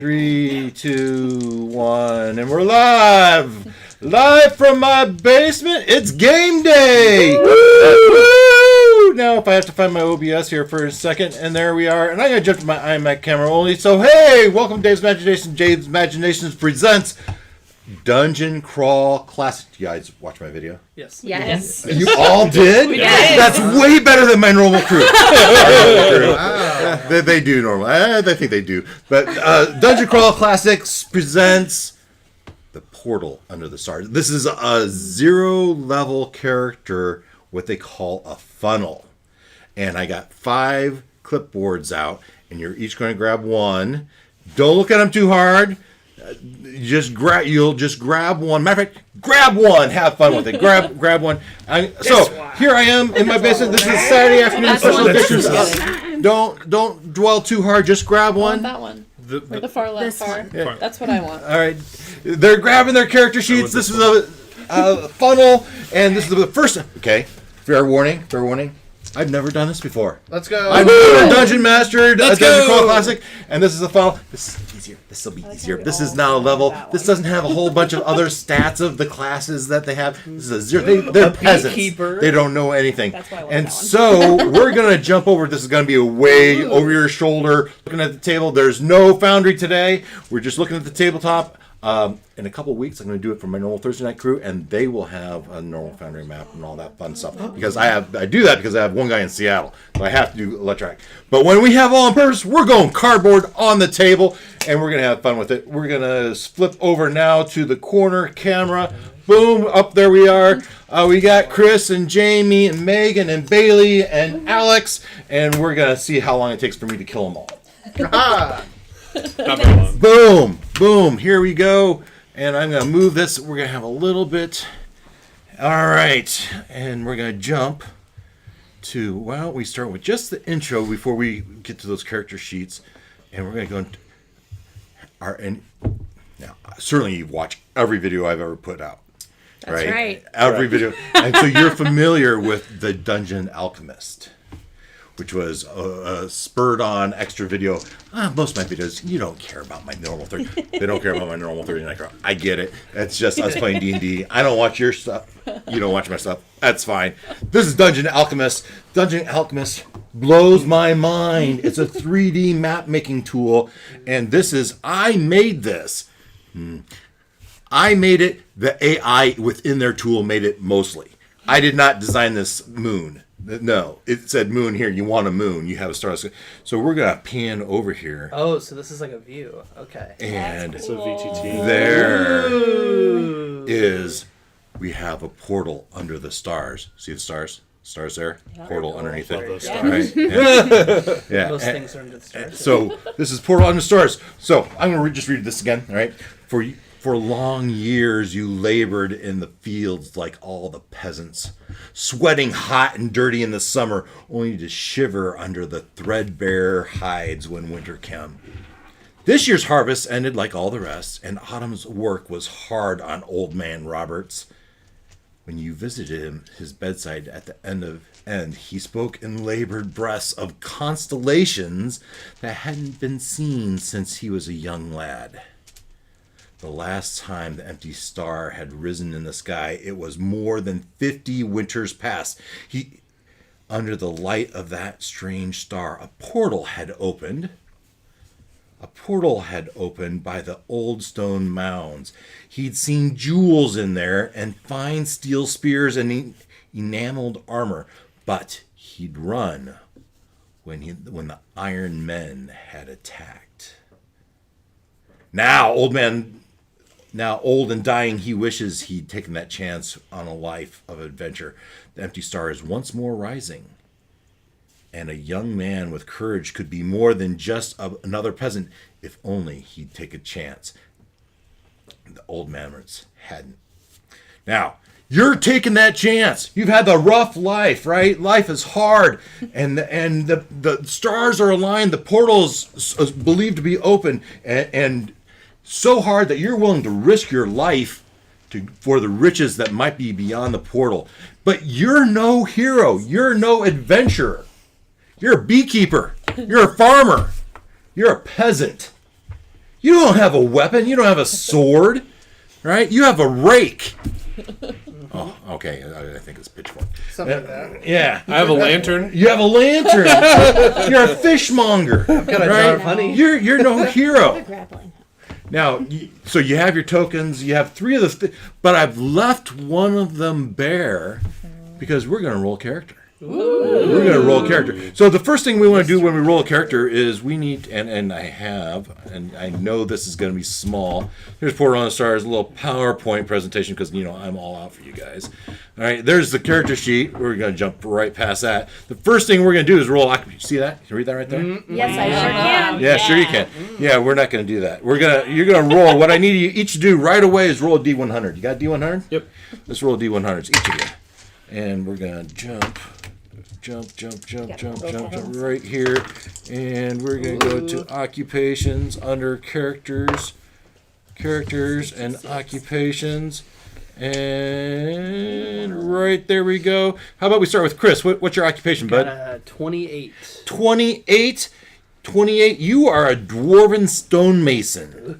3, 2, 1, and we're live! Live from my basement, it's game day! Woo! Now, if I have to find my OBS here for a second, and there we are, and I gotta jump to my iMac camera only, so hey! Welcome to Dave's Imagination. Dave's Imaginations presents Dungeon Crawl Classic. You guys watch my video? Yes. You all did? Yes. That's way better than my normal crew. Wow. They do normal. I think they do. But Dungeon Crawl Classics presents The Portal Under the Stars. This is a 0-level character, what they call a funnel. And I got 5 clipboards out, and you're each going to grab one. Don't look at them too hard. You'll just grab one. Matter of fact, grab one. Have fun with it. Grab one. So here I am in my basement. This is Saturday afternoon special edition. Don't dwell too hard. Just grab one. That one. The far left far. Yeah. That's what I want. All right. They're grabbing their character sheets. This is a funnel, and this is the first. Okay. Fair warning. I've never done this before. Let's go. I've never dungeon mastered a Dungeon Crawl Classic, and this is a funnel. This is easier. This will be easier. This is now a level. This doesn't have a whole bunch of other stats of the classes that they have. This is a 0. They're peasants. They don't know anything. That's why I want and that one. so we're gonna jump over. This is gonna be a way over your shoulder. Looking at the table. There's no Foundry today. We're just looking at the tabletop. In a couple weeks, I'm going to do it for my normal Thursday night crew, and they will have a normal Foundry map and all that fun stuff. Because I do that because I have one guy in Seattle, so I have to do electronic. But when we have all on purpose, we're going cardboard on the table, and we're going to have fun with it. We're going to flip over now to the corner camera. Boom, up there we are. We got Chris and Jamie and Megan and Bailey and Alex, and we're going to see how long it takes for me to kill them all. Boom, here we go. And I'm going to move this. We're going to have a little bit. All right. And we're going to jump to, well, we start with just the intro before we get to those character sheets. And we're going to go into now, certainly you've watched every video I've ever put out. That's right. Every video. And so you're familiar with the Dungeon Alchemist, which was a spurred-on extra video. Most of my videos, you don't care about my normal 30. They don't care about my normal 30 night crawl. I get it. It's just us playing D&D. I don't watch your stuff. You don't watch my stuff. That's fine. This is Dungeon Alchemist. Dungeon Alchemist blows my mind. It's a 3D map-making tool. And this is, I made this. I made it. The AI within their tool made it mostly. I did not design this moon. No, it said moon here. You want a moon. You have a star. So we're going to pan over here. Oh, so this is like a view. Okay. And That's so cool. there is, we have a portal under the stars. See the stars? Stars there? Yeah. Portal underneath it. Yeah. Right? Yeah. Most things are under the stars. So this is Portal Under the Stars. So I'm going to just read this again. All right. For long years, you labored in the fields like all the peasants, sweating hot and dirty in the summer, only to shiver under the threadbare hides when winter came. This year's harvest ended like all the rest, and autumn's work was hard on old man Roberts. When you visited him, his bedside at the end, he spoke in labored breaths of constellations that hadn't been seen since he was a young lad. The last time the empty star had risen in the sky, it was more than 50 winters past. Under the light of that strange star, a portal had opened. A portal had opened by the old stone mounds. He'd seen jewels in there and fine steel spears and enameled armor, but he'd run when the Iron Men had attacked. Now, old and dying, he wishes he'd taken that chance on a life of adventure. The empty star is once more rising. And a young man with courage could be more than just another peasant if only he'd take a chance. The old man hadn't. Now, you're taking that chance. You've had the rough life, right? Life is hard, and the stars are aligned. The portal's believed to be open, and so hard that you're willing to risk your life for the riches that might be beyond the portal. But you're no hero. You're no adventurer. You're a beekeeper. You're a farmer. You're a peasant. You don't have a weapon. You don't have a sword, right? You have a rake. Oh, okay. I think it's pitchfork. Something like that. Yeah. I have a lantern. You have a lantern. You're a fishmonger. Got a jar of honey. You're no hero. Grappling. Now, so you have your tokens. You have 3 of the, but I've left one of them bare because we're going to roll character. We're going to roll character. So the first thing we want to do when we roll a character is we need, and I know this is going to be small. Here's Port on the Stars, a little PowerPoint presentation because, I'm all out for you guys. All right, there's the character sheet. We're going to jump right past that. The first thing we're going to do is roll. See that? Can you read that right there? Yes, I sure can. Yeah, sure you can. Yeah, we're not going to do that. You're going to roll. What I need you each to do right away is roll a D100. You got a D100? Yep. Let's roll D100s, each of you. And we're going to jump right here. And we're going to go to occupations under characters and occupations. And right there we go. How about we start with Chris? What's your occupation, bud? 28. 28. You are a dwarven stonemason.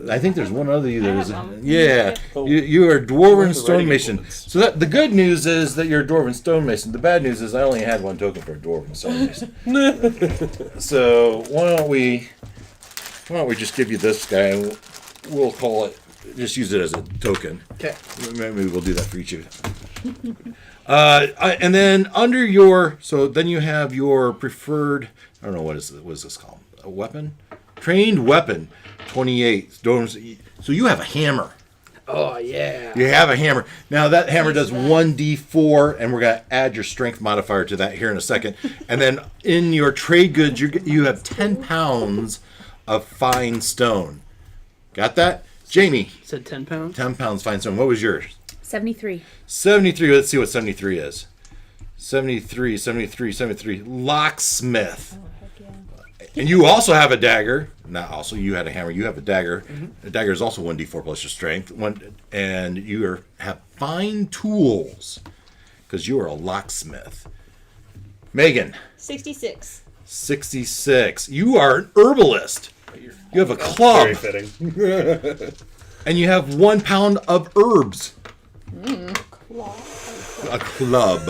I think there's one other you that is. Yeah. You are a dwarven stonemason. So the good news is that you're a dwarven stonemason. The bad news is I only had 1 token for a dwarven stonemason. So why don't we just give you this guy? We'll call it. Just use it as a token. Okay. Maybe we'll do that for each of you. And then under then you have your preferred. I don't know what is this called? A weapon? Trained weapon. 28. So you have a hammer. Oh, yeah. You have a hammer. Now that hammer does 1d4, and we're going to add your strength modifier to that here in a second. And then in your trade goods, you have 10 pounds of fine stone. Got that? Jamie. You said 10 pounds? 10 pounds fine stone. What was yours? 73. 73. Let's see what 73 is. 73. Locksmith. Oh, heck yeah. And you also have a dagger. Not also, you had a hammer. You have a dagger. The dagger is also 1d4 plus your strength. And you have fine tools because you are a locksmith. Megan. 66. 66. You are an herbalist. You have a club. Very fitting. And you have 1 pound of herbs. A club.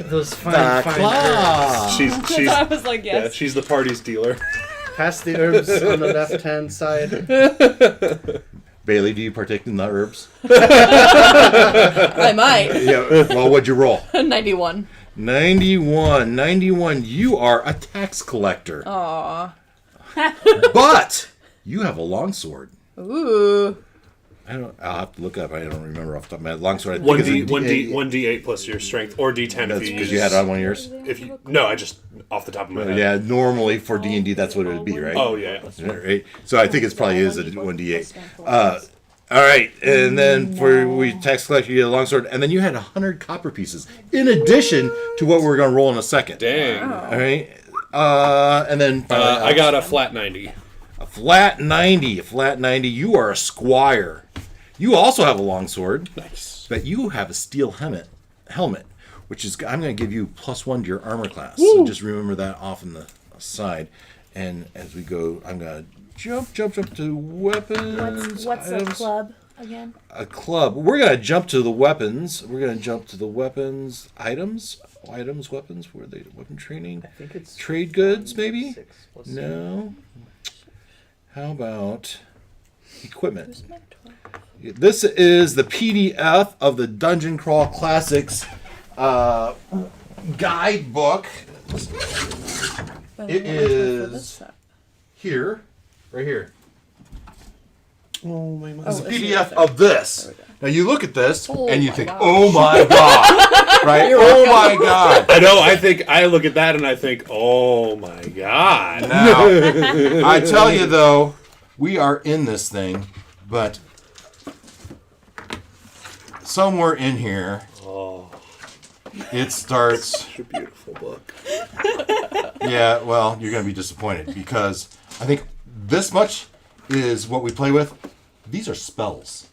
Those fine herbs. She's I was like, yeah, yes. she's the party's dealer. Pass the herbs on the left-hand side. Bailey, do you partake in the herbs? I might. Yeah. Well, what'd you roll? 91. 91. You are a tax collector. Aw. But you have a longsword. Ooh. I'll have to look up. I don't remember off the top of my head. Longsword. I think 1d8 plus your strength, or d10 That's if you because you had it on one of yours. No, I just off the top of my head. Yeah, normally for D&D, that's what it would be, right? Oh yeah. Right. So I think it probably is a 1d8. All right, and then we tax collector, you get a longsword, and then you had 100 copper pieces in addition to what we're going to roll in a second. Dang. All right, and then I got a flat 90. A flat 90. You are a squire. You also have a longsword. Nice. But you have a steel helmet, which is I'm going to give you +1 to your armor class. So just remember that off in the side. And as we go, I'm going to jump to weapons. What's a club again? A club. We're going to jump to the weapons. We're going to jump to the weapons items. Weapons. Where are they? Weapon training. I think it's Trade goods, maybe. 6 plus No. How about equipment? This is the PDF of the Dungeon Crawl Classics guidebook. It is here, right here. Oh my god. It's a PDF of this. Now you look at this and you my think, gosh. "Oh my god!" Right? Oh my god! I know. I look at that and I think, oh my god. Now, I tell you though, we are in this thing, but somewhere in here, it starts. Such a beautiful book. Yeah, well, you're going to be disappointed because I think this much is what we play with. These are spells.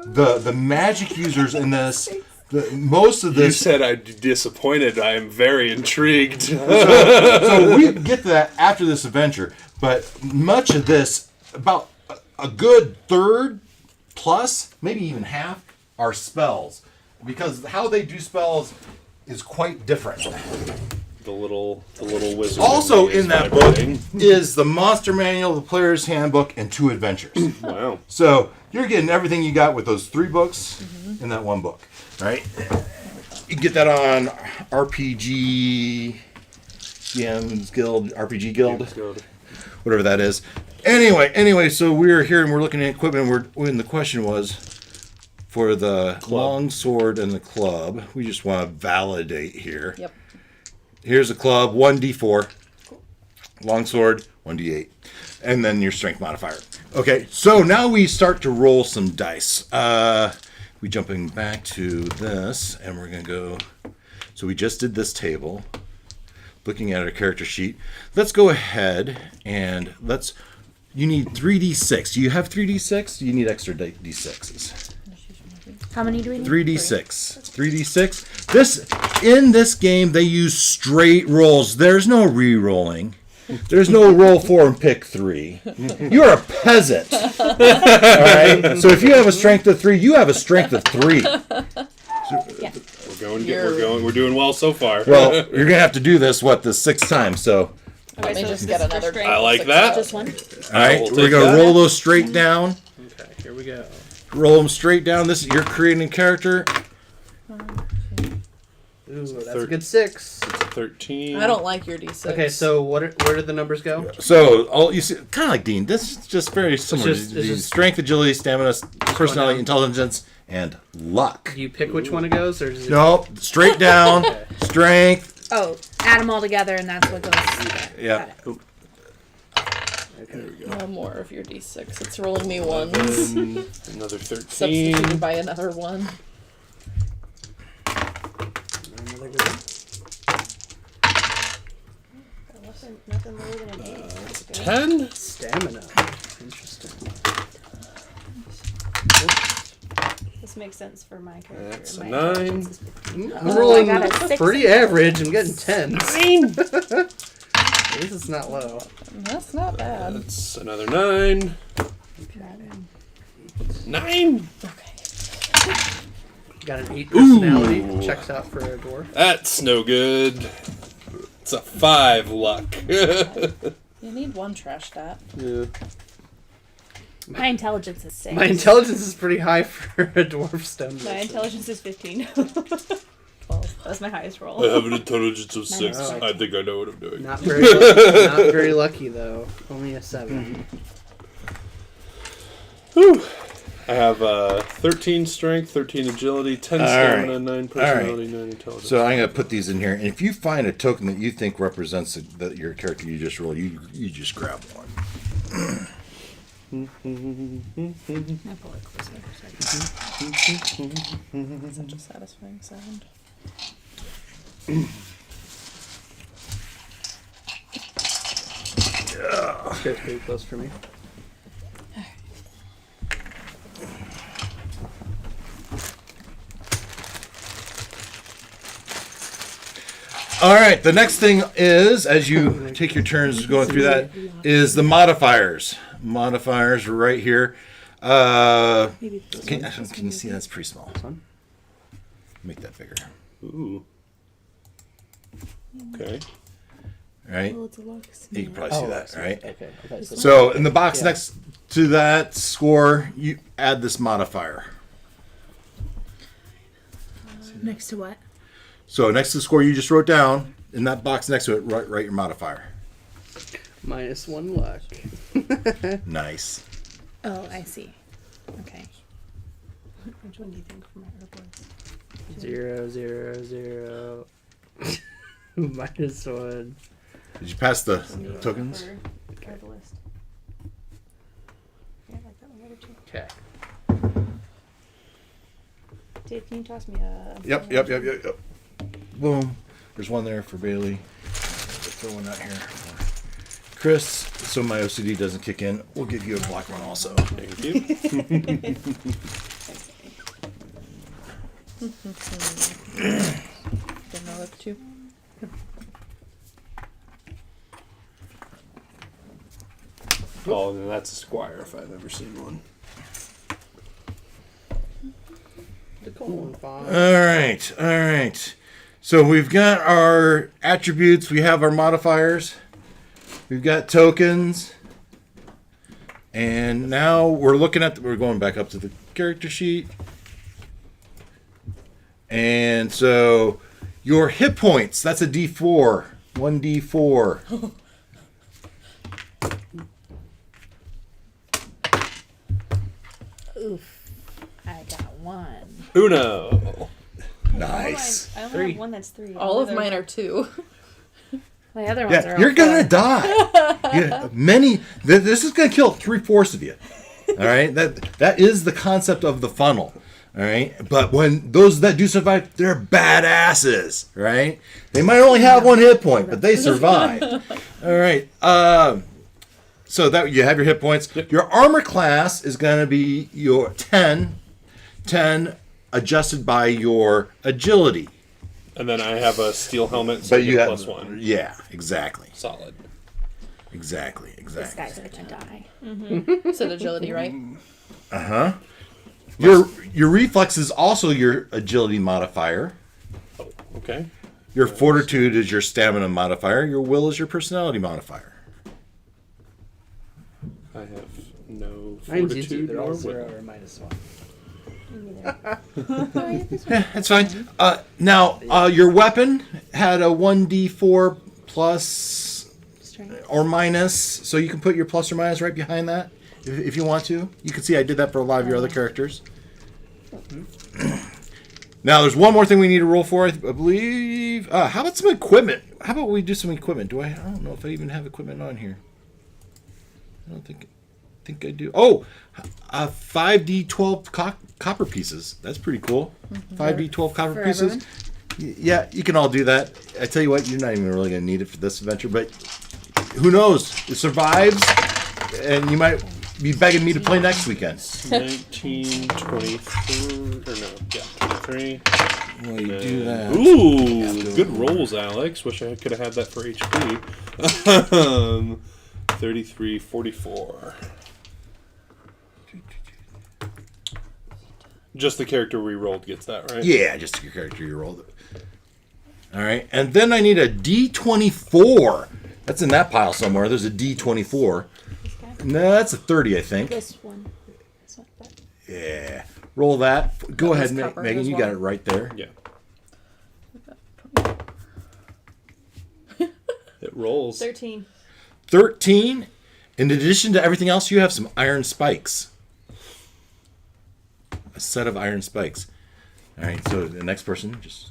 The magic users in this, most of You this. said I'm disappointed. I am very intrigued. So we get to that after this adventure. But much of this, about a good third plus, maybe even half, are spells. Because how they do spells is quite different. The little wizard. Also is in that book vibrating. is the Monster Manual, the Player's Handbook, and 2 adventures. Wow. So you're getting everything you got with those 3 books in that one book, right? You can get that on RPG Games Guild, RPG Guild, whatever that is. Anyway, so we're here and we're looking at equipment. When the question was for the long sword and the club, we just want to validate here. Yep. Here's a club, 1d4. Longsword, 1d8. And then your strength modifier. Okay, so now we start to roll some dice. We're jumping back to this, and we're going to go... So we just did this table. Looking at our character sheet. Let's go ahead and let's... You need 3d6. Do you have 3d6? Do you need extra d6s? How many do we need? 3d6. 3d6. In this game, they use straight rolls. There's no re-rolling. There's no roll 4 and pick 3. You're a peasant. All right. So if you have a strength of 3, you have a strength of 3. We're doing well so far. Well, you're gonna have to do this the 6th time. So Let me just get another. I like that. Just one? all right, will we're take gonna that. roll those straight down. Okay, here we go. Roll them straight down. This is you're creating a character. Ooh, that's a good 6. 13. I don't like your D6. Okay, so where did the numbers go? So all you see, kind of like Dean. This is just very similar. It's just- Strength, agility, stamina, personality, intelligence, and luck. Do you pick which one it goes, or is it... No, straight down. Strength. Oh, add them all together and that's what goes. Yeah. Got it. No more of your D6. It's rolling me ones. Another 13. Substituted by another one. Another good one. Nothing lower than an 8. That's good. 10. Stamina. Interesting. This makes sense for my character. That's My a 9. intelligence is 15. I'm Oh, rolling I got a 6. pretty average. I'm getting 10s. At least it's not low. That's not bad. That's another 9. 9. Okay. Got an 8 personality. Checks out for a dwarf. That's no good. It's a 5 luck. You need one trash stat. Yeah. My intelligence is 6. My intelligence is pretty high for a dwarf stone. My intelligence is 15. 12. That's my highest I roll. have an intelligence of 6. Oh. I think I know what I'm doing. Not very lucky, not very lucky though. Only a 7. Whew. I have 13 strength, 13 agility, 10 All stamina, right. 9 personality, 9 intelligence. So I'm gonna put these in here, and if you find a token that you think represents your character you just rolled, you just grab one. I pull it closer. Such a satisfying sound. This guy's pretty close for me. All right. The next thing is, as you take your turns going through that, is the modifiers. Modifiers right here. Maybe this Can one. you see that's pretty small? one? Make that bigger. Ooh. Okay. Right. Oh, it's a lock. You can probably see that, right? Okay. So in the box Yeah. next to that score, you add this modifier. Next to what? So next to the score you just wrote down, in that box next to it, write your modifier. -1 luck. Nice. Oh, I see. Okay. Which one do you think for my herbalists? 0, 0, 0. -1. Did you pass the tokens? Herbalist. Yeah, I like that one better too. Okay. Dave, can you toss me a... Yep. Boom. There's one there for Bailey. Throw one out here for Chris, so my OCD doesn't kick in. We'll give you a black one also. Thank you. Didn't know that too. Oh, and that's a squire if I've ever seen one. The colon 5. All right. So we've got our attributes. We have our modifiers. We've got tokens. And now we're looking at, we're going back up to the character sheet. And so your hit points, that's a D4. 1D4. Oof. I got 1. Uno. Nice. I only Three. have one that's 3. All of mine are 2. My other ones Yeah, are you're all gonna 4. die. Yeah, this is gonna kill 3/4 of you. All right, that is the concept of the funnel. All right, but when those that do survive, they're badasses. Right? They might only have 1 hit point, but they survive. All right. So that you have your hit points. Your armor class is gonna be your 10 adjusted by your agility. And then I have a steel helmet, so But you get have +1. Yeah, exactly. Solid. Exactly. This guy's gonna die. Said agility, right? Your reflex is also your agility modifier. Oh, okay. Your fortitude is your stamina modifier. Your will is your personality modifier. I have no Mine's easy. fortitude They're all nor 0 will. or -1. Yeah, that's fine. Now, your weapon had a 1d4 plus Strength. or minus, so you can put your plus or minus right behind that if you want to. You can see I did that for a lot of your other characters. Now, there's one more thing we need to roll for, I believe. How about some equipment? How about we do some equipment? I don't know if I even have equipment on here. I don't think I do. Oh, 5d12 copper pieces. That's pretty cool. 5d12 copper For pieces. everyone? Yeah, you can all do that. I tell you what, you're not even really going to need it for this adventure, but who knows? It survives, and you might be begging me to play next weekend. 19, 23, or no, yeah, 23. Well, you do that. Ooh, good rolls, Alex. Wish I could have had that for HP. 33, 44. Just the character we rolled gets that, right? Yeah, just your character you rolled it. All right, and then I need a D24. That's in that pile somewhere. There's a D24. This guy? No, that's a 30, I think. This one. This one. That. Yeah. Roll that. Go That ahead, was copper Megan. as You well. got it right there. Yeah. It rolls. 13. 13. In addition to everything else, you have some iron spikes. A set of iron spikes. All right, so the next person just...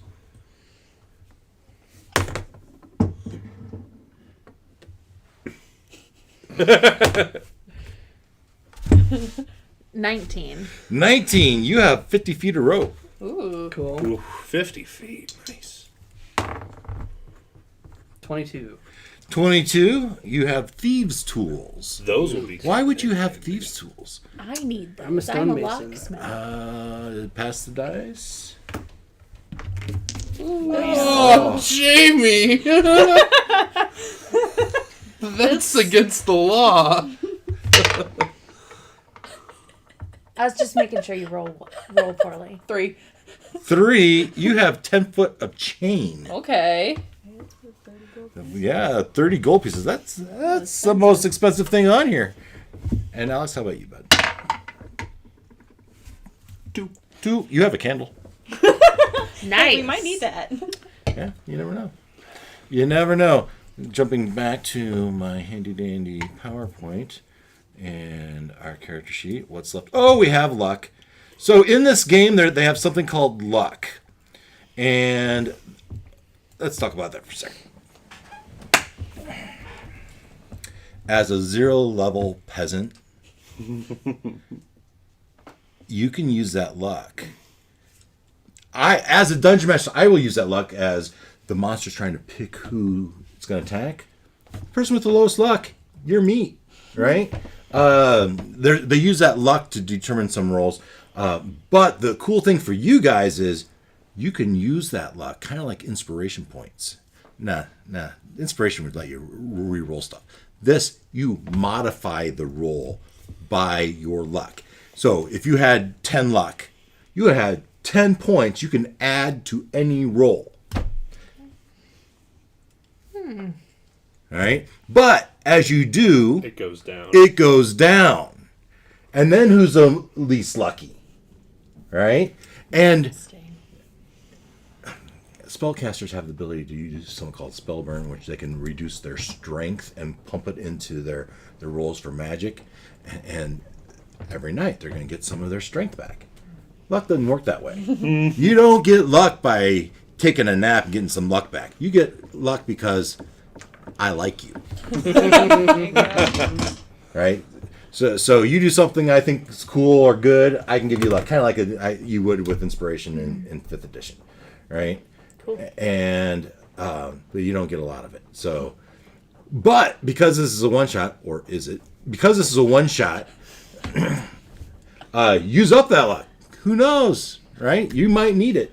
19. 19. You have 50 feet of rope. Ooh. Cool. Ooh, 50 feet. Nice. 22. 22. You have thieves' tools. Those will be. Why would you have thieves' tools? I need those. I'm a stonemason. locksmith. Pass the dice. Oh, Jamie! That's against the law. I was just making sure you roll poorly. 3. 3. You have 10 foot of chain. Okay. Yeah, 30 gold pieces. That's the most expensive thing on here. And Alex, how about you, bud? 2. You have a candle. Nice. We might need that. Yeah, you never know. You never know. Jumping back to my handy dandy PowerPoint and our character sheet. What's left? Oh, we have luck. So in this game, they have something called luck. And let's talk about that for a second. As a 0 level peasant, you can use that luck. As a dungeon master, I will use that luck as the monster's trying to pick who it's going to attack. Person with the lowest luck, you're meat, right? They use that luck to determine some rolls. But the cool thing for you guys is you can use that luck, kind of like inspiration points. Nah. Inspiration would let you re-roll stuff. This, you modify the roll by your luck. So if you had 10 luck, you had 10 points you can add to any roll. All right? But as you do, It goes down. it goes down. And then who's the least lucky? Right? And spellcasters have the ability to use something called spell burn, which they can reduce their strength and pump it into their rolls for magic. And every night they're going to get some of their strength back. Luck doesn't work that way. You don't get luck by taking a nap and getting some luck back. You get luck because I like you. Right? So you do something I think is cool or good, I can give you luck, kind of like you would with inspiration in 5th edition, right? Cool. And but you don't get a lot of it. So, but because this is a one shot, or is it? Because this is a one shot, use up that luck. Who knows, right? You might need it,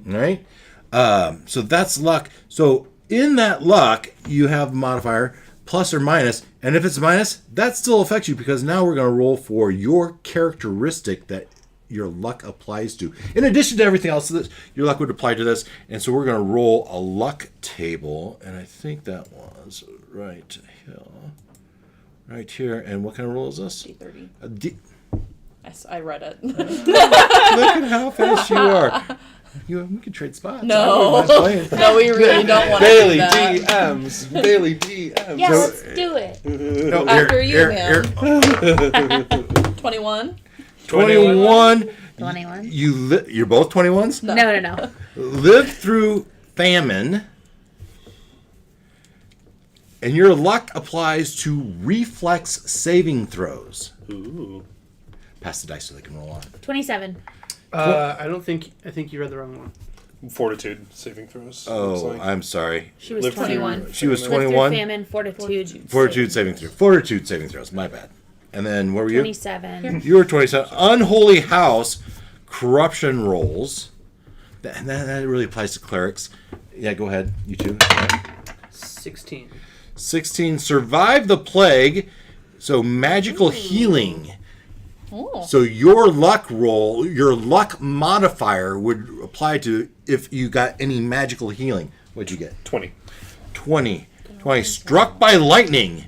right? So that's luck. So in that luck, you have a modifier plus or minus, and if it's a minus, that still affects you because now we're going to roll for your characteristic that your luck applies to. In addition to everything else, your luck would apply to this, and so we're going to roll a luck table, and I think that was right here. And what kind of roll is this? D30. I read it. Look at how fast you are. We could trade spots. No. I wouldn't mind playing. No, we really don't want to Bailey do that. DMs. Bailey DMs. Yeah, So- let's do it. No, After you, here. 21? 21. 21. You're both 21s? No. Live through famine, and your luck applies to reflex saving throws. Ooh. Pass the dice so they can roll on. 27. I think you read the wrong one. Fortitude saving throws. looks Oh, like. I'm sorry. She was Live through- 21. She was Live through 21. famine, fortitude. Fortitude saving throws. Fortitude saving throws. My bad. And then what were you? 27. You were 27. Unholy house corruption rolls. That really applies to clerics. Yeah, go ahead. You too. Yeah. 16. 16. Survive the plague. So magical healing. Oh. So your luck roll, your luck modifier would apply to if you got any magical healing. What'd you get? 20. 20. Struck by lightning.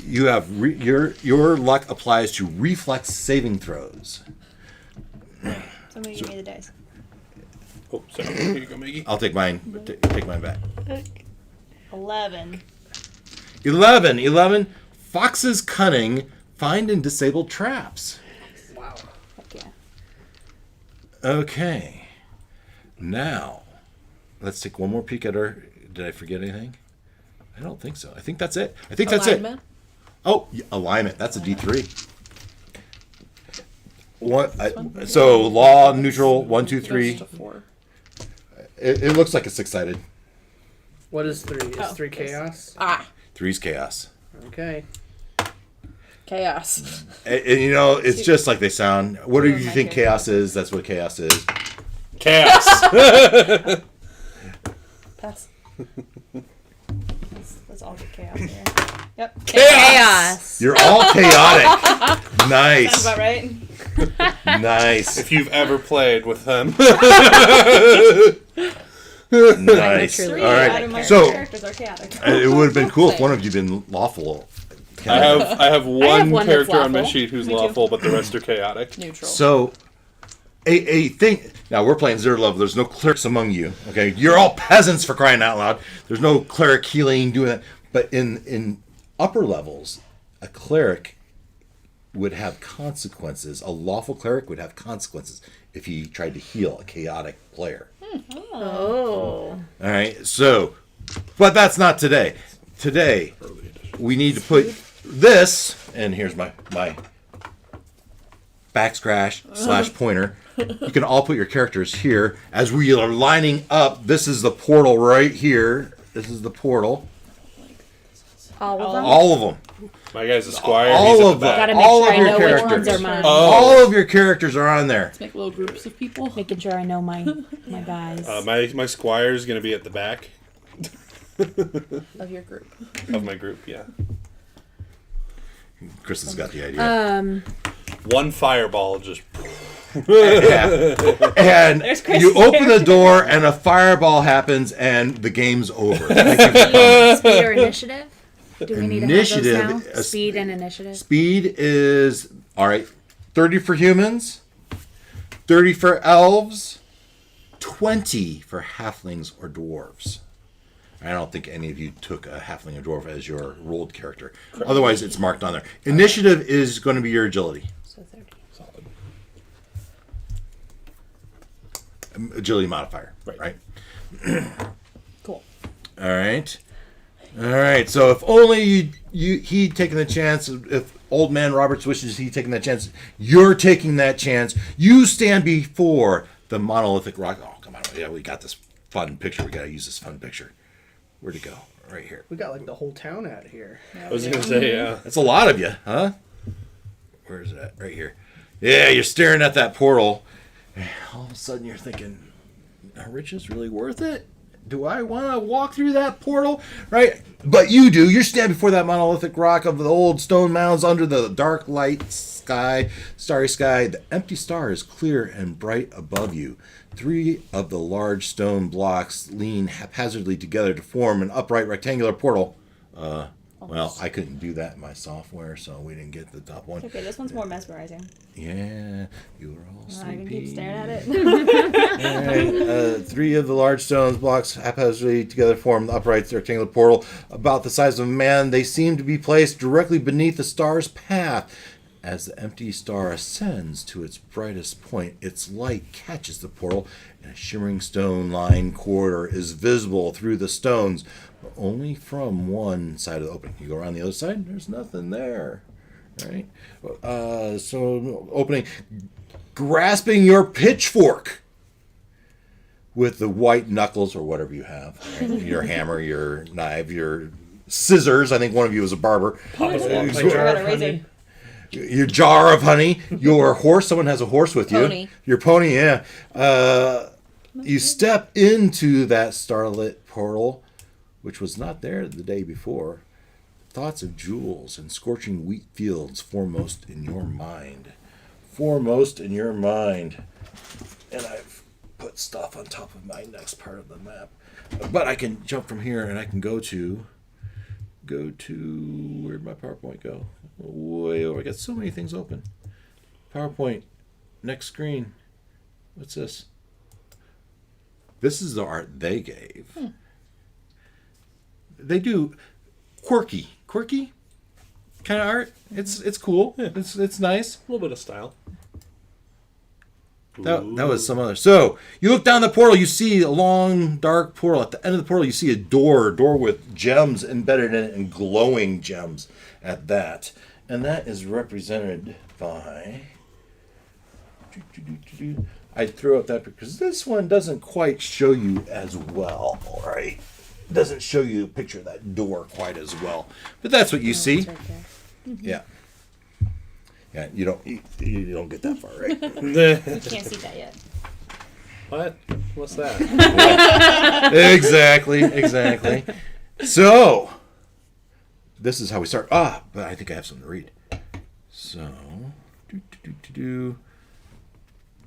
You have your luck applies to reflex saving throws. Somebody give me the dice. Oh, sorry. Here you go, Maggie. I'll take mine. Take mine back. 11. 11. Fox's cunning. Find and disable traps. Heck yeah. Okay. Now, let's take one more peek at our... Did I forget anything? I don't think so. I think that's it. That's it. Alignment? Oh, alignment. That's a D3. So law, neutral, 1, 2, 3. Goes to 4. It looks like a 6-sided. What is 3? Is Oh, 3 yes. chaos? Ah, 3's chaos. Okay. chaos. And, you know, it's just like they sound. What do Two you of my think characters. chaos is? That's what chaos is. Chaos. Pass. Let's all get chaos here. Yep. Chaos. You're all chaotic. Sounds Nice. about right. Nice. if you've ever played with them. Nice. Truly All Out right. of my So characters are chaotic. it would have been cool if one of you been lawful. I have one one that's character on my lawful. sheet who's Me too. lawful, but the rest are chaotic. Neutral. So, a thing. Now we're playing zero level. There's no clerics among you. Okay, you're all peasants for crying out loud. There's no cleric healing doing that. But in upper levels, a cleric would have consequences. A lawful cleric would have consequences if he tried to heal a chaotic player. Oh. All right. So, but that's not today. Today, we need to put this. And here's my back scratch / pointer. You can all put your characters here as we are lining up. This is the portal right here. This is the portal. All of them? All of them. My guy's a squire. All he's of at the them. back. Gotta make All sure of I your know which characters. ones are mine. All of your characters are on there. Let's make little groups of people. Making sure I know my guys. My squire is going to be at the back Of your group. of my group, yeah. Chris has got the idea. One fireball just. Yeah. And There's Chris you open the there. door, and a fireball happens, and the game's over. Thank you for coming. Speed or initiative? Do we need to Initiative have those now? is- Speed and initiative. Speed is all right. 30 for humans, 30 for elves, 20 for halflings or dwarves. I don't think any of you took a halfling or dwarf as your rolled character. Otherwise, it's marked on there. Initiative is going to be your agility. So 30. Solid. Agility modifier. Right. Cool. All right. All right. So if only he taking the chance, if old man Roberts wishes he taking that chance, you're taking that chance. You stand before the monolithic rock. Oh, come on. Yeah, we got this fun picture. We got to use this fun picture. Where'd it go? Right here. We got like the whole town out here. I was gonna say, yeah. That's a lot of you, huh? Where's it at? Right here. Yeah, you're staring at that portal. And all of a sudden you're thinking, are riches really worth it? Do I want to walk through that portal? Right? But you do. You're standing before that monolithic rock of the old stone mounds under the dark light sky, starry sky. The empty star is clear and bright above you. 3 of the large stone blocks lean haphazardly together to form an upright rectangular portal. Well, I couldn't do that in my software, so we didn't get the top one. Okay, this one's more mesmerizing. Yeah, you were all sleepy. I can keep staring at it. Alright, 3 of the large stones blocks haphazardly together form the upright rectangular portal about the size of a man. They seem to be placed directly beneath the star's path. As the empty star ascends to its brightest point, its light catches the portal, and a shimmering stone-lined corridor is visible through the stones, but only from one side of the opening. You go around the other side, there's nothing there. Right? So opening, grasping your pitchfork with the white knuckles or whatever you have, right? Your hammer, your knife, your scissors. I think one of you is a barber. My I jar got of a razor. honey. Your jar of honey, your horse. Someone has a horse with you. Pony. Your pony, yeah. You step into that starlit portal, which was not there the day before. Thoughts of jewels and scorching wheat fields foremost in your mind. Foremost in your mind. And I've put stuff on top of my next part of the map. But I can jump from here and I can go to, where'd my PowerPoint go? Way over. I got so many things open. PowerPoint. Next screen. What's this? This is the art they gave. They do quirky kind of art. It's cool. Yeah. It's nice. A little bit of style. That was some other. So you look down the portal, you see a long, dark portal. At the end of the portal, you see a door with gems embedded in it and glowing gems at that. And that is represented by. I threw up that because this one doesn't quite show you as well, right? Doesn't show you a picture of that door quite as well. But that's what you see. It's right there. Yeah. Yeah, you don't get that far, right? You can't see that yet. What? What's that? Exactly. So, this is how we start. But I think I have something to read. So,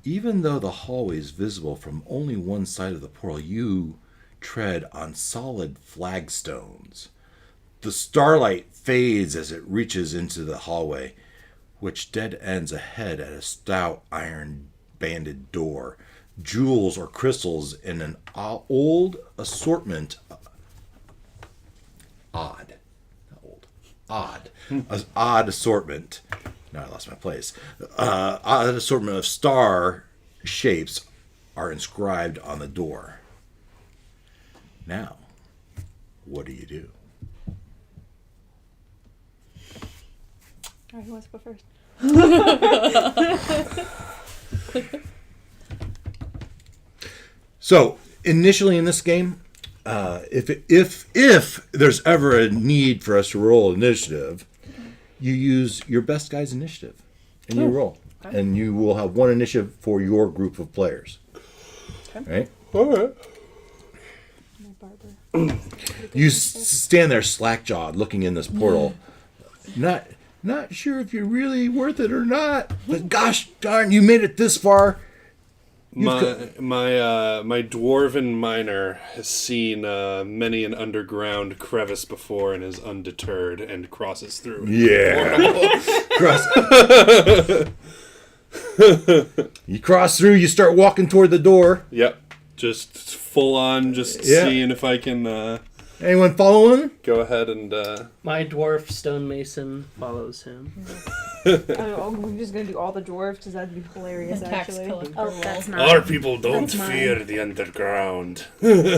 even though the hallway is visible from only one side of the portal, you tread on solid flagstones. The starlight fades as it reaches into the hallway, which dead ends ahead at a stout iron-banded door. Jewels or crystals in an odd assortment. Odd assortment. Now I lost my place. Odd assortment of star shapes are inscribed on the door. Now, what do you do? Alright, who wants to go first? So initially in this game, if there's ever a need for us to roll initiative, you use your best guy's initiative, and you roll, and you will have one initiative for your group of players. Right? All right. My barber. You stand there slack-jawed, looking in this portal. Not Not sure if you're really worth it or not. But gosh darn, you made it this far. My dwarven miner has seen many an underground crevice before and is undeterred and crosses through. Yeah. You cross through, you start walking toward the door. Yep. Just full on, Yeah. seeing if I can Anyone following? go ahead and... My dwarf stonemason follows him. We're just gonna do all the dwarves because that'd be hilarious, The tax actually. collector. Oh, that's not. Our people don't That's mine. fear the underground. Who's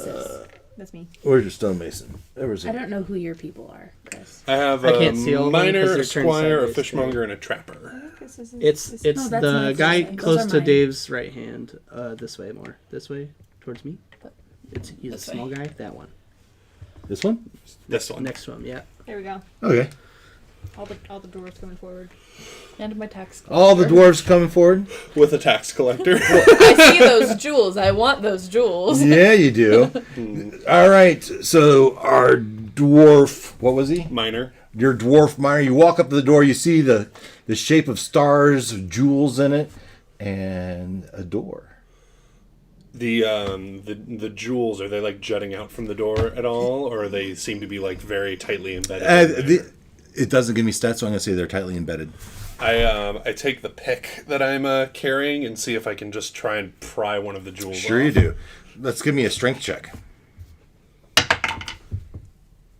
this? That's me. Where's your stonemason? There was I don't know who your people are, Chris. I have I a can't see all of them 'cause miner, they're a turned squire, a sideways, fishmonger, and a trapper. It's No, that's the not guy this way. close Those are to mine. Dave's right hand. This way more. This way towards me. He's a This way. small guy. That one. This one? This one. Next to him. Yeah. There we go. Okay. All the dwarves coming forward. And my tax All the collector. dwarves coming forward? With a tax collector. I see those jewels. I want those jewels. Yeah, you do. All right. So our dwarf, what was he? Miner. Your dwarf miner. You walk up to the door. You see the shape of stars, jewels in it, and a door. The jewels, are they like jutting out from the door at all, or they seem to be like very tightly embedded? in there? It doesn't give me stats, so I'm going to say they're tightly embedded. I take the pick that I'm carrying and see if I can just try and pry one of the jewels Sure off. you do. Let's give me a strength check.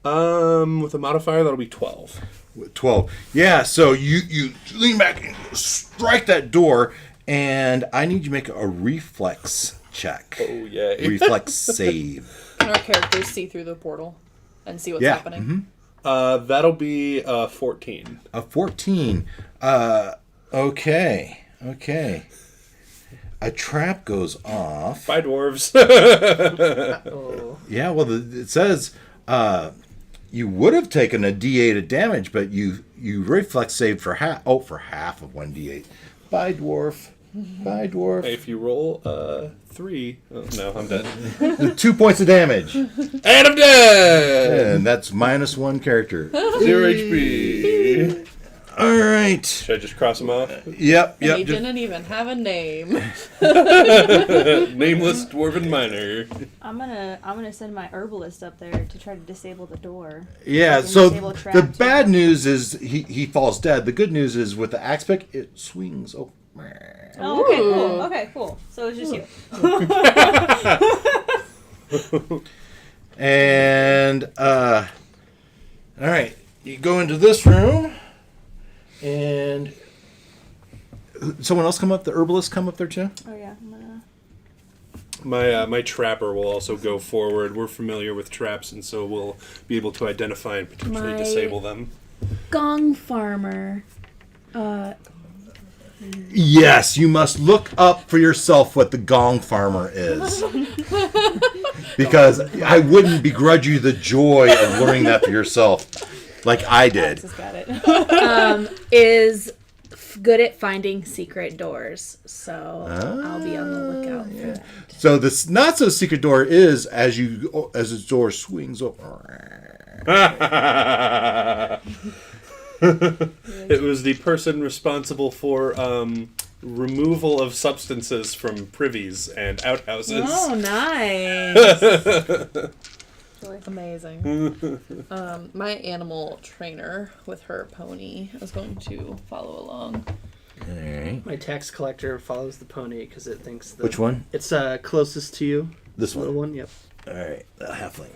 With a modifier, that'll be 12. 12. Yeah, so you lean back and strike that door, and I need you to make a reflex check. Oh, yay. Reflex save. Can our characters see through the portal and see what's Yeah, happening? That'll be 14. A 14. Okay. A trap goes off. Bye, dwarves. Oh. Yeah, well, it says you would have taken a D8 of damage, but you reflex saved for half. Oh, for half of 1D8. Bye, dwarf. Bye, dwarf. If you roll 3... Oh, no, I'm dead. 2 points of damage. And I'm dead! And that's -1 character. 0 HP. All right. Should I just cross them off? Yep. And he Just, didn't even have a name. Nameless dwarven miner. I'm gonna send my herbalist up there to try to disable the door. yeah. Can So disable trap the too. bad news is he falls dead. The good news is with the axe pick, it swings. Oh. Oh, okay, Ooh. cool. Okay, cool. So it's just you. And all right, you go into this room, and someone else come up. The herbalist come up there too. Oh yeah. I'm gonna... My trapper will also go forward. We're familiar with traps, and so we'll be able to identify and potentially My- disable them. Gong farmer. Yes, you must look up for yourself what the gong farmer is. Because I wouldn't begrudge you the joy of learning that for yourself, like I did. Alex has got it. Is good at finding secret doors, so I'll be on the lookout for that. So this not so secret door is as the door swings over. It was the person responsible for removal of substances from privies and outhouses. Oh, nice. Amazing. My animal trainer with her pony is going to follow along. All right. My tax collector follows the pony because it thinks the... Which one? It's closest to you. This Little one. one. Yep. All right, the halfling.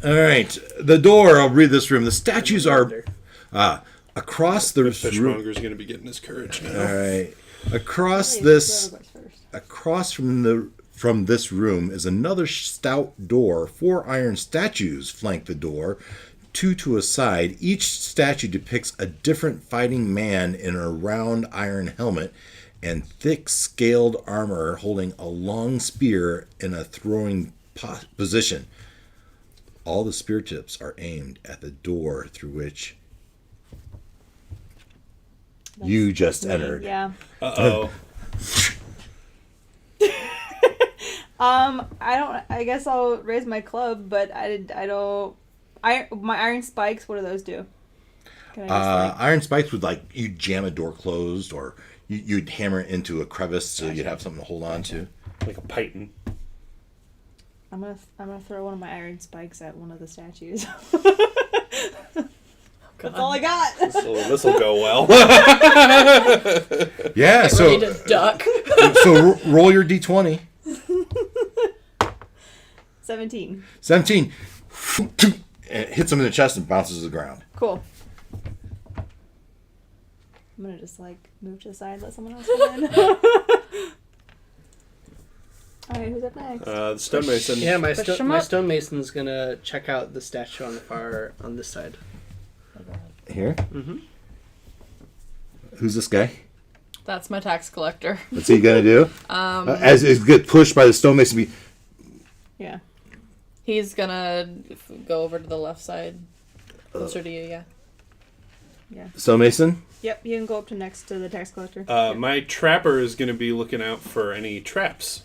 All right, the door. I'll read this room. The statues are across the The room. fishmonger's going to be getting his courage now. All right, across Hey, this, whoever goes first. across from this room is another stout door. 4 iron statues flank the door, 2 to a side. Each statue depicts a different fighting man in a round iron helmet and thick scaled armor, holding a long spear in a throwing position. All the spear tips are aimed at the door through which you just entered. Yeah. Uh-oh. I guess I'll raise my club, but I My iron spikes. What do those do? Can I just, Iron spikes would like you jam a door closed, or you'd hammer it into a crevice so you'd have something to hold on to. Like a python. I'm gonna throw one of my iron spikes at one of the statues. That's all I got. This will go well. Yeah. Ready So to duck. roll your d20. 17. 17. And it hits him in the chest and bounces to the ground. Cool. I'm gonna just like move to the side, let someone else come in. Alright, who's up next? The stonemason. Yeah, my Push 'em my up. stonemason's gonna check out the statue on this side. Here. Mm-hmm. Who's this guy? That's my tax collector. What's he gonna do? As it gets pushed by the stonemason. Yeah. He's gonna go over to the left side, closer to you. Yeah. Stonemason. Yep, you can go up to next to the tax collector. My trapper is going to be looking out for any traps,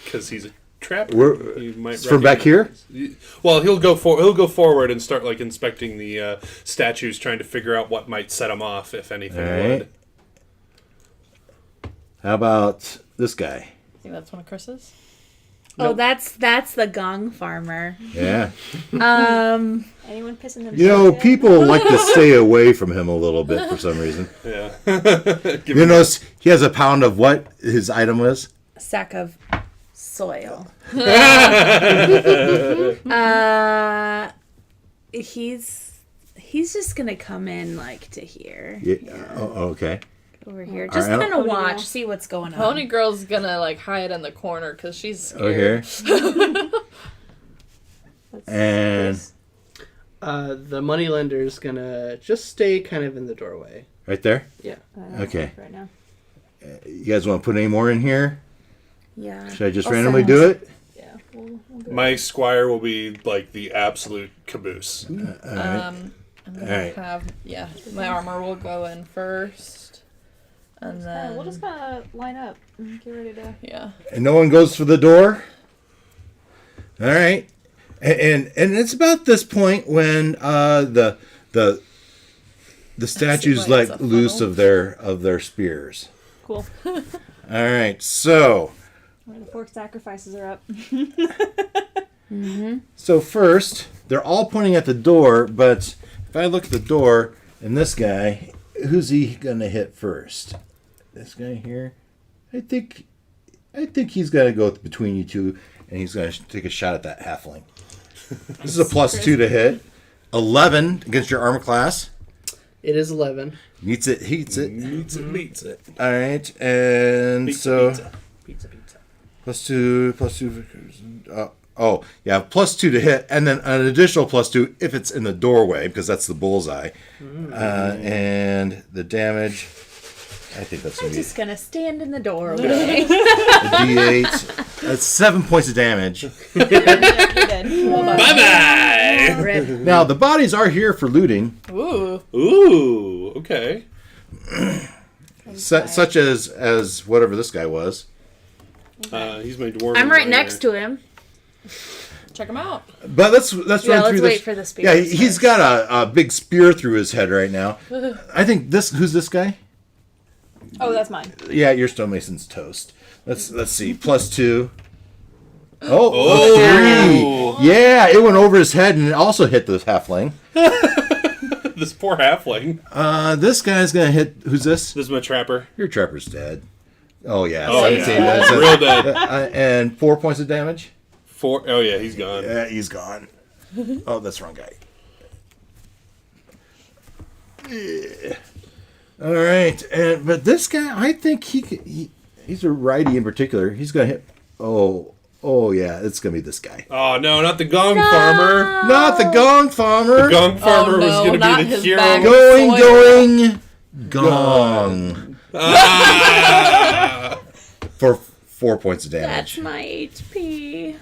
because he's a trapper. Where- He might from back here? Well, he'll go forward and start like inspecting the statues, trying to figure out what might set them off, if anything Alright. would. How about this guy? I think that's one of Chris's. Oh, that's the gong farmer. Yeah. Anyone pissing themselves You know, yet? people like to stay away from him a little bit for some reason. Yeah. You notice he has a pound of what his item was? A sack of soil. He's just gonna come in like to here, Yeah. Oh, okay. over here, just Alright. kind of Pony watch, girl. see what's going on. Pony girl's gonna like hide in the corner because she's scared. Over here. That's And Chris. The moneylender's gonna just stay kind of in the doorway. right there. Yeah. Okay. Right now. You guys want to put any more in here? Yeah. Should I just I'll randomly send- do it? Yeah. We'll go. My squire will be like the absolute caboose. All right. I'm gonna Alright. have my armor will go in first, and then We'll just kind of line up and get ready to. yeah. And no one goes for the door. All right. And it's about this point when the statues why it's let a loose funnel. of their spears. Cool. All right. So The fork sacrifices are up. first they're all pointing at the door, but if I look at the door and this guy, who's he gonna hit first? This guy here. I think he's gonna go between you two, and he's gonna take a shot at that halfling. This is a +2 to hit. 11 against your armor class. It is 11. Meets it, heats it. Meets it. All right, and Pizza, so pizza. Pizza. +2. Oh yeah, +2 to hit, and then an additional +2 if it's in the doorway because that's the bullseye. And the damage. I think that's gonna I'm be just gonna stand in the doorway. a D8. That's 7 points of damage. You're dead. Bye Rip. Now the bodies are here for looting, Ooh. bye. Ooh. Okay. such as whatever this guy was. He's my dwarven. I'm right miner. next to him. Check him out. But let's run Let's through this. wait for the spears Yeah, he's first. got a big spear through his head right now. I think who's this guy? Oh, that's mine. Yeah, your stonemason's toast. Let's see. +2. Oh, Oh. 3. Yeah, it went over his head and it also hit the halfling. This poor halfling. This guy's gonna hit. Who's this? This is my trapper. Your trapper's dead. Oh yeah. Oh, 17. yeah. That's Real dead. and 4 points of damage. 4. Oh yeah, he's gone. Yeah, he's gone. Oh, that's the wrong guy. Yeah. All right, but this guy, I think he's a righty in particular. He's gonna hit. Oh yeah, it's gonna be this guy. Oh no, not the gong farmer. Not the gong farmer. Gong farmer was no, going to not be the his hero. bag. Going, gong Ah! for 4 points of That's damage. my HP.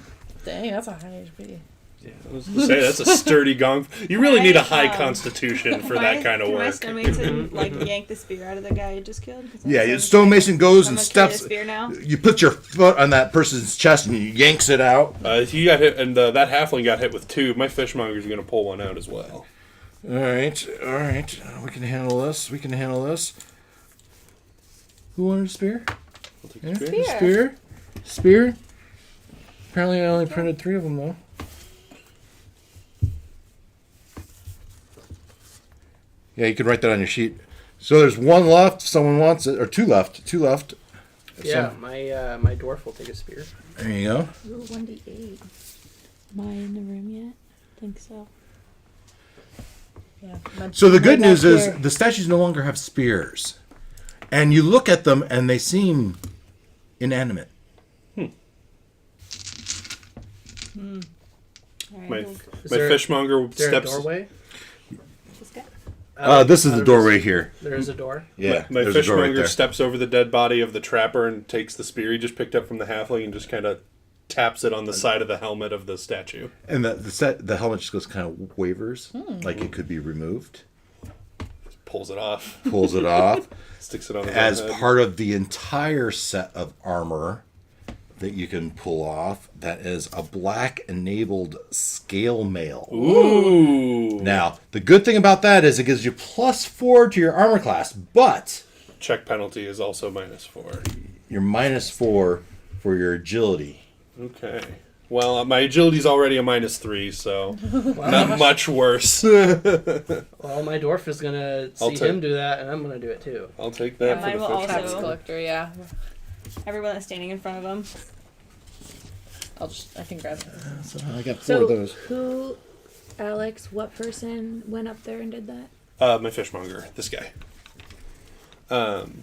Dang, that's a high HP. Yeah, I was gonna say that's a sturdy gong. You really need a high Right, constitution for that kind of Can my work. stonemason like yank the spear out of the guy you just killed? 'Cause Yeah, I'm your so stonemason goes I'm and gonna carry the steps. spear now. You put your foot on that person's chest and you yanks it out. He got hit, and that halfling got hit with 2. My fishmonger's gonna pull one out as well. All right. We can handle this. Who wanted a spear? I'll take Yeah, the spear. Spear. Spear. Apparently, I only printed 3 of them though. Yeah, you can write that on your sheet. So there's 1 left. Someone wants it, or 2 left. 2 left. Yeah, my dwarf will take a spear. There you go. Ooh, 1d8. Am I in the room yet? I think so. Yeah. So the good Right news back is here. the statues no longer have spears, and you look at them and they seem inanimate. Alright, My well, Is my there- fishmonger Is there a steps. doorway? this guy. This is Out the of doorway his- here. There is a door. Yeah, My there's a door right fishmonger there. steps over the dead body of the trapper and takes the spear he just picked up from the halfling and just kind of taps it on the side of the helmet of the statue. And the helmet just goes kind of wavers, like it could be removed. Pulls it off, Pulls it off sticks it on his as own head. part of the entire set of armor that you can pull off. That is a black enabled scale mail. Ooh. Now, the good thing about that is it gives you +4 to your armor class, but Check penalty is also -4. you're -4 for your agility. Okay. Well, my agility's already a -3, so not much worse. Well, my dwarf is gonna I'll see take- him do that, and I'm gonna do it too. I'll take Yeah, that mine for the will fish. also- Tax collector, yeah. Everyone that's standing in front of him. I can grab it. So I got 4 So of those. who, Alex? What person went up there and did that? My fishmonger, this guy. And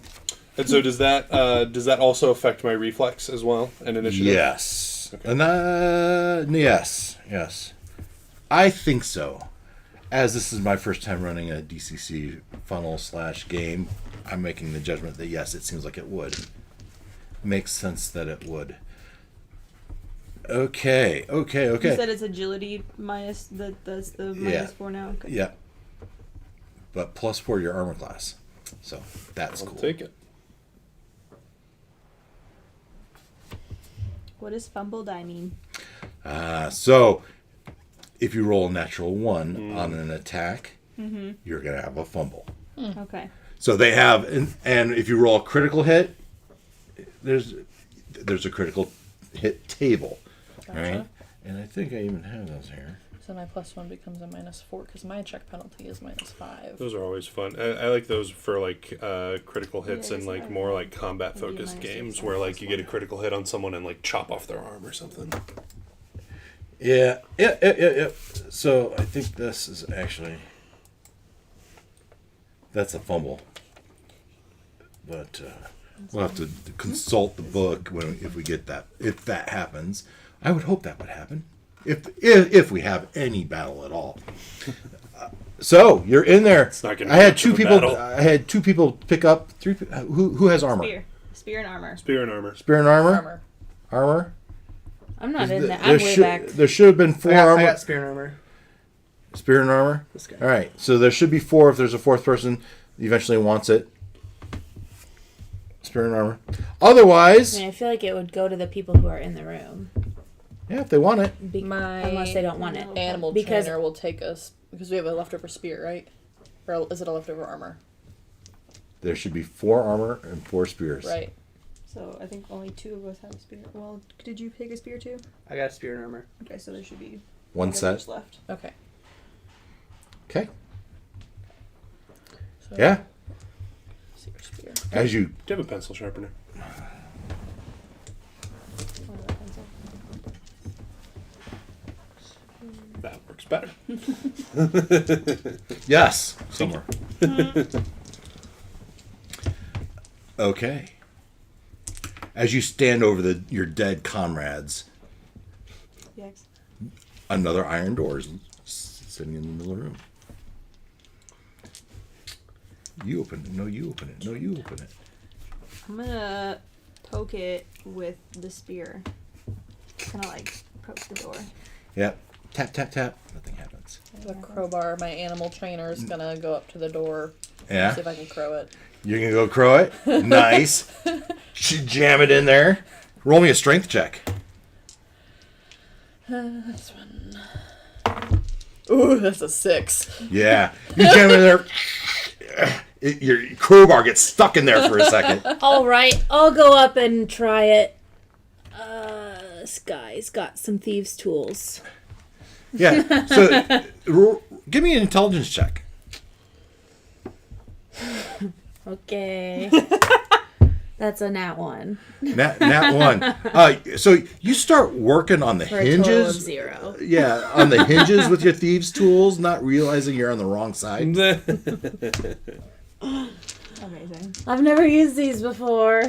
so does that also affect my reflex as well and initiative? Yes. Okay. And yes. I think so. As this is my first time running a DCC funnel / game, I'm making the judgment that yes, it seems like it would. Makes sense that it would. Okay. You said it's agility minus that's the Yeah. -4 now. Okay. Yeah. But +4 to your armor class. So that's I'll cool. take it. What does fumble die mean? So if you roll a natural 1 on an attack, you're gonna have a fumble. Okay. So they have, and if you roll a critical hit, there's a critical hit table, right? And I think I even have those here. So my +1 becomes a -4 because my check penalty is -5. Those are always fun. I like those for like critical hits Yeah, and it's like like more like combat maybe focused minus games six, where minus like you get a one. critical hit on someone and like chop off their arm or something. Yeah. So I think this is actually that's a fumble, but we'll have to consult the book if we get that. If that happens, I would hope that would happen. If we have any battle at all. So you're in there. It's not gonna I be had much 2 of a people. battle. I had 2 people pick up 3. Who has armor? Spear and armor. Spear and armor. Spear and armor. Armor. Armor. I'm not in that. There I'm way should, back. there should have been 4 I armor. got spear and armor. Spear and armor. This guy. All right, so there should be 4 if there's a 4th person eventually wants it. Spear and armor. Otherwise, I mean, I feel like it would go to the people who are in the room, yeah, if they want it. unless they don't want it. Animal Because- trainer will take us because we have a leftover spear, right? Or is it a leftover armor? There should be 4 armor and 4 spears. Right. So I think only 2 of us have a spear. Well, did you take a spear too? I got spear and armor. Okay, so there should be One whatever's set. left. Okay. Okay. So Yeah. see your spear. As you Do you have a pencil sharpener? That works better. yes, somewhere. Okay. As you stand over your dead comrades, Yikes. another iron door is sitting in the middle of the room. You open it. No, you open it. No, you open it. I'm gonna poke it with the spear. Kind of like poke the door. Yep. Tap, tap, tap. Nothing happens. The crowbar. My animal trainer is gonna go up to the door. Yeah? See if I can crow it. You're going to go crow it? Nice. Should jam it in there. Roll me a strength check. This one. Ooh, that's a 6. Yeah. You jam it in there. Your crowbar gets stuck in there for a second. All right, I'll go up and try it. This guy's got some thieves' tools. Yeah. So give me an intelligence check. Okay. That's a nat 1 Nat 1. So you start working on the for a total of hinges. 0. Yeah, on the hinges with your thieves' tools, not realizing you're on the wrong side. Amazing. I've never used these before.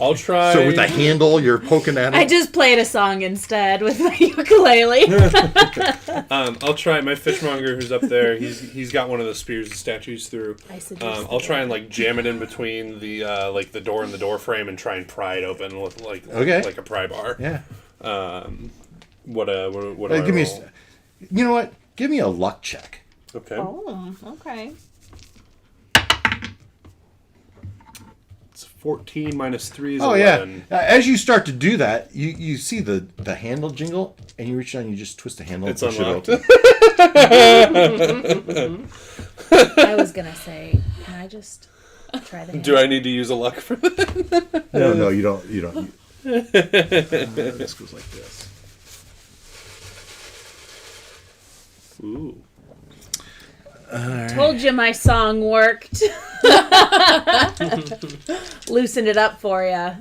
I'll try. So with the handle, you're poking at I it. just played a song instead with my ukulele. I'll try. My fishmonger who's up there. He's got one of the spears the statues through. I suggest I'll try and like jam it in between the like the door and the door frame and try and pry it open with like a pry bar. Yeah. What do I Give me. roll? You know what? Give me a luck check. Okay. Oh, okay. It's 14 minus 3 is Oh 11. yeah. As you start to do that, you see the handle jingle, and you reach down, and you just twist the handle. It's and push unlocked. It open. I was gonna say, can I just try the Do I need to use a luck for that? No, you don't. You don't. This goes like this. Ooh. Told you my song worked. Loosened it up for you.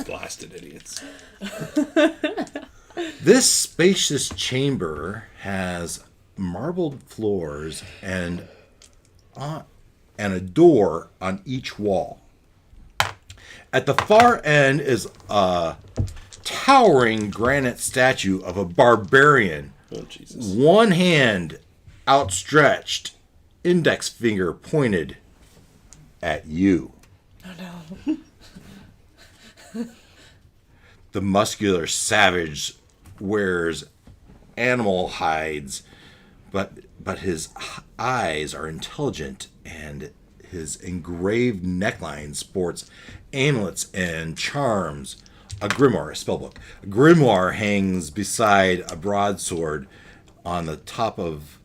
Blasted idiots. This spacious chamber has marbled floors and a door on each wall. At the far end is a towering granite statue of a barbarian. Oh, Jesus. One hand outstretched, index finger pointed at you. Oh no. The muscular savage wears animal hides, but his eyes are intelligent, and his engraved neckline sports amulets and charms. A grimoire, a spellbook. A grimoire hangs beside a broadsword on the top of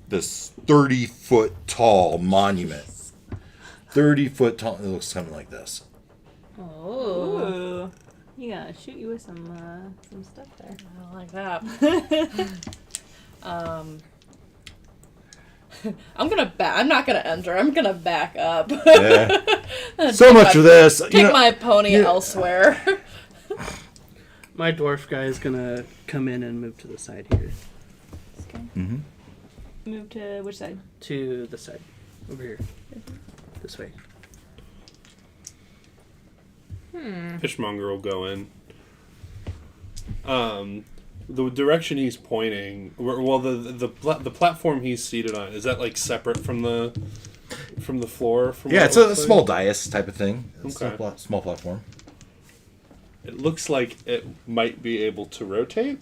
this 30-foot tall monument. 30-foot tall. It looks something like this. Oh. Ooh. You gotta shoot you with some stuff there. I don't like that. I'm not gonna enter. I'm gonna back up. Yeah. So much for this. Take my pony elsewhere. My dwarf guy is gonna come in and move to the side here. Okay. Mm-hmm. Move to which side? To the side. Over here. This way. Fishmonger will go in. The direction he's pointing, well, the platform he's seated on, is that like separate from the floor? From Yeah, what it's it a looks like? small dais type of thing. It's Okay. a small platform. It looks like it might be able to rotate.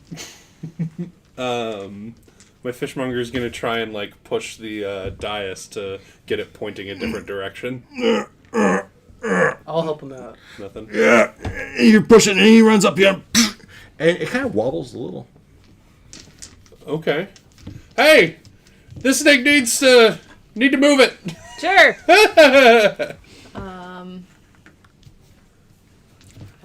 My fishmonger is going to try and like push the dais to get it pointing a different direction. I'll help him out. Nothing. Yeah, you push it, and he runs up here, and it kind of wobbles a little. Okay. Hey, this thing needs to move it. Sure. I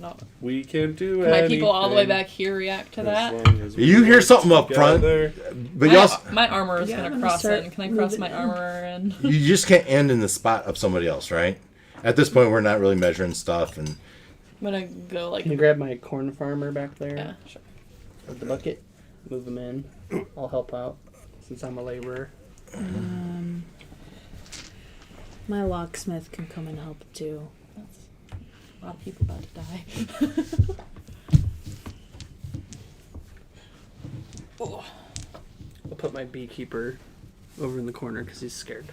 don't. We can do My people all the way anything back here react to as that. long as we You hear work something up front, together. but you also My armor is Yeah, I'm gonna gonna cross start in. Can I cross moving my in. armor in? you just can't end in the spot of somebody else, right? At this point, we're not really measuring stuff, and I'm gonna go like. Can you grab my corn farmer back there Yeah, sure. with the bucket? Move them in. I'll help out since I'm a laborer. My locksmith can come and help too. That's a lot of people about to die. Oh. I'll put my beekeeper over in the corner because he's scared.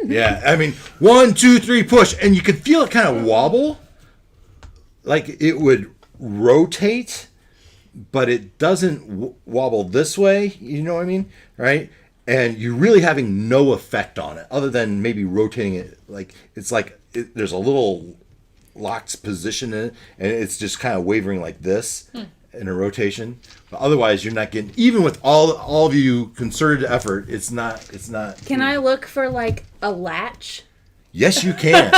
Yeah, I mean, 1, 2, 3, push, and you could feel it kind of wobble, like it would rotate, but it doesn't wobble this way. You know what I mean, right? And you're really having no effect on it, other than maybe rotating it. Like it's like there's a little locked position in it, and it's just kind of wavering like this in a rotation. But otherwise, you're not getting, even with all of you concerted effort. It's not. Can I look for like a latch? Yes, you can.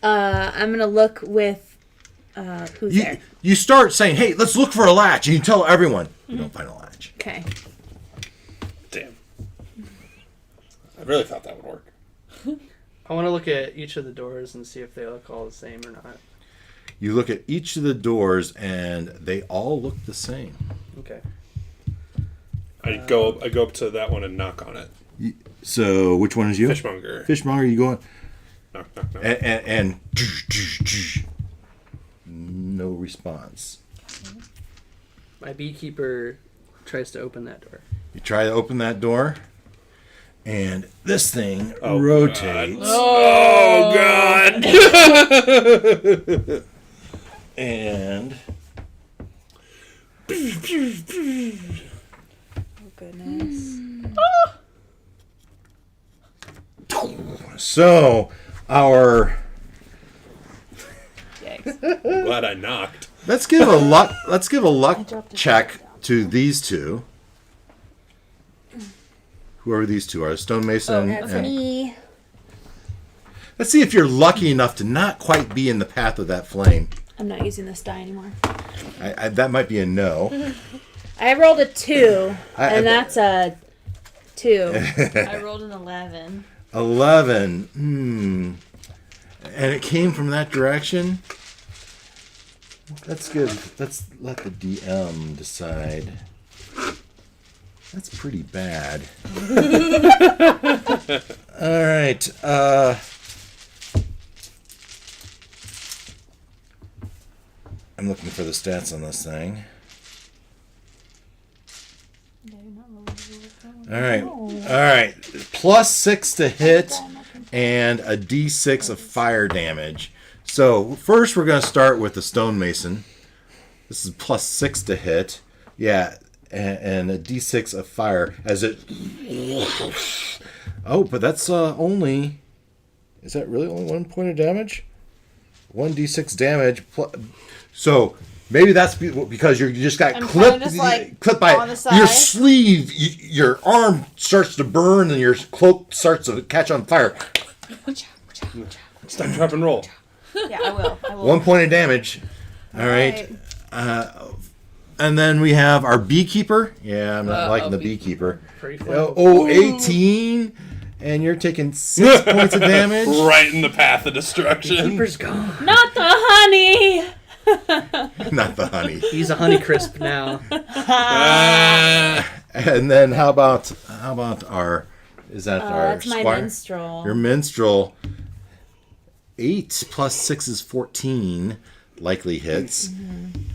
I'm gonna look with who's there. You start saying, "Hey, let's look for a latch," and you tell everyone. You don't find a latch. Okay. Damn. I really thought that would work. I want to look at each of the doors and see if they look all the same or not. You look at each of the doors, and they all look the same. Okay. I go up to that one and knock on it. So, which one is you? Fishmonger. Fishmonger, you going? Knock, knock, knock. And no response. My beekeeper tries to open that door. You try to open that door, and this thing Oh, rotates. Oh, God. And Oh goodness. so our Yikes. I'm glad I knocked. let's give a luck dropped a check down. to these two. Whoever these two are, Stonemason. That's and me. let's see if you're lucky enough to not quite be in the path of that flame. I'm not using this die anymore. That might be a no. I rolled a 2, I- and that's a 2. I rolled an 11. 11. And it came from that direction. That's good. Let's let the DM decide. That's pretty bad. All right. I'm looking for the stats on this thing. All right. All right. +6 to hit and a D6 of fire damage. So first we're going to start with the stonemason. This is +6 to hit. Yeah, and a D6 of fire as it. Oh, but that's only. Is that really only 1 point of damage? 1d6 damage. So maybe that's because you just got I'm clipped, kinda just, like, clipped by on the your side. sleeve. Your arm starts to burn, and your cloak starts to catch on fire. Stop, drop, and roll. Yeah, I will. 1 point of damage. All right. And then we have our beekeeper. Yeah, I'm not liking the beekeeper. Pretty Oh, 18. And you're taking 6 points of damage. Right in the path of destruction. Keeper's gone. Not the honey! Not the honey. He's a Honeycrisp now. And then how about our? Is that our That's my squire? minstrel. Your minstrel. 8 + 6 is 14. Likely hits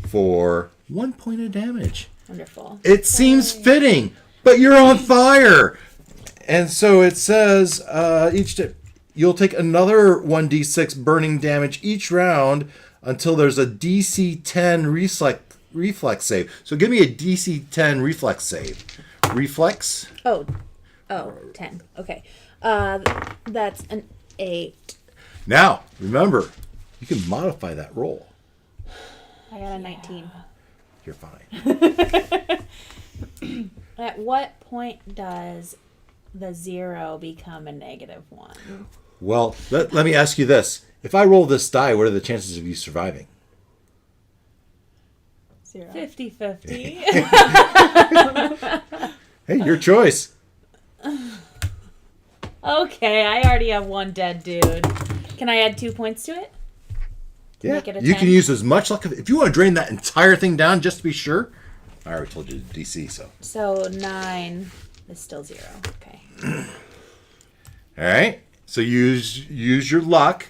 for 1 point of damage. Wonderful. It seems fitting, but you're on fire. And so it says you'll take another 1d6 burning damage each round until there's a DC 10 reflex save. So give me a DC 10 reflex save. Reflex? Oh, 10. Okay. That's an 8. Now, remember, you can modify that roll. I got a 19. You're fine. At what point does the 0 become a -1? Well, let me ask you this. If I roll this die, what are the chances of you surviving? 0. 50-50. Hey, your choice. Okay, I already have one dead dude. Can I add 2 points to it? Yeah, Make it a you 10? can use as much luck. If you want to drain that entire thing down just to be sure. I already told you the DC, so. So 9 is still 0. Okay. All right. So use your luck.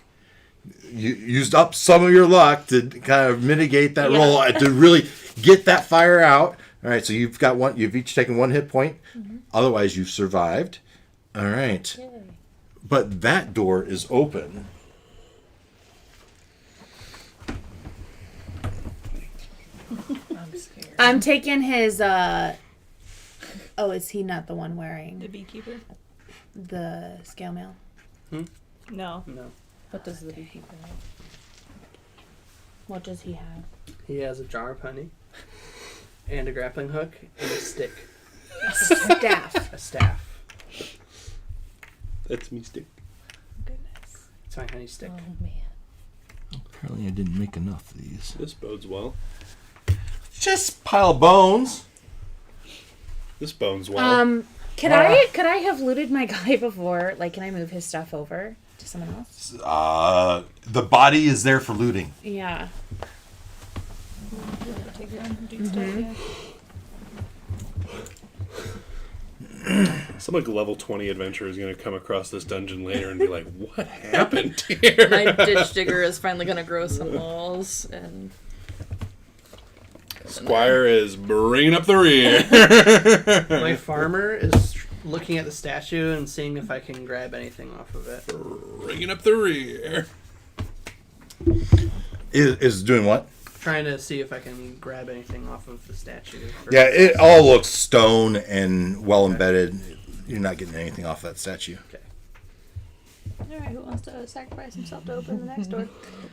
You used up some of your luck to kind of mitigate that Yeah. roll to really get that fire out. All right. So you've got one. You've each taken 1 hit point. Otherwise, you've survived. All right. But that door is open. I'm scared. I'm taking his. Oh, is he not the one The wearing beekeeper? the scale mail? No. No. What does the beekeeper have? What does he have? He has a jar of honey, and a grappling hook, and a stick, Staff. a staff. That's me stick. Goodness. It's my honey stick. Oh man. Apparently I didn't make enough of these. This bodes well. Just pile of bones. This bones well. Could I have looted my guy before? Like, can I move his stuff over to someone else? The body is there for looting. Yeah. Take your own dude stuff, yeah. Some like level 20 adventurer is going to come across this dungeon later and be like, "What happened here?" My ditch digger is finally gonna grow some walls, and Squire is bringing up the rear. My farmer is looking at the statue and seeing if I can grab anything off of it. Bringing up the rear. Is doing what? Trying to see if I can grab anything off of the statue. Yeah, it all looks stone and well embedded. You're not getting anything off that statue. Alright, who wants to sacrifice himself to open the next door?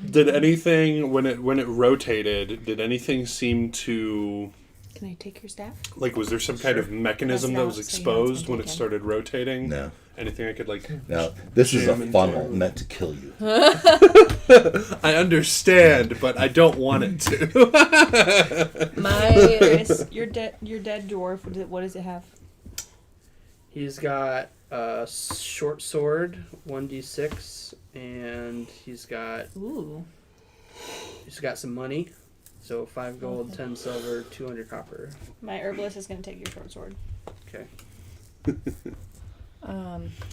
Did anything when it rotated? Did anything seem to Can I take your staff? like? Was there some kind of mechanism that was Press it out so you know it's exposed been when it taken. started rotating? No. Anything I could like? No. This is a Jam into- funnel meant to kill you. I understand, but I don't want it to. my Chris, your dead dwarf, what does it have? He's got a short sword, 1d6, and he's got some money. So 5 gold, 10 silver, 200 copper. My herbalist is going to take your short sword. Okay.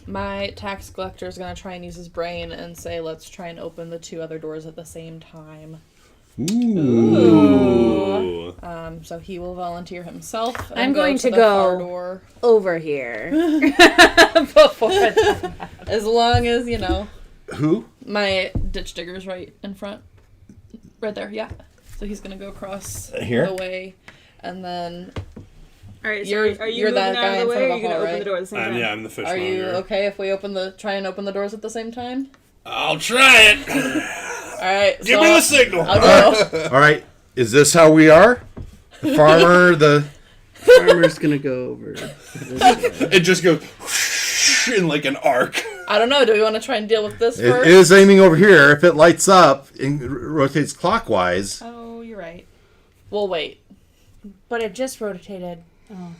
my tax collector is gonna try and use his brain and say, "Let's try and open the two other doors at the same time." Ooh. So he will volunteer himself. And I'm going to the go- far door, Over here. Before as long as Who? my ditch digger's right in front, right there. Yeah. So he's gonna go across Here? the way, and then Alright, so You're- are you you're moving that out guy of in the front way, of or are you the going to hall, open right? the door at the same time? I'm the fishmonger. are you okay if we try and open the doors at the same time? I'll try it. All right. Give so me the signal. I'll go. All right. Is this how we are? The farmer, the... Farmer's gonna go over this way. It just goes in like an arc. I don't know. Do we want to try and deal with this It first? is aiming over here. If it lights up and rotates clockwise... Oh, you're right. We'll wait. But it just rotated. Oh.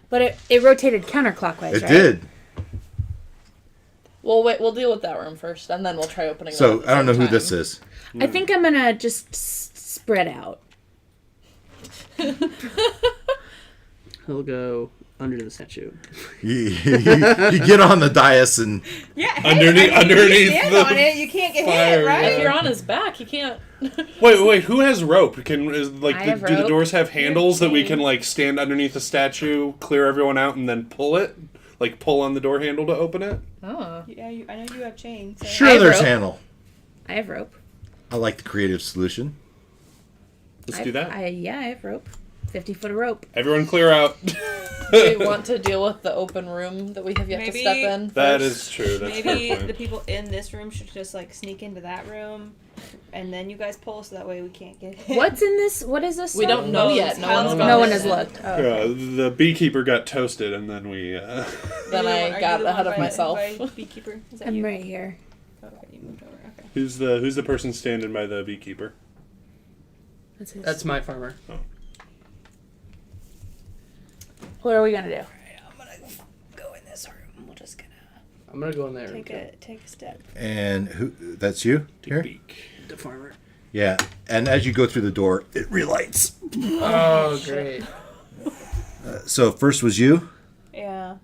But it rotated counterclockwise, It right? did. We'll wait. We'll deal with that room first, and then we'll try opening. So, them at the I don't know same who time. this is. I think I'm gonna just spread out. He'll go under the statue. You get on the dais and... Yeah, Underneath you stand the on it, you can't get fire, hit, right? If you're on his back, he can't. Wait. Who has rope? I have Do the rope. doors have handles that we chained. can like stand underneath the statue, clear everyone out, and then pull it? Like pull on the door handle to open it? Oh. Yeah, I know you have chains. So. Sure, I have there's rope. handle. I have rope. I like the creative solution. Let's do that. I have rope. 50 foot of rope. Everyone clear out. Do we want to deal with the open room that we have yet to Maybe- step in? That first? is true. That's a Maybe fair the point. people in this room should just like sneak into that room, and then you guys pull, so that way we can't get hit. What's in this? What is this? We stuff? don't know yet. No one's No gone one in. has looked. Oh. The beekeeper got toasted, and then we. Then Are I you got the ahead one of by- myself. by beekeeper. Is that I'm you? right here. Okay, you moved over. Okay. Who's the person standing by the beekeeper? That's his. That's my farmer. What are we gonna do? I'm gonna go in this room. We're just gonna I'm gonna go in there. take a step. And who? That's you? Here? Beak. The farmer. Yeah. And as you go through the door, it relights. Oh, great. So first was you. Yeah,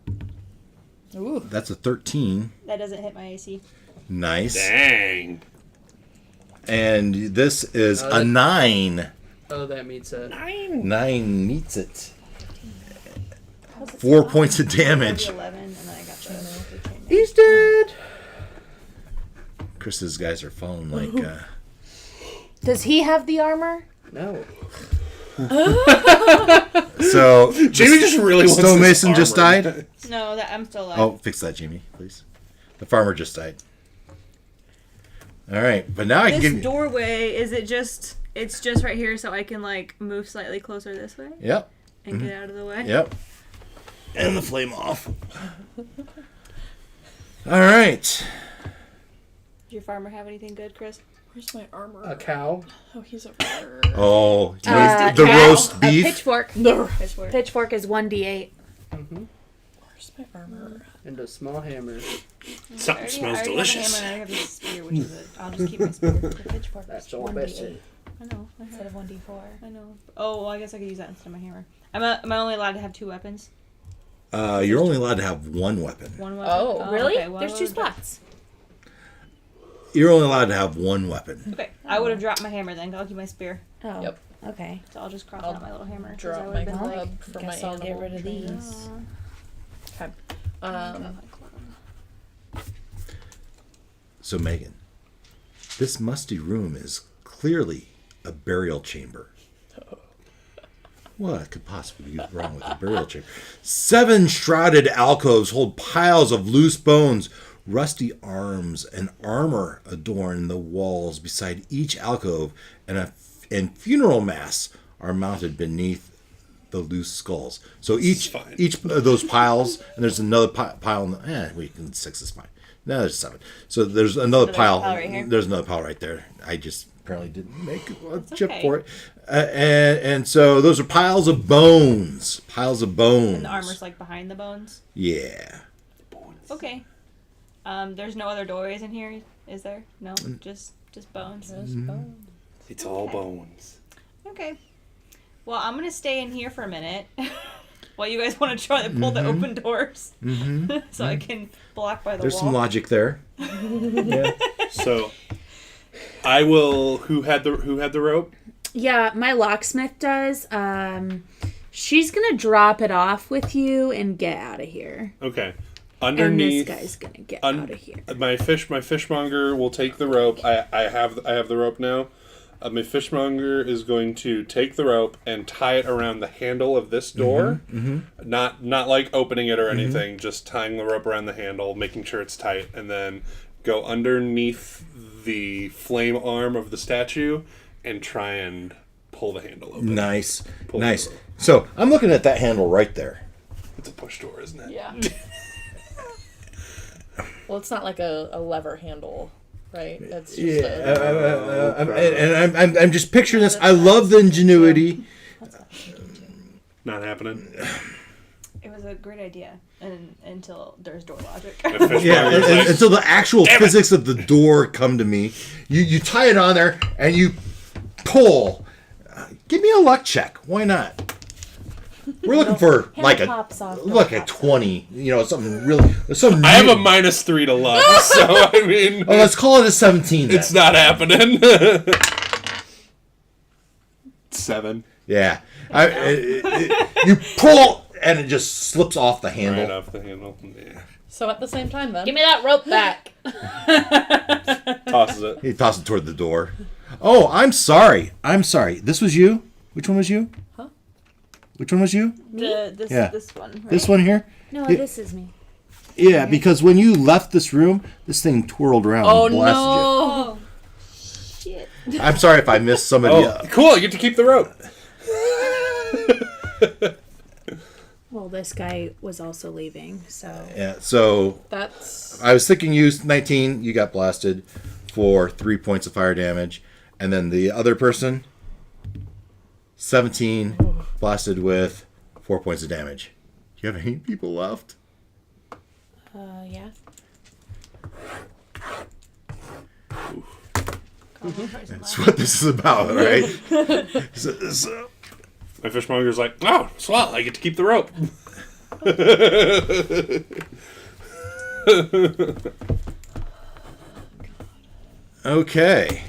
Ooh. That's a 13. that doesn't hit my AC. Nice. Dang. And this is a 9. Oh, that meets it. 9 meets it. How's it 4 sound? points of damage. 11, and then I got the He's dead. Chris's guys are falling like. Does he have the armor? No. So Jamie just really wants Stonemason this just armor. died. No, that I'm still alive. Oh, fix that, Jamie, please. The farmer just died. All right, but now I can This give you. doorway, is it just, it's just right here so I can like move slightly closer this way Yep, and get out of the way? yep. And the flame off. All right. Did your farmer have anything good, Chris? Where's my armor? A cow. Oh, he's over there. Oh, Uh, the cow. roast beef. Pitchfork. Pitchfork. Pitchfork is 1d8. Where's my armor? And a small hammer. Something smells I already delicious. have a hammer and I have this spear, which is a, I'll just keep my spear. The pitchfork That's is all 1d8 bested. I know. I instead heard. of 1d4. I know. Oh, well, I guess I could use that instead of my hammer. Am I only allowed to have 2 weapons? You're only allowed to have one weapon. 1 weapon? Oh, Really? Okay, well, There's I 2 would've dro- spots. You're only allowed to have one weapon. Okay, I would have dropped my hammer then. I'll keep my spear. Oh. Yep. Okay. So I'll just cross I'll out my little hammer. 'cause drop I my would've been club like, for my Guess I'll get animal rid of trainer. these. Okay. So, Megan, this musty room is clearly a burial chamber. What could possibly be wrong with a burial chamber? 7 shrouded alcoves hold piles of loose bones. Rusty arms and armor adorn the walls beside each alcove, and funeral masks are mounted beneath the loose skulls. So each fine. of those piles, and there's another pile. We can 6 is fine. No, there's 7. So there's another there's a pile. pile right here? There's another pile right there. I just apparently didn't make a chip okay. for it. And so those are piles of bones. Piles of bones. And the armor's like behind the bones. Yeah. Okay. There's no other doorways in here, is there? No, just bones. It's all bones. Okay. Well, I'm gonna stay in here for a minute while you guys want to try to pull the open doors, so I can block by the There's wall. some logic there. So, I will. Who had the rope? Yeah, my locksmith does. She's gonna drop it off with you and get out of here. Okay. And Underneath. this guy's gonna get out of here. My fishmonger will take the rope. I have the rope now. My fishmonger is going to take the rope and tie it around the handle of this door. Not like opening it or anything. Just tying the rope around the handle, making sure it's tight, and then go underneath the flame arm of the statue and try and pull the handle open. Nice. Pull Nice. the rope. So I'm looking at that handle right there. It's a push door, isn't it? Yeah. Well, it's not like a lever handle, right? It's just I'm just picturing this. I love the ingenuity. Not happening. It was a great idea, until there's door logic. My fishmonger's Yeah, like, until the actual Damn it. physics of the door come to me. You tie it on there and you pull. Give me a luck check. Why not? We're looking for Handle like a pops off, like a pops off. 20. You know, something really. Some. I have a -3 to luck, so I mean, Oh, let's call it a 17. Then. it's not happening. 7. Yeah. You pull and it just slips off the handle. Right off the handle. Yeah. so at the same time then. Give me that rope back. Tosses it. He tosses it toward the door. Oh, I'm sorry. This was you? Which one was you? Huh? Which one was you? This Yeah. this one. Right? This one here? No, Yeah. this is me. Yeah, because when you left this room, this thing twirled around Oh and blasted Oh shit! you. I'm sorry if I missed somebody. Oh, cool! You get to keep the rope. Well, this guy was also leaving, so Yeah, so That's I was thinking you 19, you got blasted for 3 points of fire damage. And then the other person, 17, blasted with 4 points of damage. Do you have any people left? yeah. That's what this is about, right? So, My fishmonger's like, oh, swell! I get to keep the rope. okay.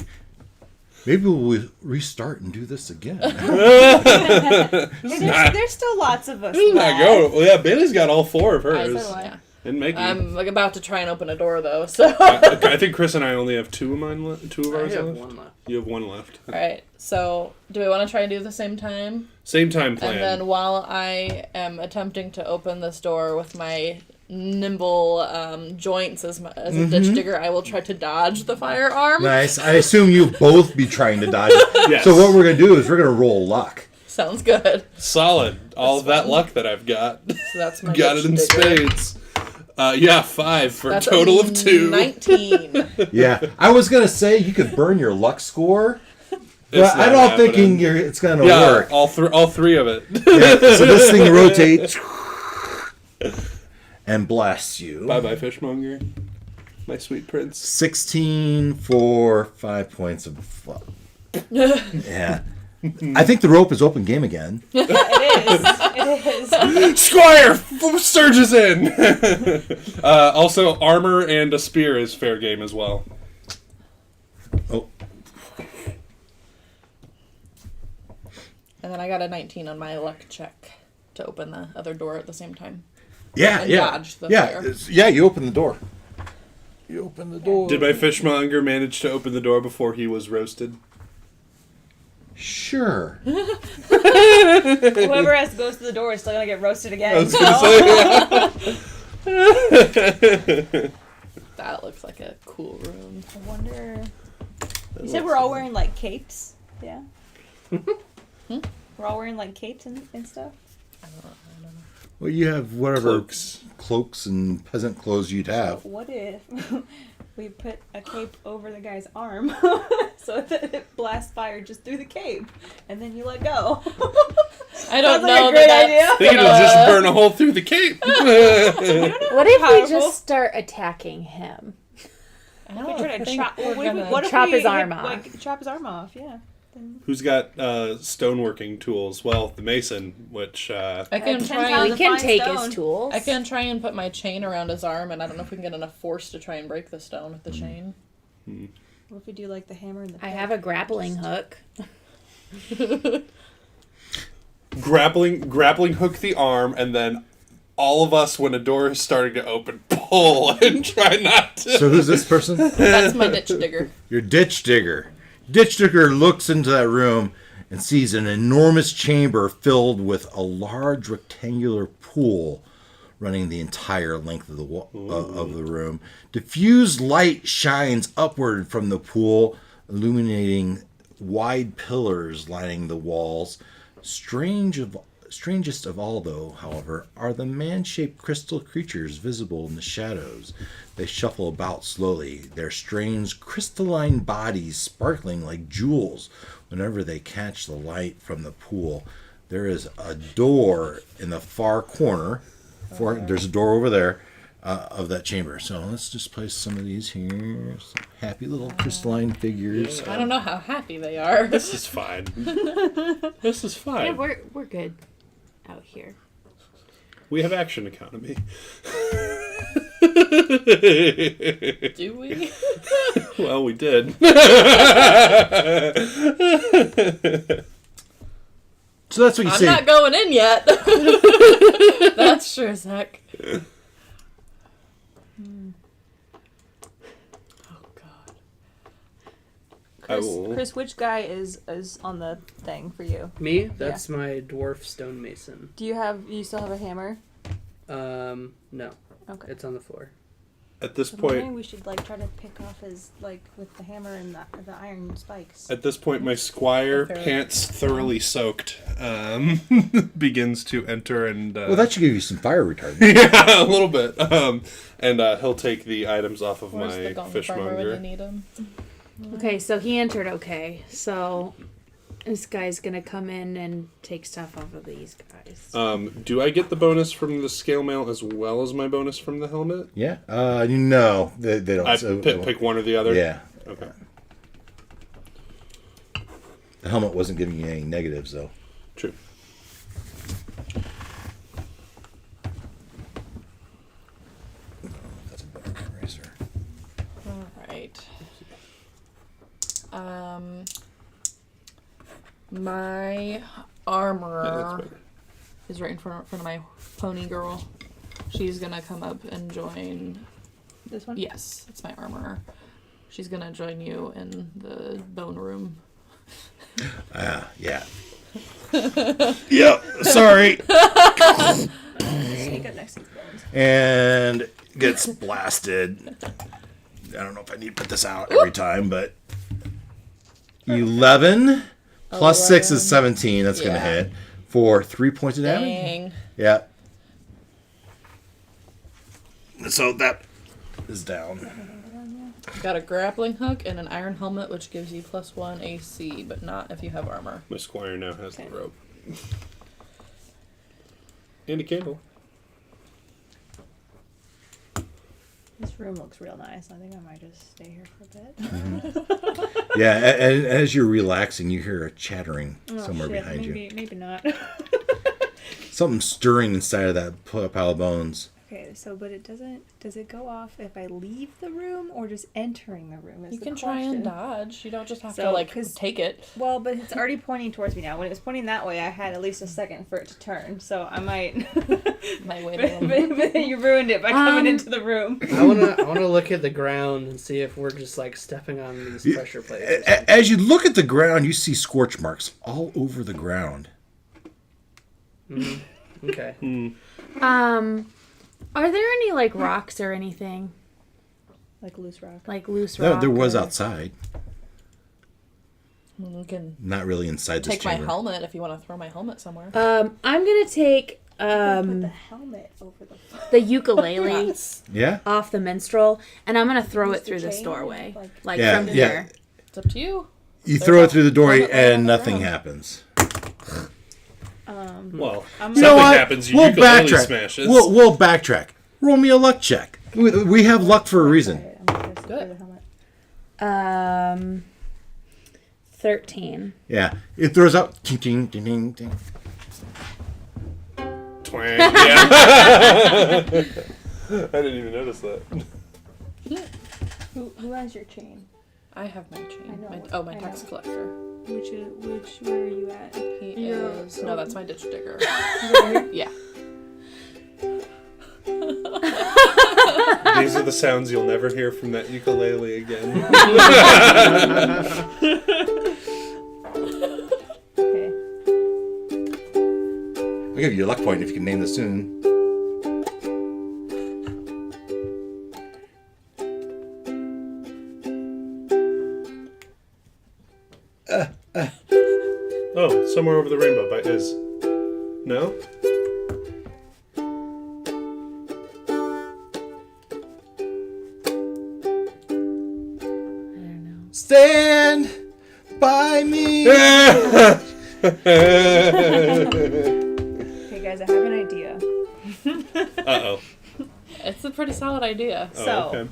Maybe we'll restart and do this again. There's still lots of us. There you left. go. Well, yeah, Bailey's got all 4 of I hers. yeah. And Maggie. I'm like about to try and open a door though. So. I think Chris and I only have two of mine. Two of I ours have left. one left. You have one left. All right. So do we want to try and do it at the same time? Same time plan. And then while I am attempting to open this door with my nimble joints as a ditch digger, I will try to dodge the firearm. Nice. I assume you both be trying to dodge it. Yes. So what we're gonna do is we're gonna roll luck. Sounds good. Solid. All of that fun. luck that I've got. So that's my Got it in ditch digger. spades. Yeah, 5 for That's a total of 2. 19. Yeah, I was gonna say you could burn your luck score, but It's I'm not not happening. thinking it's gonna Yeah, work. all three of it. Yeah, so this thing rotates and blasts you. Bye bye, fishmonger. My sweet prince. 16 for 5 points of luck. Yeah. I think the rope is open game again. It is. It is. Squire surges in. Also, armor and a spear is fair game as well. Oh, And then I got a 19 on my luck check to open the other door at the same time. yeah, And yeah. dodge the Yeah, fire. yeah, you open the door. You open the door. Did my fishmonger manage to open the door before he was roasted? Sure. Whoever has to go to the door is still gonna get roasted again. I was so- gonna say, yeah. That looks like a cool room. I wonder. You said we're all wearing like capes. Yeah. We're all wearing like capes and stuff. Well, you have whatever Cloaks. and peasant clothes you'd have. What if we put a cape over the guy's arm so that it blasts fire just through the cape, and then you let go? I don't Sounds like a know great that idea. that's I think it'll just burn a hole through the cape. What if we Powerful. just start attacking him? I We don't try to think chop. we're What if we, gonna- what if Chop we his hit, arm off. Like chop his arm off? Yeah. Then Who's got stoneworking tools? Well, the mason, which I can Ten try. pounds We of can fine take stone. his tools. I can try and put my chain around his arm, and I don't know if we can get enough force to try and break the stone with the chain. what if we do like the hammer and the? I have a grappling hook. grappling hook the arm, and then all of us, when a door is starting to open, pull and try not to. So who's this person? That's my ditch digger. Your ditch digger. Ditch digger looks into that room and sees an enormous chamber filled with a large rectangular pool running the entire length of the of the room. Diffused light shines upward from the pool, illuminating wide pillars lining the walls. Strangest of all, though, however, are the man-shaped crystal creatures visible in the shadows. They shuffle about slowly, their strange crystalline bodies sparkling like jewels whenever they catch the light from the pool. There is a door in the far corner. There's a door over there of that chamber. So let's just place some of these here. Some happy little crystalline figures. I don't know how happy they are. This is fine. This is fine. Yeah, we're good out here. We have action economy. Do we? Well, we did. So that's what you I'm say. not going in yet. That's sure as heck. Oh God. Chris, which guy is on the thing for you? Me? That's my dwarf stonemason. Do you still have a hammer? No. Okay. It's on the floor. At this I'm wondering point, we should like try to pick off his like with the hammer and the iron spikes. my squire, Fair. pants thoroughly soaked, begins to enter and Well, that should give you some fire retardant. yeah, a little bit. And he'll take the items off of Where's my the gong farmer when you fishmonger. need him? Okay, so he entered okay. So this guy's gonna come in and take stuff off of these guys. Do I get the bonus from the scale mail as well as my bonus from the helmet? Yeah. No, they don't. I So- pick one or the other. Yeah. Okay. The helmet wasn't giving you any negatives, though. True. That's a better eraser. Alright. My Yeah, armor that's better. is right in front of my pony girl. She's gonna come up and join. This one? Yes, it's my armorer. She's gonna join you in the bone room. Yeah. Yep. Sorry. Sneak up next to these bones. And gets blasted. I don't know if I need to put this out every time, but 11 plus 6 is 17. That's going to Yeah. hit for 3 points of damage. Dang. Yeah. So that is down. Got a grappling hook and an iron helmet, which gives you +1 AC, but not if you have armor. My squire now has Okay. the rope. And a candle. This room looks real nice. I think I might just stay here for a bit. Yeah, and as you're relaxing, you hear a chattering Oh, somewhere shit. behind you. Maybe not. Something stirring inside of that pile of bones. Okay, so but it doesn't. Does it go off if I leave the room or just entering the room? Is You the can try and question. dodge. You don't just have So, to, like, 'cause- take it. Well, but it's already pointing towards me now. When it was pointing that way, I had at least a second for it to turn. So I might. Might wait a little bit. but you ruined it by coming Um, into the room. I wanna look at the ground and see if we're just like stepping on these pressure plates. or something. As you look at the ground, you see scorch marks all over the ground. Okay. Are there any like rocks or anything? Like loose rock. Like loose No, rock? there was or- outside, You can not really inside this take my chamber. helmet if you want to throw my helmet somewhere. I'm gonna take Put the helmet over the. the ukulele Yes. Yeah, off the minstrel, and I'm gonna throw Use it the through this chain, doorway, like- like Yeah, from yeah. here. It's up to you. you throw it through the door Helmet right on and the nothing ground. happens. Well, I'm You know something what? happens. Your We'll ukulele backtrack. smashes. We'll backtrack. Roll me a luck check. We have luck for a reason. Alright, I'm gonna secure Good. the helmet. 13. Yeah, it throws out. Ting, ting, ding, ding, ding. Twang. Yeah. I didn't even notice that. Who has your chain? I have my chain. I know. My I tax know. collector. Where are you at? He is. No, that's my ditch digger. Yeah. These are the sounds you'll never hear from that ukulele again. Okay. I'll give you a luck point if you can name this tune. Oh, Somewhere Over the Rainbow by Iz. No? I don't know. Stand by me. Okay, guys, I have an idea. Uh-oh. It's a pretty solid idea. Oh, So, okay.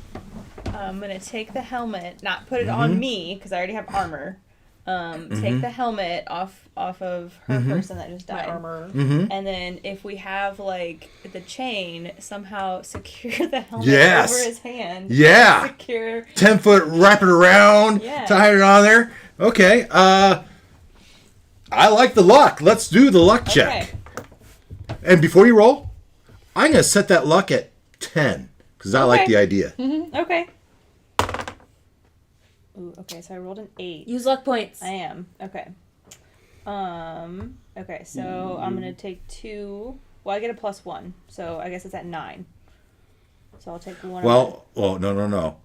I'm gonna take the helmet, not put it on me because I already have armor. Take the helmet off of her person that just My died. armor. And then if we have like the chain, somehow secure the helmet Yes. over his hand. Yeah. Secure. 10-foot, wrap it around, Yeah. tie it on there. Okay. I like the luck. Let's do the luck check. Okay. And before you roll, I'm gonna set that luck at 10 because I like Okay. the idea. Okay. Ooh, okay, so I rolled an 8. Use luck points. I am. Okay. Okay, so I'm gonna take 2. Well, I get a +1, so I guess it's at 9. So I'll take 1. Well, no.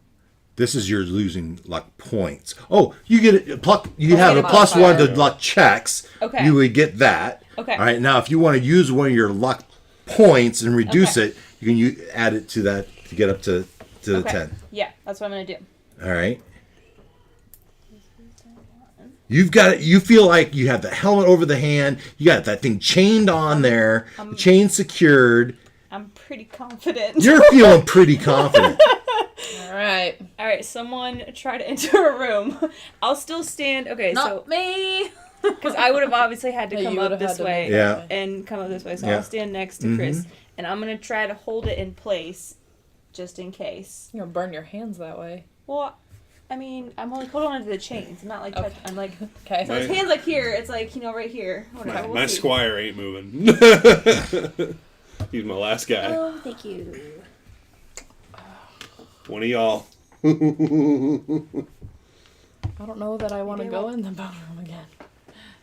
This is your losing luck points. Oh, you get a pluck. You have a get a +1 to modifier. luck checks. Okay. You would get that. Okay. All right. Now, if you want to use one of your luck points and reduce Okay. it, you can add it to that to get up to the Okay. 10. Yeah, that's what I'm gonna do. All right. You've got it. You feel like you have the helmet over the hand. You got that thing chained on there, the chain secured. I'm pretty confident. You're feeling pretty confident. All right. All right, someone try to enter a room. I'll still stand. Okay, Not me. because I would have obviously had to Yeah, come you up would've this had to way move Yeah. and come up this way. So Yeah. I'll stand next to Chris, and I'm gonna try to hold it in place, just in case. You're gonna burn your hands that way. Well, I mean, I'm only holding on to the chains. I'm not like touch, I'm like. Okay. So his hands like here. It's like right here. Whatever. My, we'll my see. squire ain't moving. He's my last guy. Oh, thank you. One of y'all. I don't know that I want to go in the boat room again.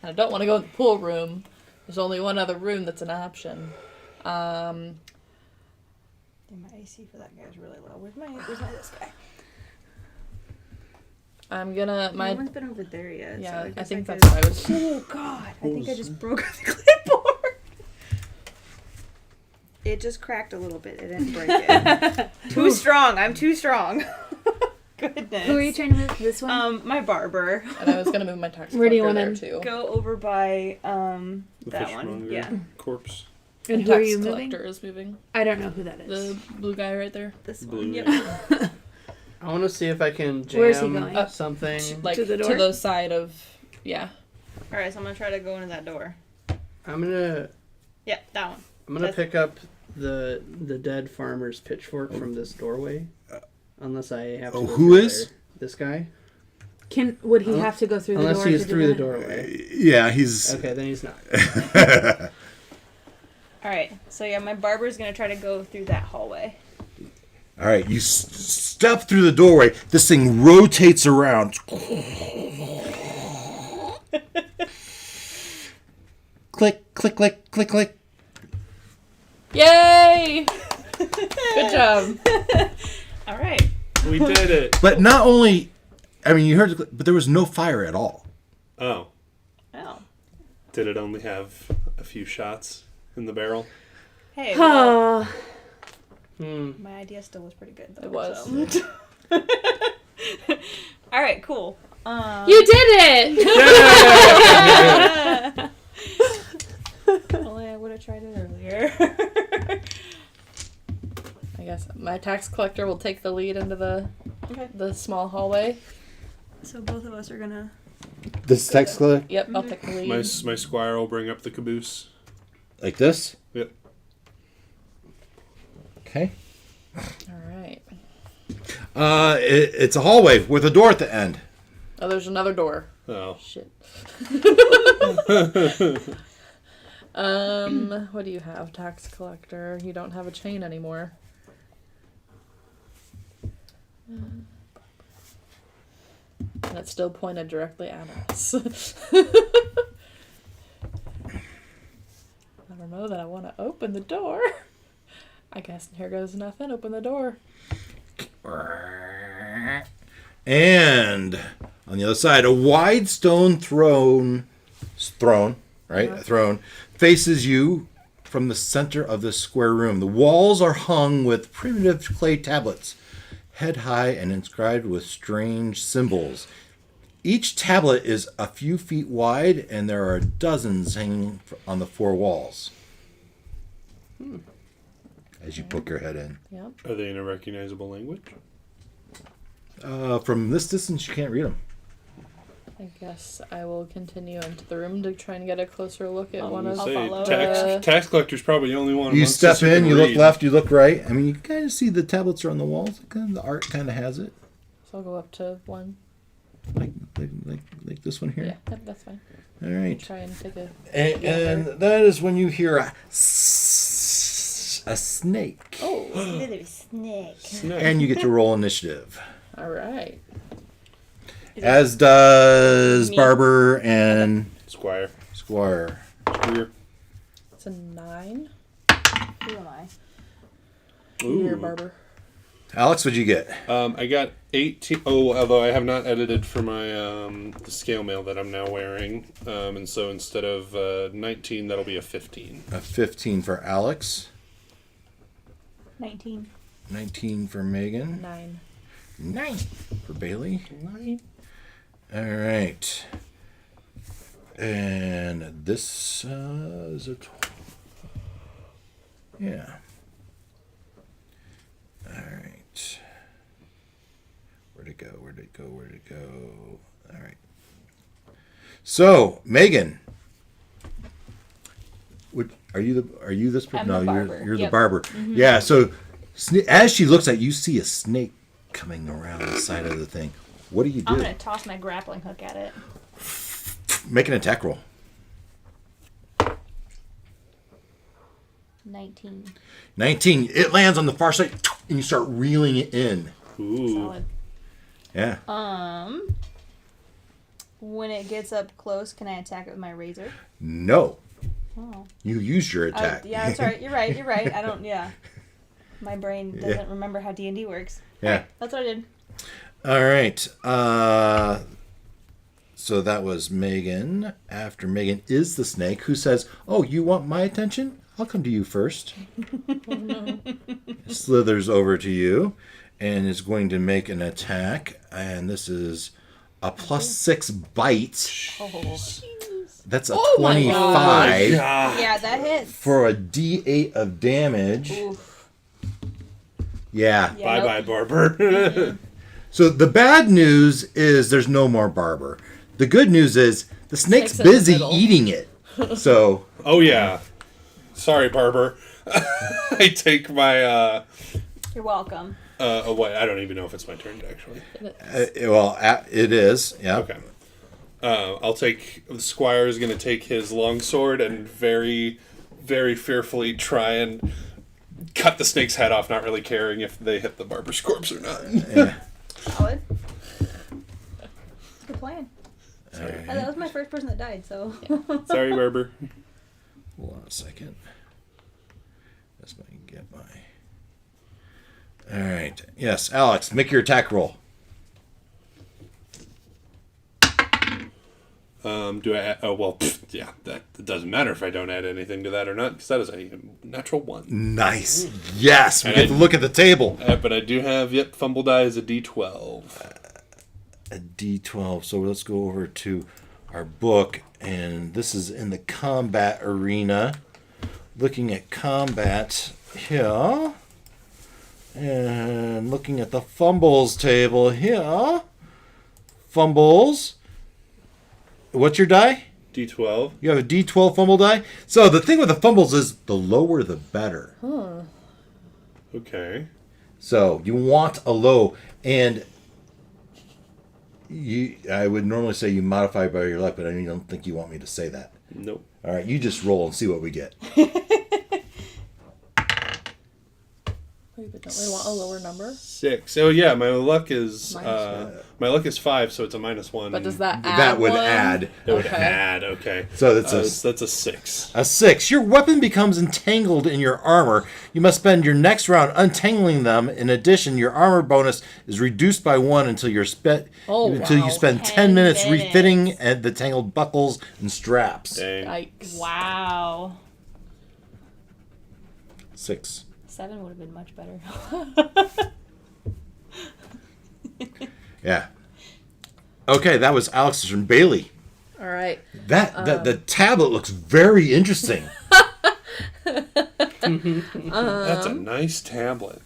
And I don't want to go in the pool room. There's only one other room that's an option. My AC for that guy is really low. Where's this guy? I'm gonna No one's been over there yet. yeah. So I guess think could- that's what I was. Oh God! I think I just broke the clipboard. It just cracked a little bit. It didn't break it. Too strong. I'm too strong. Goodness. Who are you trying to move? This one? My barber. And I was gonna move my tax Where do you collector wanna there too. Go over by The that one. fishmonger Yeah, corpse. And who Tax are you moving? collector is moving. I don't know who that The is. blue guy right there. this Blue. one. Yep. I want to see if I can jam Where's he going? something. Like To the door? the side of yeah. All right, so I'm gonna try to go into that door. I'm gonna Yep, that one. I'm gonna pick up the dead farmer's pitchfork from this doorway. Unless I have to. Oh, go who through is? there. This guy? Would he have to go through the door? Unless he's to do through the that? doorway. Yeah, he's. Okay, then he's not. All right, so yeah, my barber's gonna try to go through that hallway. All right, you step through the doorway. This thing rotates around. Click, click, click, click, click. Yay! Good job. All right. We did it. But not only, I mean, you heard, but there was no fire at all. Oh. Oh. Did it only have a few shots in the barrel? Hey. Well, Oh, my idea still was pretty good though. It was. so. All right. Cool. you did it! Only I would have tried it earlier. I guess my tax collector will take the lead into Okay. the small hallway. So both of us are gonna. This text click Yep, I'll take the lead. My squire will bring up the caboose. like this. Yep. Okay. All right. It's a hallway with a door at the end. Oh, there's another door. Oh. Shit. What do you have, tax collector? You don't have a chain anymore. And it's still pointed directly at us. I don't know that I want to open the door. I guess here goes nothing. Open the door. And on the other side, a wide stone throne, right? A throne faces you from the center of this square room. The walls are hung with primitive clay tablets, head high and inscribed with strange symbols. Each tablet is a few feet wide, and there are dozens hanging on the four walls. As you poke your head in. Yep. Are they in a recognizable language? From this distance, you can't read them. I guess I will continue into the room to try and get a closer look at one of I'll follow. Tax collector's probably the only one. You amongst us step who in, can you look read. left, you look right. I mean, you kind of see the tablets are on the walls. Kind of, the art kind of has it, So I'll go up to one. like this one Yeah, here. yep, that's fine. All right, Try and take a. and that is when you hear a snake, Oh, Little snake. Snake. and you get to roll initiative, all right. as does Me. Barber and Squire. Squire. Squire. It's a 9. Who am I? Your Ooh. barber. Alex, what'd you get? I got 18. Oh, although I have not edited for my the scale mail that I'm now wearing, and so instead of 19, that'll be a 15. A 15 for Alex, 19. 19 for Megan, 9. 9 for Bailey. All right. And this is a... Yeah. All right. Where'd it go? Where'd it go? Where'd it go? All right. So, Megan. Are you this person? I'm No, the barber. you're the Yep. barber. Yeah, so as she looks at you, see a snake coming around the side of the thing. What do you do? I'm gonna toss my grappling hook at it. Make an attack roll. 19. 19. It lands on the far side, and you start reeling it in. Ooh. Solid. Yeah. When it gets up close, can I attack it with my razor? No. Oh. You used your attack. Yeah, that's right. You're right. You're right. I don't. Yeah. My brain doesn't remember how D&D works. Yeah. That's what I did. All right. So that was Megan. After Megan is the snake who says, "Oh, you want my attention? I'll come to you first." Oh, no. Slithers over to you and is going to make an attack. And this is a +6 bite. Oh. That's a Oh my 25 Yeah, that hits. for a D8 of damage. Oof. Yeah. Yeah, Bye nope. bye, Barber. So the bad news is there's no more Barber. The good news is the snake's Snake's in the busy middle. eating it. So Oh yeah. Sorry, Barber. I take my You're welcome. what? I don't even know if it's my turn actually. it is. Yeah. Okay. I'll take the squire is going to take his long sword and very, very fearfully try and cut the snake's head off, not really caring if they hit the barber's corpse or not. Solid. Good plan. That was my first person that died, so. Sorry, Barber. Hold on a second. That's my get my. All right. Yes, Alex, make your attack roll. Do I? Yeah. That it doesn't matter if I don't add anything to that or not, because that is a natural 1. Nice. Yes. We And get to look at the table. But I do have fumble die is a D12. A D12. So let's go over to our book, and this is in the combat arena. Looking at combat here, and looking at the fumbles table here. Fumbles. What's your die? D12. You have a D12 fumble die. So the thing with the fumbles is the lower the better. Okay. So you want a low, and I would normally say you modify by your luck, but I don't think you want me to say that. Nope. All right, you just roll and see what we get. Wait, but don't we want a lower number? 6. Oh yeah, my luck is Minus 5, so it's a -1. But does that add That would one? add. It would Okay. add. Okay. So that's That's a 6. a 6. Your weapon becomes entangled in your armor. You must spend your next round untangling them. In addition, your armor bonus is reduced by 1 until you spend Ten 10 minutes minutes. refitting at the tangled buckles and straps. Dang. Yikes. Wow. 6. 7 would have been much better. Yeah. Okay, that was Alex's from Bailey. All right. That the tablet looks very interesting. That's a nice tablet.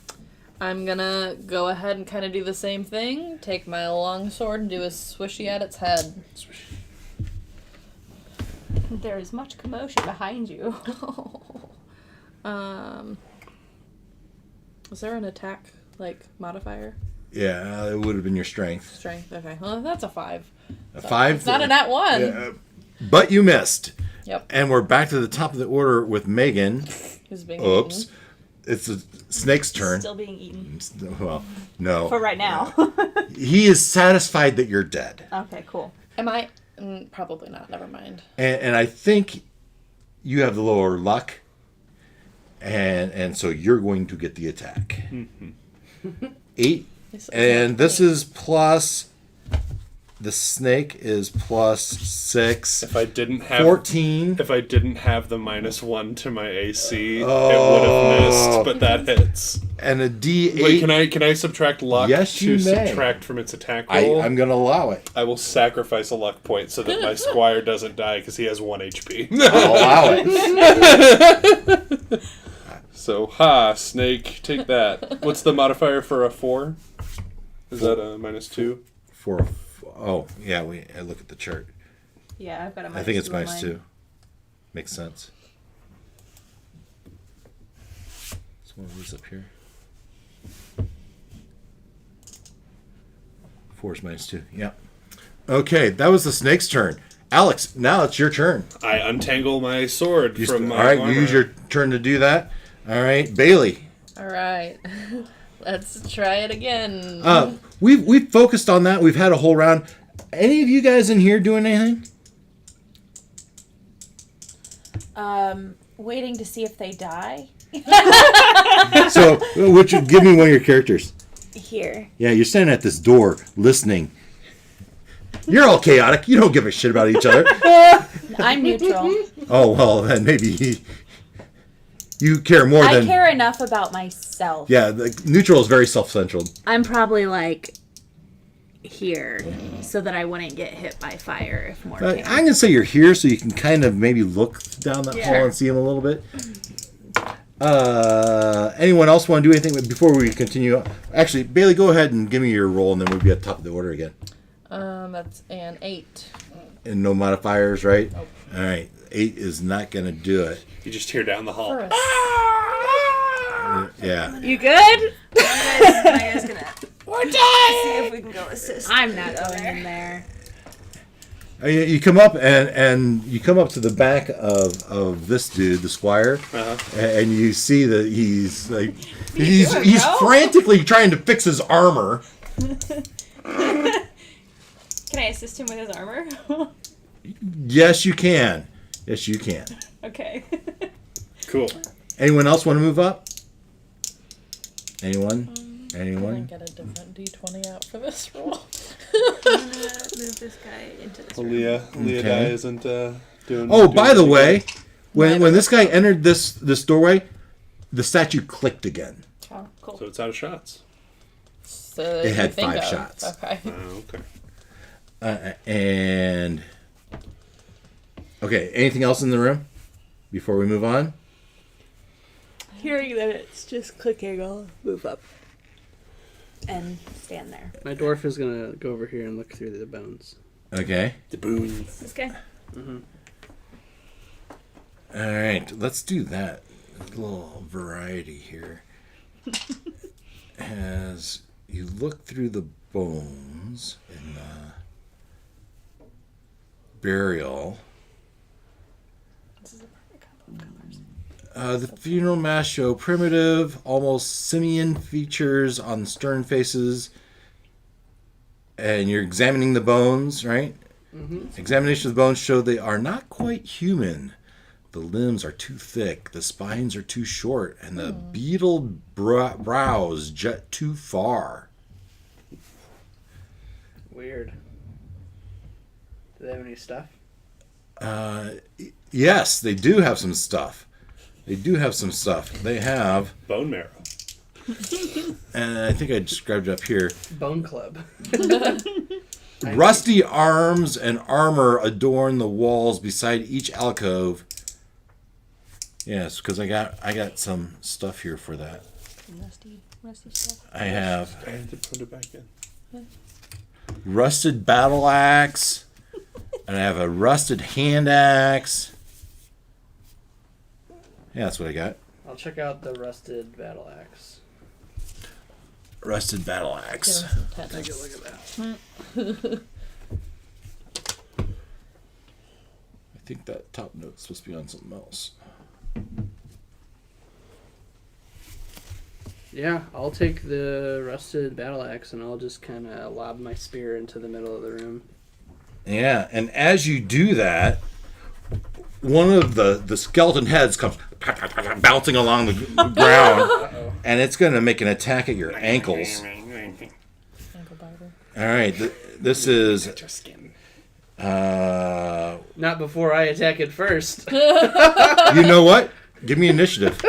I'm gonna go ahead and kind of do the same thing. Take my long sword and do a swishy at its head. There is much commotion behind you. Is there an attack modifier? Yeah, it would have been your strength. Strength. Okay. Well, that's a 5. A 5. It's not a nat 1. But you missed. Yep. And we're back to the top of the order with Megan. Who's being Oops. eaten. It's the snake's turn. Still being eaten. Well, no. For right now. He is satisfied that you're dead. Okay, cool. Am I? Probably not. Never mind. And I think you have the lower luck. And so you're going to get the attack. 8. And this is plus. The snake is plus 6. If I didn't have 14. If I didn't have the -1 to my AC, it would have missed. But that hits. And a D8. Wait, can I subtract luck Yes, to you may. subtract from its attack roll? I'm going to allow it. I will sacrifice a luck point so that my squire doesn't die because he has 1 HP. I'll allow it. So, snake, take that. What's the modifier for a 4? Is that a -2? Oh, yeah, I look at the chart. Yeah, I've got a I think it's -2 on mine. -2. Makes sense. It's one of these up here. 4 is -2. Yeah. Okay, that was the snake's turn. Alex, now it's your turn. I untangle my sword You from all my right, armor. you use your turn to do that. All right, Bailey. All right. Let's try it again. We've focused on that. We've had a whole round. Any of you guys in here doing anything? Waiting to see if they die. So, give me one of your characters. Here. Yeah, you're standing at this door listening. You're all chaotic. You don't give a shit about each other. I'm neutral. Oh, well, then maybe you care more I than... care enough about myself. Yeah, neutral is very self-centered. I'm probably like here so that I wouldn't get hit by fire if more I'm came. going to say you're here so you can kind of maybe look down that hall Yeah. and see him a little bit. Anyone else want to do anything before we continue? Actually, Bailey, go ahead and give me your roll, and then we'll be at the top of the order again. That's an 8. And no modifiers, right? Nope. All right, 8 is not going to do it. You just hear down the hall. For a Yeah. You good? My guy's gonna see if we can go assist. I'm not going in there. You come up and you come up to the back of this dude, the squire, and you see that he's like he's frantically trying to fix his armor. Can I assist him with his armor? Yes, you can. Yes, you can. Okay. Cool. Anyone else want to move up? Anyone? I'm gonna Anyone? get a different D20 out for this roll. I'm gonna move this guy into this Well, room. Leah Okay. Dye isn't doing. Oh, doing by the anything. way, when this guy entered this doorway, the statue clicked again. Oh, cool. So it's out of shots. So It you had think 5 of- shots. Okay. Okay. And okay, anything else in the room before we move on? Hearing that it's just clicking, I'll move up and stand there. My dwarf is gonna go over here and look through the bones. Okay. The boons. This guy? All right, let's do that. A little variety here. As you look through the bones in the burial, the funeral mass show primitive, almost simian features on stern faces. And you're examining the bones, right? Examination of the bones show they are not quite human. The limbs are too thick, the spines are too short, and the beetle brows jut too far. Weird. Do they have any stuff? Yes, they do have some stuff. They do have some stuff. They have, Bone marrow. and I think I described it up here, Bone club. rusty arms and armor adorn the walls beside each alcove. Yes, because I got some stuff here for that. Rusty stuff. I have I had to put it back in. rusted battle axe, and I have a rusted hand axe. Yeah, that's what I got. I'll check out the rusted battle axe. Rusted battle Give axe. him some Take a tetanus. look at that. I think that top note's supposed to be on something else. Yeah, I'll take the rusted battle axe and I'll just kind of lob my spear into the middle of the room. Yeah, and as you do that, one of the skeleton heads comes bouncing along the ground, and it's going to make an attack at your ankles. Ankle biter. All right, this is Your skin. Not before I attack it first. you know what? Give me initiative.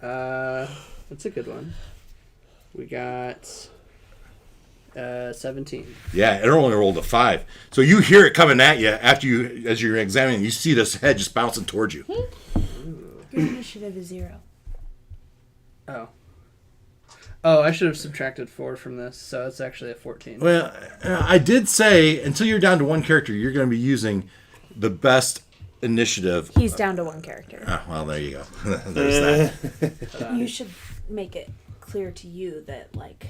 That's a good one. We got 17. Yeah, it only rolled a 5. So you hear it coming at you as you're examining. You see this head just bouncing towards you. Your initiative is 0. Oh, I should have subtracted 4 from this, so it's actually a 14. Well, I did say until you're down to one character, you're going to be using the best initiative. He's down to 1 character. Oh, well, there you go. There's that. You should make it clear to you that, like,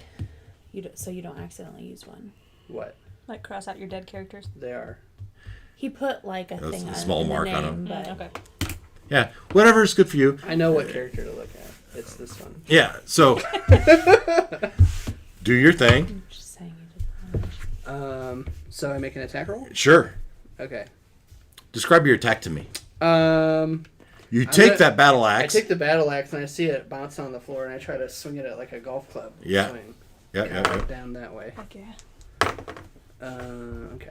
so you don't accidentally use one. What? Like cross out your dead characters. They are. He put like a That's thing a on small in the mark on name, him. but Okay. Yeah, whatever is good for you. I know what character to look at. It's this one. Yeah, so do your thing. I'm just saying it is So I make an attack roll? Sure. Okay. Describe your attack to me. You I'm take gonna- that battle I axe. take the battle axe and I see it bounce on the floor and I try to swing it at like a golf club. Yeah. Swing. Yeah. Down that way. Heck yeah. Okay.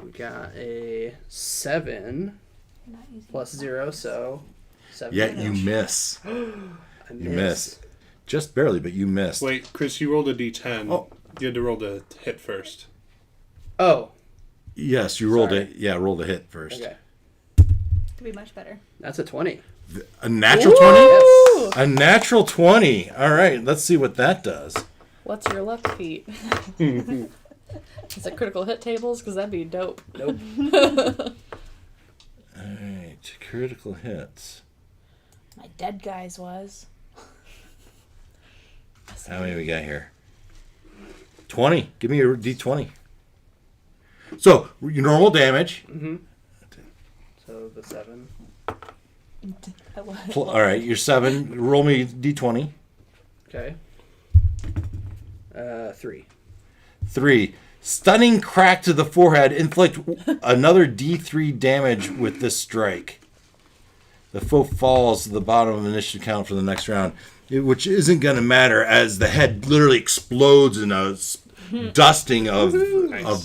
We got a 7 Not using plus 0, so 7. Yeah, you miss. I You miss. Just barely, but you missed. Wait, Chris, you rolled a d10. Oh. You had to roll the hit first. Oh, Yes, you rolled Sorry. it. Yeah, rolled a hit first. okay. Could be much better. That's a 20. A natural 20? Yes. A natural 20. All right, let's see what that does. What's your luck feat? Is it critical hit tables? Because that'd be dope. Nope. All right, critical hits. my dead guys was. How many we got here? 20. Give me your d20. So, your normal damage. So the 7. All right, your 7. Roll me d20. Okay. 3. 3. Stunning crack to the forehead. Inflict another d3 damage with this strike. The foe falls to the bottom of the initiative count for the next round, which isn't going to matter as the head literally explodes in a dusting of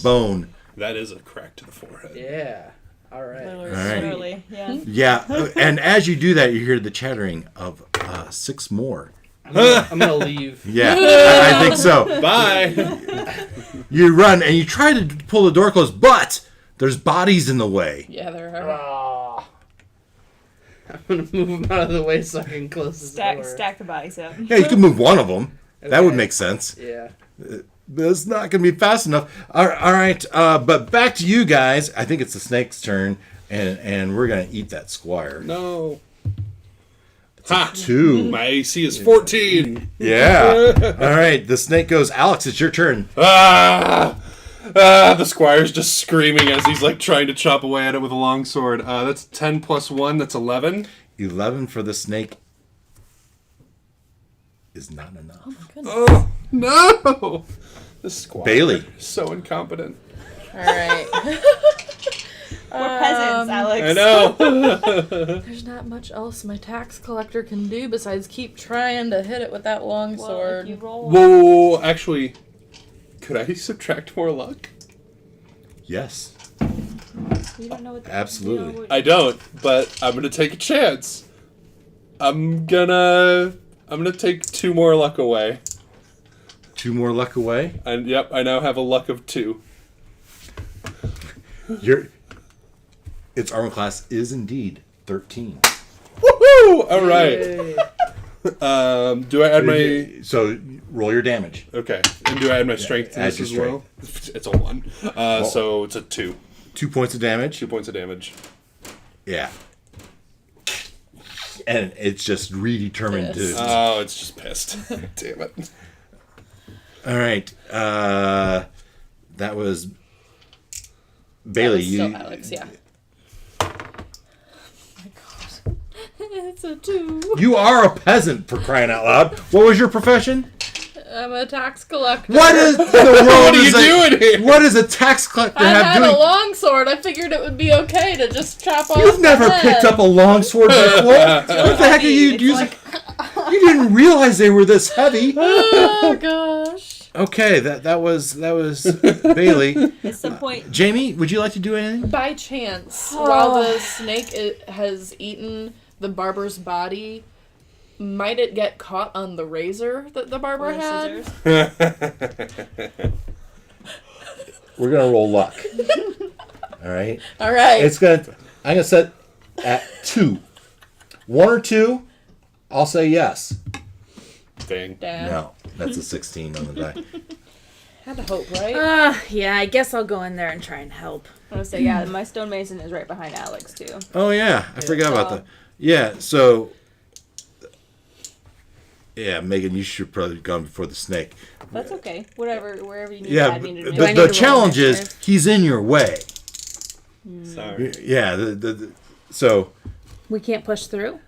bone. That is a crack to the forehead. Yeah. All right. right. Literally, yeah. Yeah, and as you do that, you hear the chattering of 6 more. I'm gonna leave. Yeah, I think so. Bye! You run and you try to pull the door closed, but there's bodies in the way. Yeah, there are. I'm gonna move them out of the way so I can close the door. Stack the bodies up. Yeah, you can move one of them. That would Okay. make sense. Yeah. But it's not going to be fast enough. All right, but back to you guys. I think it's the snake's turn, and we're going to eat that squire. No. Ha! 2. My AC is 14! Yeah. All right, the snake goes. Alex, it's your turn. The squire's just screaming as he's like trying to chop away at it with a long sword. That's 10 plus 1, that's 11. 11 for the snake is not enough. Oh, no! The squire. Bailey. is so incompetent. All right. We're peasants, Alex. I know! There's not much else my tax collector can do besides keep trying to hit it with that long Well, sword. if you roll Whoa, actually, could I subtract more luck? Yes. you don't know what Absolutely. You know what, I don't, but I'm gonna take a chance. I'm gonna take 2 more luck away. 2 more luck away. And yep, I now have a luck of 2. Its armor class is indeed 13. Woohoo! All right. Yay. Do I add my? So roll your damage. Okay, and do I add my strength to add this your as well? It's a 1. So it's a 2. 2 points of damage. 2 points of damage. Yeah. And it's just redetermined Pissed. to. Oh, it's just pissed. Damn it. All right. That was That Bailey. was You. still Alex, yeah. Oh my god. It's a 2. You are a peasant for crying out loud. What was your profession? I'm a tax collector. What is the world? What are you doing here? What does a tax collector I have had doing? a long sword. I figured it would be okay to just chop off. You've never the head. picked up a longsword before. What the heck are you It's using? You didn't realize they were this heavy. Oh gosh. Okay, that was Bailey. at some point, Jamie, would you like to do anything? By chance, while the snake has eaten the barber's body, might it get caught on the razor that the barber or the had? scissors. We're gonna roll luck. All right. All right. I'm gonna set at 2. 1 or 2, I'll say yes. Dang. Damn. No, that's a 16 on the die. Had to hope, right? Yeah, I guess I'll go in there and try and help. I was say, yeah, my stonemason is right behind Alex too. Oh yeah, I forgot about So- that. Yeah, so Yeah, Megan, you should probably have gone before the snake. That's okay. Wherever you need Yeah, to add me to Do I do. need to the roll challenge is initiative? he's in your way. Sorry. Yeah, so We can't push through?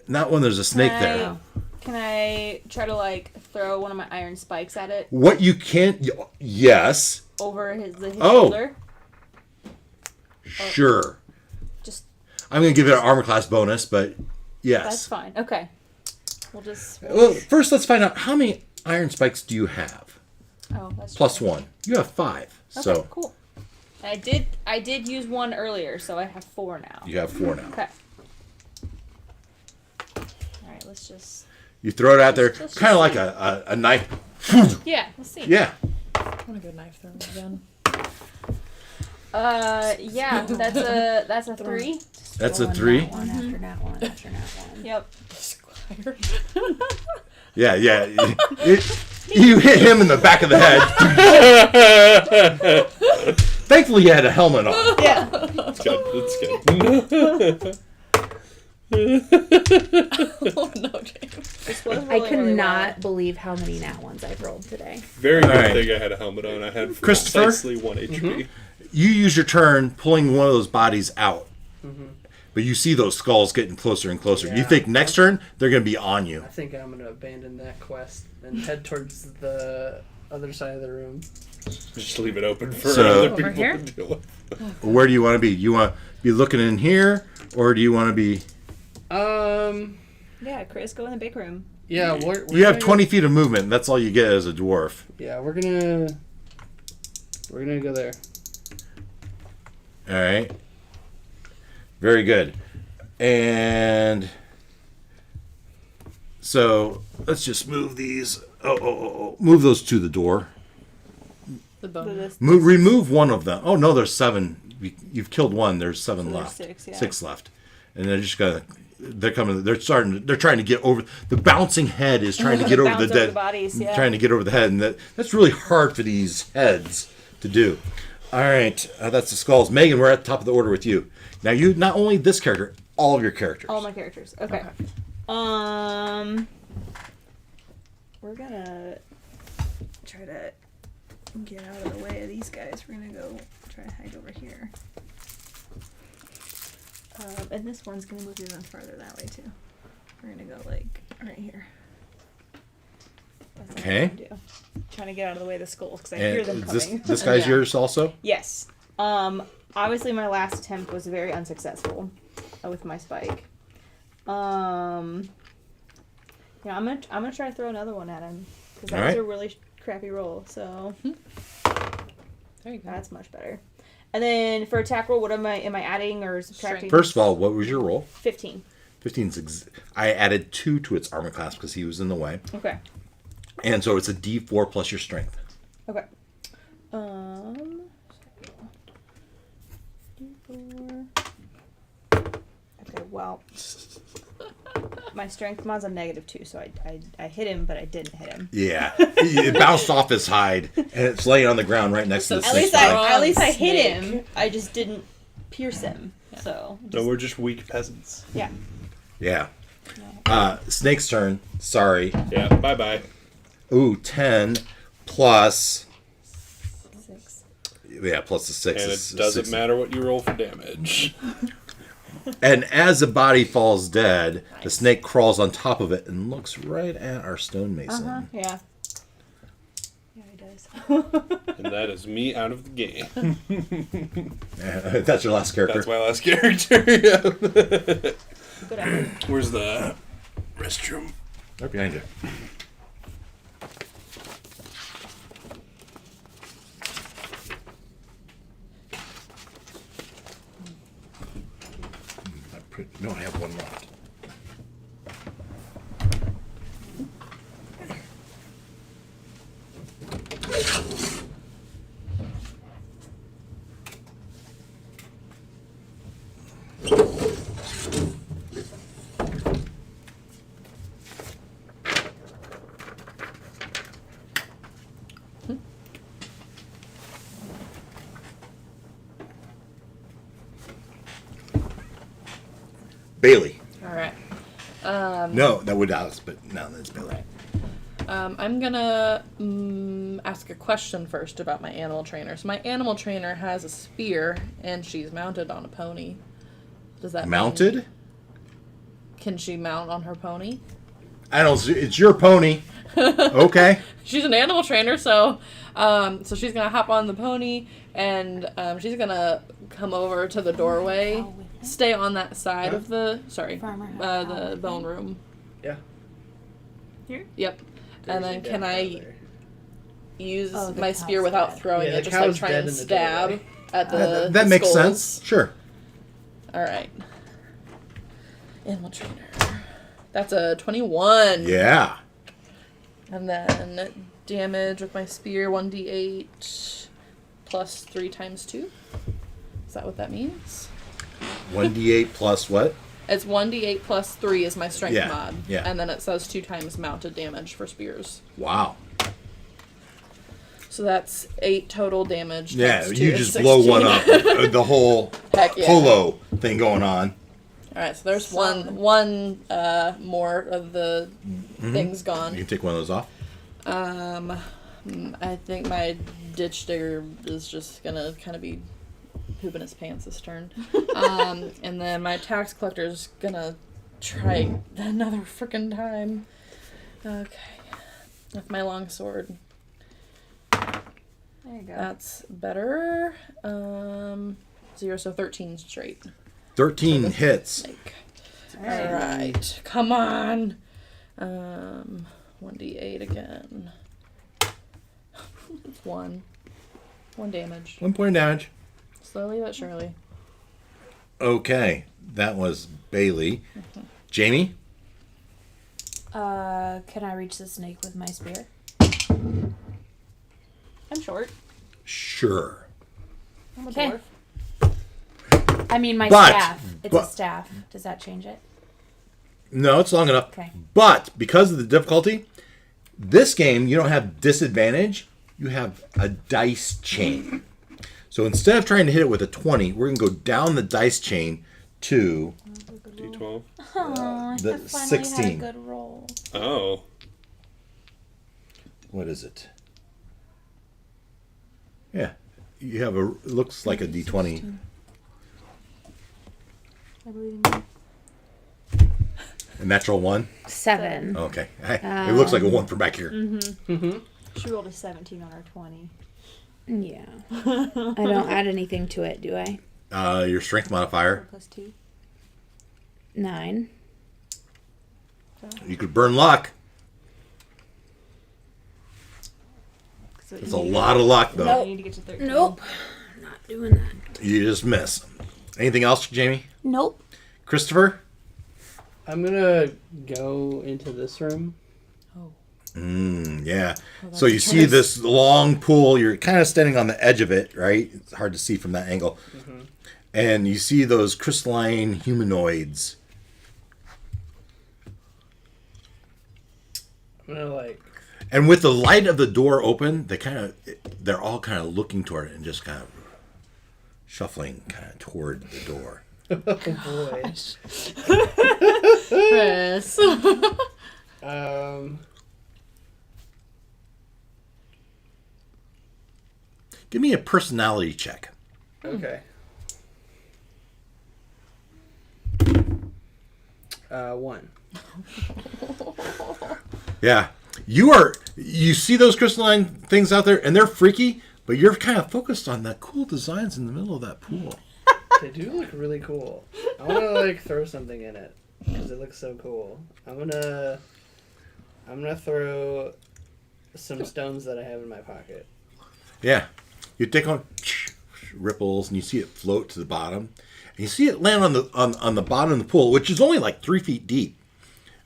not when there's a snake Can there. I- Can I try to like throw one of my iron spikes at it What you can't, yes, over his Oh. shoulder? sure. Just I'm gonna give it an armor class bonus, but that's yes. fine. Okay. We'll just. Well, first let's find out how many iron spikes do you have? Oh, that's Plus true. 1. You have 5. Okay, So cool. I did use one earlier, so I have 4 now. you have 4 now. Okay. All right, let's just. You throw it out there, Just kind of like see. a knife. Yeah, let's see. Yeah. I want to go knife throwing again. Yeah, that's a 3. That's a Going 3. That one after that one after that one. Yep. Squire. Yeah, yeah. You hit him in the back of the head. Thankfully, you had a helmet on. Yeah. It's good. It's good. Oh no, James. This was I rolling really cannot well. believe how many nat ones I've rolled today. Very good Alright. thing I had a helmet on. I had Christopher? precisely 1 HP. You use your turn pulling one of those bodies out. But you see those skulls getting closer and closer. You Yeah. think next turn, they're going to be on you. I think I'm gonna abandon that quest and head towards the other side of the room. Just leave it open for So- other Over people here? to deal with. Where do you want to be? You want to be looking in here? Or do you want to be... Yeah, Chris, go in the big room. Yeah, we're You have gonna 20 feet of movement. That's all you get as a dwarf. Yeah, we're gonna go there. All right. Very good. And so let's just move these. Move those to the door. The bone. Remove one of them. Oh no, there's 7. You've killed one. There's 7 So there's left. 6, yeah. 6 left, and they're just gonna. They're coming. They're starting. They're trying to get over. The bouncing head is trying to get over Bounce the over dead. the bodies, yeah. Trying to get over the head, and that's really hard for these heads to do. All right, that's the skulls. Megan, we're at the top of the order with you. Now, you not only this character, all of your characters. All my characters. Okay. We're gonna try to get out of the way of these guys. We're gonna go try to hide over here. And this one's gonna move even farther that way too. We're gonna go like right here. That's what Okay. I'm gonna do. Trying to get out of the way of the skulls because I hear them And coming. this guy's Yeah. yours also. Yes. Obviously my last attempt was very unsuccessful with my spike. Yeah, I'm gonna try to throw another one at him because that All was right. a really crappy roll. So There you go. that's much better. And then for attack roll, what am I adding or subtracting? First of all, what was your roll? 15. 15's. I added 2 to its armor class because he was in the way, Okay. and so it's a D4 plus your strength. Okay. D4. Okay. Well, my strength mod's a -2, so I hit him, but I didn't hit him. Yeah, it bounced off his hide, and it's laying on the ground right next to the At snake's least body. at least I hit Snake. him. I just didn't pierce him. So No, we're just weak peasants. yeah. Yeah. Snake's turn. Sorry. Yeah, bye bye. Ooh, 10 plus. 6. Yeah, plus the 6. And is it doesn't 16. matter what you roll for damage. And as the body falls dead, the snake crawls on top of it and looks right at our stonemason. Yeah. Yeah, he does. And that is me out of the game. That's your last character. That's my last character. Yeah. Good effort. Where's the restroom? Right behind you. No, I have one left. Bailey. All right. No, that would Alex, but no, that's Bailey. I'm gonna ask a question first about my animal trainer. So my animal trainer has a spear, and she's mounted on a pony. Does that mean- Mounted? Can she mount on her pony? I don't. It's your pony. Okay. She's an animal trainer, so she's gonna hop on the pony, and she's gonna come over to the doorway, stay on that side of the the bone room. Yeah. Here? Yep. And then There's a can dead I cow there. use Oh, the my cow's spear without dead. throwing Yeah, it, the just like cow's try dead and in the stab doorway. at the that the makes skulls? sense. Sure. All right. Animal trainer. That's a 21. Yeah. And then damage with my spear 1d8 plus 3 times 2. Is that what that means? 1d8 plus what? It's 1d8 plus 3 is my strength Yeah, mod. yeah. And then it says 2 times mounted damage for spears. Wow. So that's 8 total damage. Yeah, times you 2 is just blow 16. one up. The whole Heck yeah. polo thing going on. Alright, so there's Solid. one more of the things You gone. can take one of those off. I think my ditch digger is just gonna kind of be pooping his pants this turn. And then my tax collector's gonna try another frickin' time. Okay. With my long sword. There you go. That's better. 0, so 13 straight. 13 hits. Like, Alright. alright. Come on. 1d8 again. It's 1. 1 damage. 1 point of damage. Slowly but surely. Okay. That was Bailey. Jamie? Can I reach the snake with my spear? I'm short. Sure. I'm a Okay. dwarf. I mean, my But- staff. It's but- a staff. Does that change it? No, it's long enough. Okay. But because of the difficulty, this game you don't have disadvantage. You have a dice chain. So instead of trying to hit it with a 20, we're going to go down the dice chain to D12. Oh, the I finally 16. had a good roll. Oh. what is it? Yeah. You have a it looks like a D20. I believe in you. A natural 1. 7. Okay. It looks like a 1 from back here. She rolled a 17 on her 20. Yeah. I don't add anything to it, do I? Your strength modifier. Plus 2. 9. You could burn luck. So It's a lot of luck, though. You need to get to 13. Nope. Not doing that. You just miss. Anything else, Jamie? Nope. Christopher? I'm gonna go into this room. Yeah. So you see this long pool. You're kind of standing on the edge of it, right? It's hard to see from that angle. And you see those crystalline humanoids. I'm gonna like. And with the light of the door open, they're all kind of looking toward it and just kind of shuffling kind of toward the door. Oh boy. Chris. Give me a personality check. Okay. 1. Yeah. You see those crystalline things out there and they're freaky, but you're kind of focused on the cool designs in the middle of that pool. They do look really cool. I want to like throw something in it because it looks so cool. I'm gonna throw some stones that I have in my pocket. Yeah. You take on ripples and you see it float to the bottom. And you see it land on the bottom of the pool, which is only like 3 feet deep.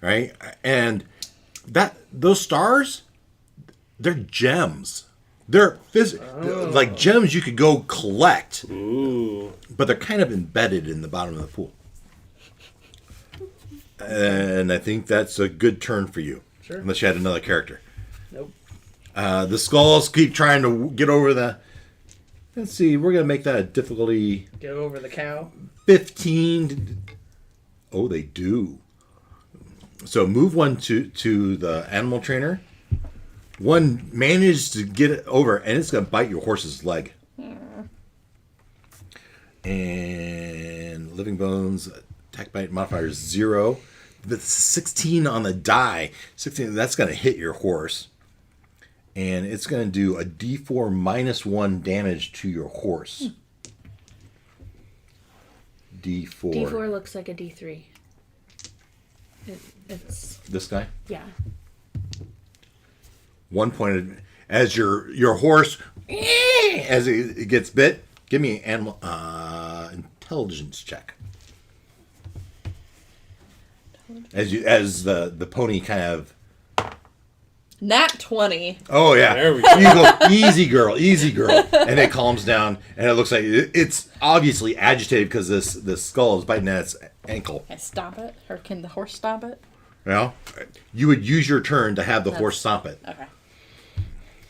Right? And those stars, they're gems. They're like gems you could go collect. Ooh. But they're kind of embedded in the bottom of the pool. And I think that's a good turn for you. Sure. Unless you had another character. Nope. The skulls keep trying to get over the... Let's see, we're going to make that a difficulty Get over the cow. 15. Oh, they do. So move one to the animal trainer. One managed to get it over, and it's going to bite your horse's leg. And living bones, attack bite modifier is 0. The 16 on the die. 16. That's going to hit your horse, and it's going to do a D4 -1 damage to your horse. D4. D4 looks like a D3. It's This guy. yeah. 1 point as your horse as it gets bit. Give me an animal intelligence check. As the pony kind of. Nat 20. Oh yeah, There we go. You go easy girl, and it calms down, and it looks like it's obviously agitated because this skull is biting at its ankle. Can I stop it? Or can the horse stop it? You know, you would use your turn to have the horse stop it. Okay.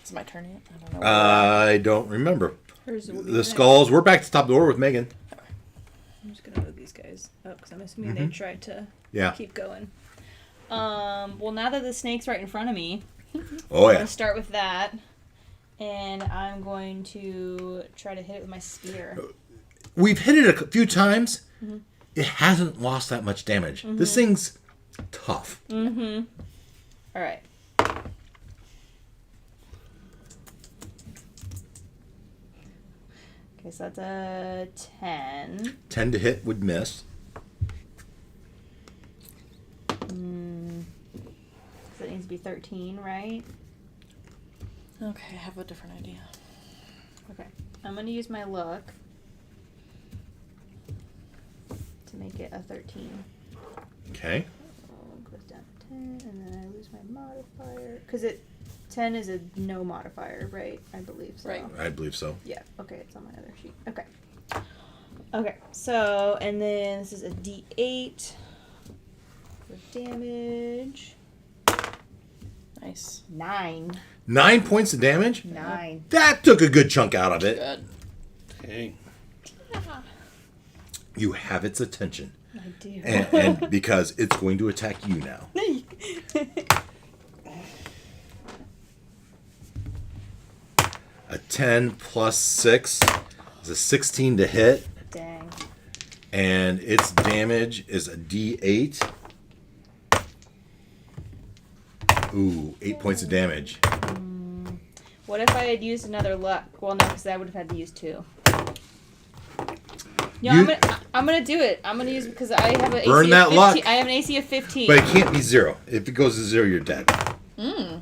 Is it my turn yet? I don't know. I don't remember. Hers will be The next. skulls. We're back to top of the order with Megan. I'm just gonna move these guys up because I'm assuming they tried to Yeah. keep going. Well, now that the snake's right in front of me, Oh I'm yeah. gonna start with that, and I'm going to try to hit it with my spear. We've hit it a few times. It hasn't lost that much damage. This thing's tough. All right. Okay, so that's a 10. 10 to hit would miss. So it needs to be 13, right? Okay, I have a different idea. Okay. I'm going to use my luck to make it a 13. Okay. Goes down to 10, and then I lose my modifier. Because 10 is a no modifier, right? I believe so. Right. I believe so. Yeah, okay, it's on my other sheet. Okay. Okay, so, and then this is a D8 for damage. Nice. 9. 9 points of damage? 9. That took a good chunk out of it. Good. Dang. You have its attention. I do. And because it's going to attack you now. A 10 plus 6 is a 16 to hit. Dang. And its damage is a D8. Ooh, 8 points of damage. What if I had used another luck? Well, no, because I would have had to use 2. Yeah, You- I'm gonna do it. I'm gonna use because I have an Burn AC that of 15. luck. I have an AC of 15. But it can't be 0. If it goes to 0, you're dead. right.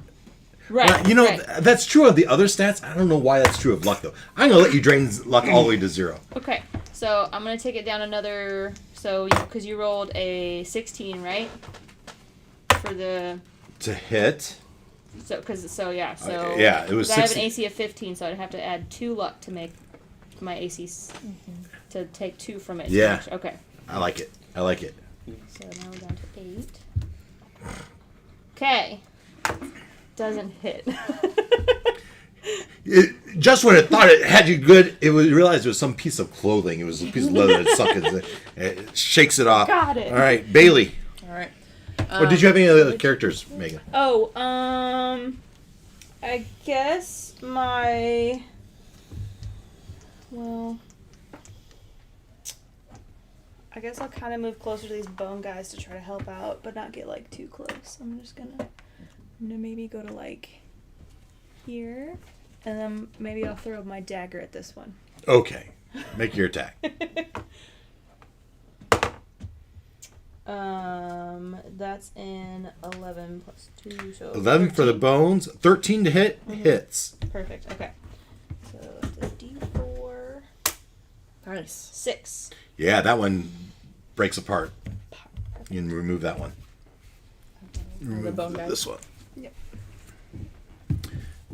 Well, you know, right. that's true of the other stats. I don't know why that's true of luck, though. I'm going to let you drain luck all the way to 0. Okay, so I'm gonna take it down another. So because you rolled a 16, right? For the To hit. yeah. Yeah, it was 'cause I have 16. an AC of 15, so I'd have to add 2 luck to make my AC to take 2 from it. Yeah. Okay. I like it. I like it. So now we're down to 8. Okay. Doesn't hit. Just when it thought it had you good, it was realized it was some piece of clothing. It was a piece of leather that sunk in. It shakes it off. Got it. All right, Bailey. All right. Or did you have any other characters, Megan? Oh, I guess I guess I'll kind of move closer to these bone guys to try to help out, but not get like too close. I'm gonna maybe go to like here, and then maybe I'll throw my dagger at this one. Okay. Make your attack. That's in 11 plus 2, so 11 for the 13. bones. 13 to hit. Hits. Perfect. Okay. So it's a D4. Nice. 6. Yeah, that one breaks apart. You can remove that one. The bone guy. This one. Yep.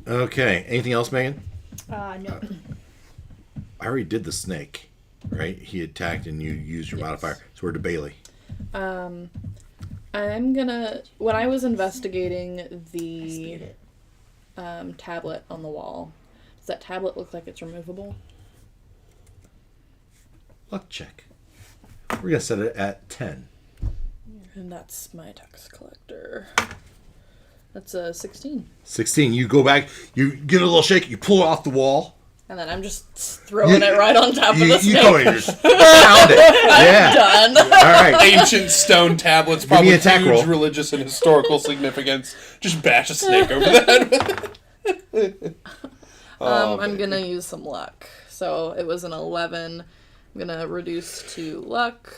Okay. Anything else, Megan? No. I already did the snake, right? He attacked and you used your modifier. So we're to Bailey. I'm gonna. When I was investigating the tablet on the wall, does that tablet look like it's removable? Luck check. We're going to set it at 10. And that's my tax collector. That's a 16. 16. You go back. You give it a little shake. You pull it off the wall. And then I'm just throwing it right on top of the You snake. go and just pound it. Yeah. Done. All right. Ancient stone tablets, me probably an attack huge roll. religious and historical significance. Just bash a snake over the head. Oh, I'm baby. gonna use some luck. So it was an 11. I'm gonna reduce to luck.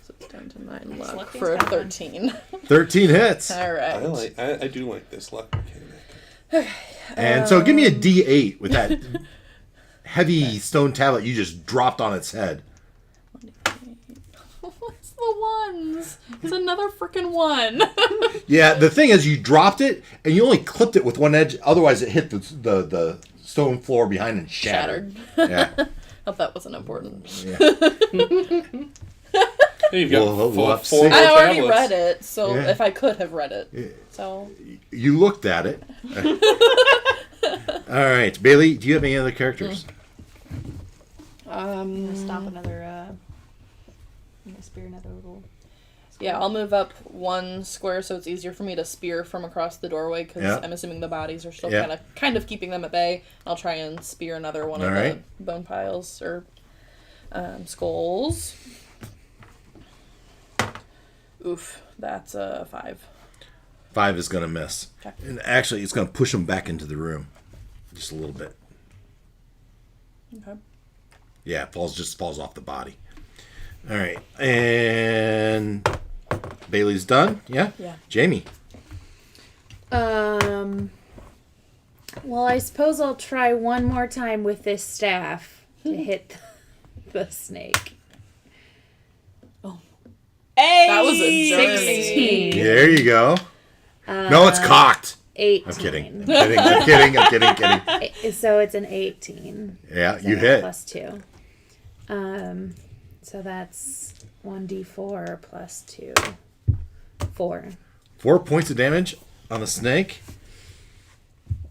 So it's down to 9 luck luck for a is bad. 13. 13 hits. Alright. I do like this luck mechanic. And so give me a D8 with that heavy stone tablet you just dropped on its head. What's the ones? It's another freaking 1. Yeah, the thing is you dropped it and you only clipped it with one edge. Otherwise it hit the stone floor behind and shattered. Yeah. Hope that wasn't important. Yeah. Hey, you've got We'll have to four see. more I already tablets. read it, so Yeah. if I could have read it. So You looked at it. All right, Bailey, do you have any other characters? I'm gonna stomp another. I'm gonna spear another little. yeah, I'll move up 1 square so it's easier for me to spear from across the doorway because Yeah. I'm assuming the bodies are still Yeah. kind of keeping them at bay. I'll try and spear another one of All right. the bone piles or skulls. Oof, that's a 5. 5 is going to miss. Okay. And actually, it's going to push him back into the room. Just a little bit. Okay. Yeah, it falls off the body. All right. And Bailey's done? Yeah? Yeah. Jamie. Well, I suppose I'll try one more time with this staff to hit the snake. Hey! That was a journey. 16. There you go. No, it's cocked. 18. I'm kidding. I'm kidding. So it's an 18. Yeah, So you that's hit. Plus 2. So that's 1d4 plus 2. 4. 4 points of damage on the snake.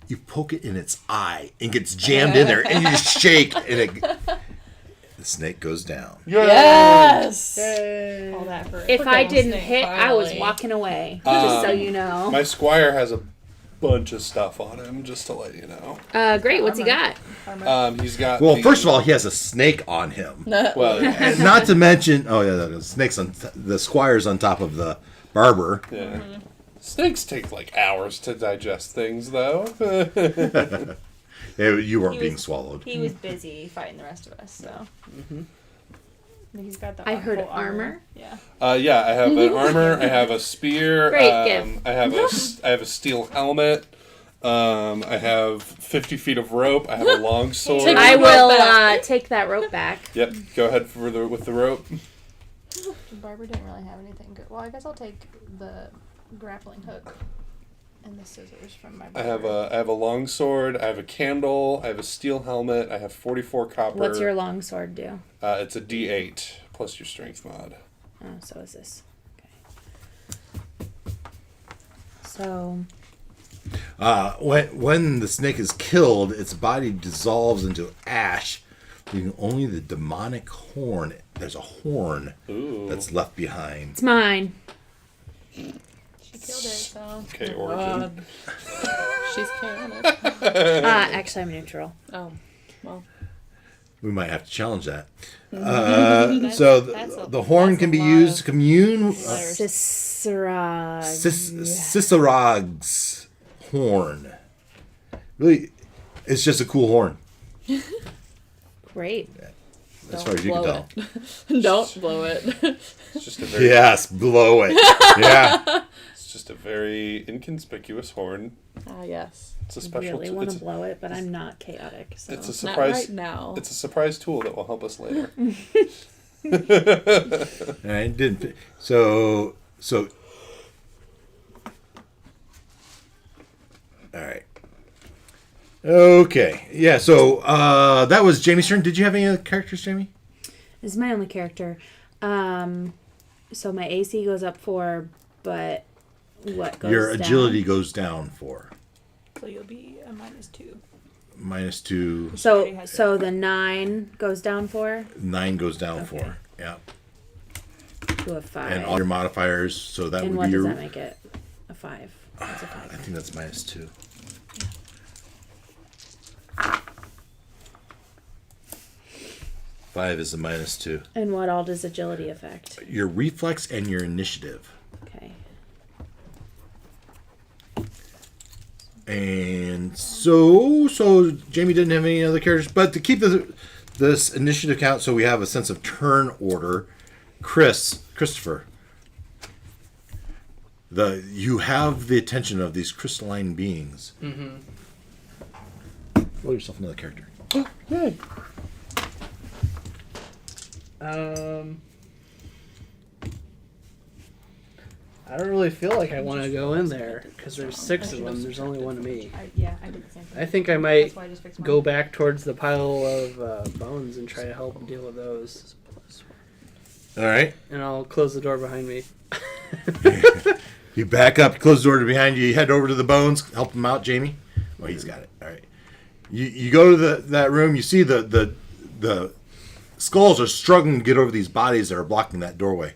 You poke it in its eye and gets jammed in there, and you just shake, and the snake goes down. Yes! All that for If I Freaking didn't snake, hit, I was finally. walking away. Just so you know. My squire has a bunch of stuff on him, just to let you know. Great. What's he got? He's got. Well, the- first of all, he has a snake on him. well, yeah. And not to mention, the snake's on the squire's on top of the barber. Yeah. Snakes take like hours to digest things, though. You weren't He being was- swallowed. He was busy fighting the rest of us, so. He's got the I heard whole armor. Yeah. Yeah, I have an armor. I have a spear. Great gift. I have a steel helmet. I have 50 feet of rope. I have a long sword. Take I the rope will back. take that rope back. Yep. Go ahead with the rope. Barbara didn't really have anything good. Well, I guess I'll take the grappling hook and the scissors from my I brother. have a long sword. I have a candle. I have a steel helmet. I have 44 copper. What's your longsword do? It's a D8 plus your strength mod. Oh, so is this. Okay. So, When the snake is killed, its body dissolves into ash, leaving only the demonic horn. There's a horn Ooh. that's left behind. it's mine. She killed it, so. Okay, origin. God. She's chaotic. Actually, I'm neutral. Oh, well. We might have to challenge that. That's- So that's a- the horn that's can a be lot used of to commune. letters. Cicerag. Cicerag's horn. Really, it's just a cool horn, Great. as far as you can blow tell. it. Don't blow it. It's just a very, Yes, blow it. Yeah. it's just a very inconspicuous horn. Ah, yes. It's a I special. really want it's, to blow it, but I'm not chaotic. So. it's a Not surprise. right now. It's a surprise tool that will help us later. And I didn't. So. All right. Okay. Yeah. So that was Jamie's turn. Did you have any other characters, Jamie? This is my only character. So my AC goes up 4, but what goes Your down? agility goes down 4. So you'll be a -2. -2. already has So the 9 goes down 4. 9 goes down Okay. 4. Yeah. to a 5. and all your modifiers. So that And would what be does your. that make it? A 5. That's a I 5. think that's -2. Five is a -2. And what all does agility affect? Your reflex and your initiative. Okay. And so Jamie didn't have any other characters, but to keep this initiative count, so we have a sense of turn order. Christopher, you have the attention of these crystalline beings. Mm-hmm. Roll yourself another character. Good. I don't really feel like I want to go in there because there's 6 of them. There's only one of me. Yeah, I did the same thing. I think I might That's why I just fixed mine. go back towards the pile of bones and try to help deal with those. All right. And I'll close the door behind me. You back up, close the door behind you. You head over to the bones, help him out, Jamie. Oh, he's got it. All right. You go to that room. You see the skulls are struggling to get over these bodies that are blocking that doorway.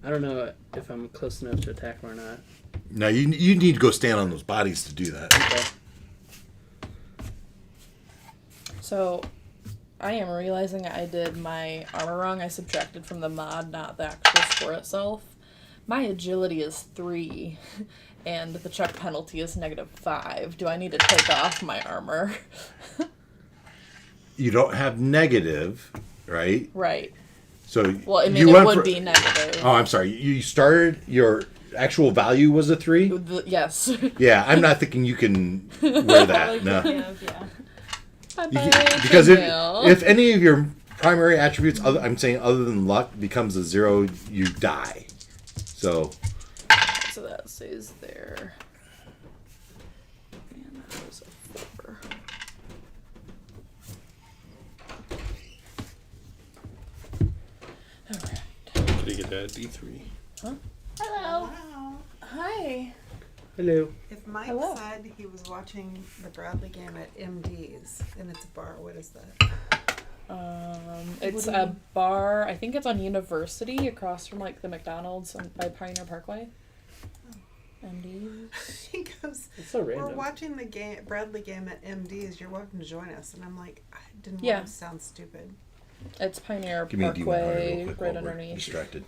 I don't know if I'm close enough to attack them or not. Now you need to go stand on those bodies to do that. Okay. So, I am realizing I did my armor wrong. I subtracted from the mod, not the actual score itself. My agility is 3, and the check penalty is -5. Do I need to take off my armor? You don't have negative, right? Right. So Well, I mean, you it went would for- be negative. Oh, I'm sorry. You started your actual value was a 3. Yes. Yeah, I'm not thinking you can wear that. No. Yeah. Because if any of your primary attributes, I'm saying other than luck, becomes a 0, you die. So So that stays there. And that was a 4. Alright. Did he get that D3? Hello. Hi. Hello. If Mike Hello. said he was watching the Bradley game at MD's and it's a bar, what is that? It's a bar. I think it's on University, across from like the McDonald's by Pioneer Parkway. MD's. He goes, It's so we're random. watching the game, Bradley game at MD's. You're welcome to join us. And I'm like, I didn't Yeah. want to sound stupid. It's Pioneer give me a D100 Parkway, real quick right while we're underneath. distracted.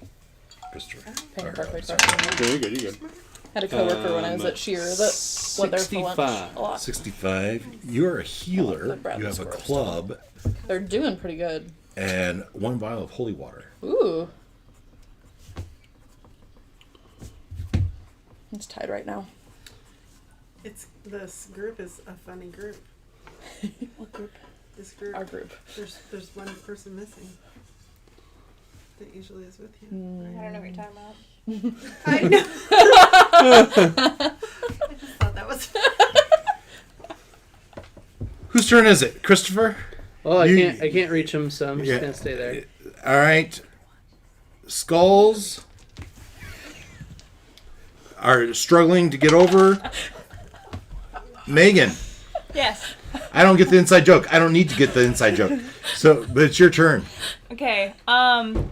Christopher. Pioneer Or, Parkway, sorry. across from You're good. You're good. Had a coworker when I was at Shear that went there for lunch 65. a lot. 65. You're a healer. Oh, Bradley You have a scores. club They're doing pretty good. and 1 vial of holy water. Ooh. It's tied right now. This group is a funny group. What group? This group. Our group. There's one person missing. That usually is with you. I don't know what you're talking about. I know. I just thought that was. Whose turn is it? Christopher? Well, I You- can't reach him, so I'm just Yeah. gonna stay there. All right. Skulls are struggling to get over. Megan, Yes. I don't get the inside joke. I don't need to get the inside joke. So, but it's your turn. Okay. I'm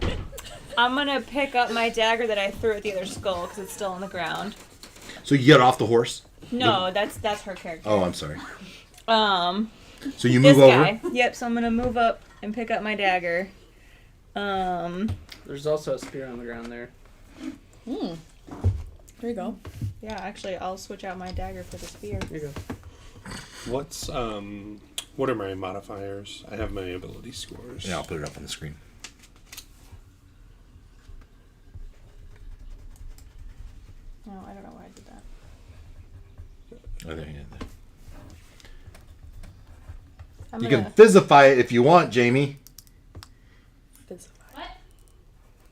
gonna pick up my dagger that I threw at the other skull because it's still on the ground. So you get off the horse. No, that's her character. Oh, I'm sorry. So you This move over. guy. Yep. So I'm gonna move up and pick up my dagger. There's also a spear on the ground there. There you go. Yeah. Actually, I'll switch out my dagger for the spear. Here you go. What are my modifiers? I have my ability scores. Yeah, I'll put it up on the screen. No, I don't know why I did that. Oh, there you go. I'm You gonna. can physify it if you want, Jamie.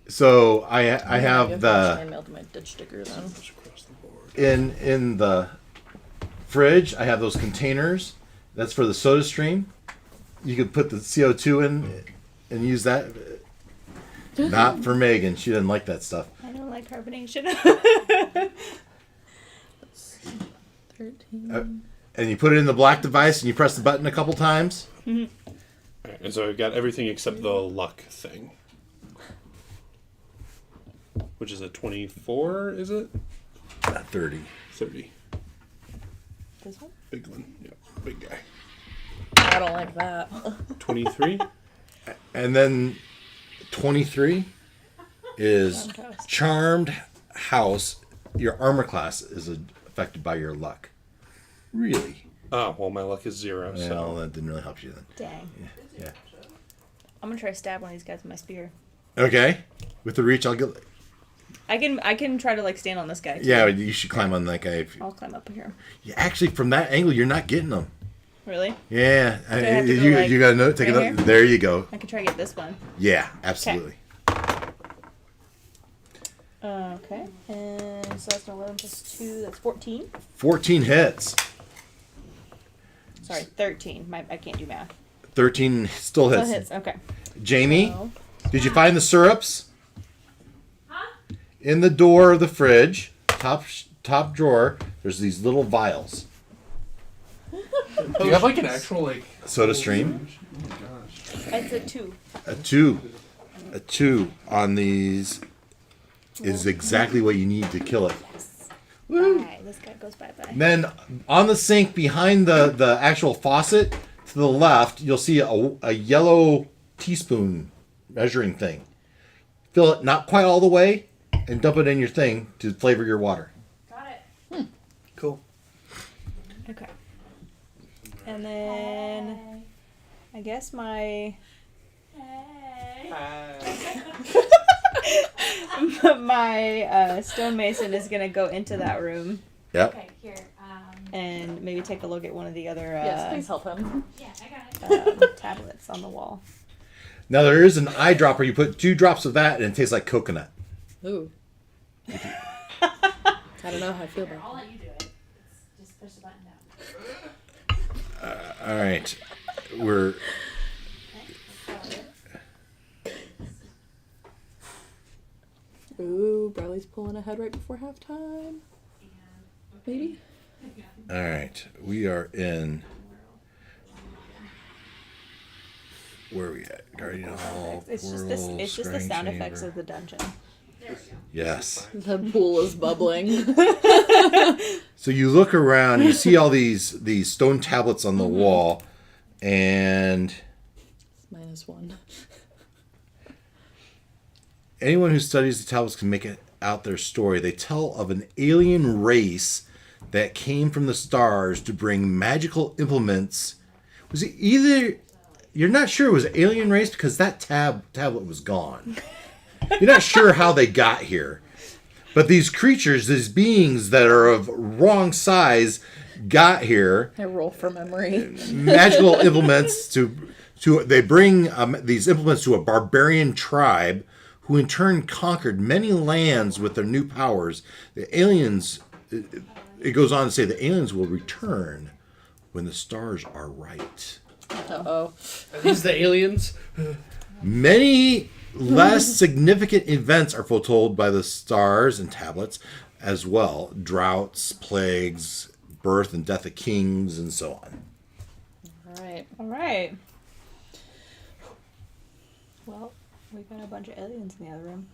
So I have the I mailed my ditch digger then. Across the board. in the fridge. I have those containers. That's for the soda stream. You could put the CO2 in and use that. Not for Megan. She doesn't like that stuff. I don't like carbonation. 13. And you put it in the black device and you press the button a couple times. Alright, and so I've got everything except the luck thing. Which is a 24, is it? 30. 30. This one? Big one. Yeah, big guy. I don't like that. 23? And then 23 is Charmed House. Your armor class is affected by your luck. Really? Oh, well, my luck is 0, Well, so. that didn't really help you then. Dang. Yeah. I'm gonna try to stab one of these guys with my spear. Okay. With the reach, I'll get. I can try to like stand on this guy. Too. Yeah, you should climb on that guy. If you, I'll climb up here. yeah, actually, from that angle, you're not getting them. Really? Yeah, I have to go, you like, you gotta know. Take right it here? up. There you go. I can try to get this one. Yeah, absolutely. Okay. And so that's an 11 plus 2. That's 14. 14 hits. Sorry, 13. I can't do math. 13 still So hits. hits. Okay. Jamie, So, did you find the syrups? In the door of the fridge, top drawer. There's these little vials. Do you have like an actual, like. Soda stream. Oh my gosh. it's a 2. A two on these is exactly what you need to kill it. Alright, this guy goes bye-bye. And then on the sink behind the actual faucet to the left, you'll see a yellow teaspoon measuring thing. Fill it not quite all the way and dump it in your thing to flavor your water. Got it. Cool. Okay. And then I guess my my stonemason is gonna go into that room Yep. Okay, here. and maybe take a look at one of the other Yes, please help him. Yeah, I got it. tablets on the wall. Now there is an eyedropper. You put 2 drops of that and it tastes like coconut. Ooh. I don't know how I feel about I'll that. let you do it. Just push the button down. All right. We're Ooh, Bradley's pulling ahead right before halftime. Maybe? all right. We are in. Where are we at? Guardian Hall. It's just this. Portal, It's just the Scrying sound effects Chamber. of the dungeon. Yes. The pool is bubbling. So you look around, you see all these stone tablets on the wall, and -1. anyone who studies the tablets can make it out their story. They tell of an alien race that came from the stars to bring magical implements. Was it either? You're not sure it was an alien race because that tablet was gone. You're not sure how they got here. But these creatures, these beings that are of wrong size, got here. I roll for memory. Magical implements to they bring these implements to a barbarian tribe who in turn conquered many lands with their new powers. The aliens, it goes on to say, the aliens will return when the stars are right. Uh-oh. Are these the aliens? Many less significant events are foretold by the stars and tablets as well. Droughts, plagues, birth and death of kings, and so on. Alright. All right. Well, we got a bunch of aliens in the other room.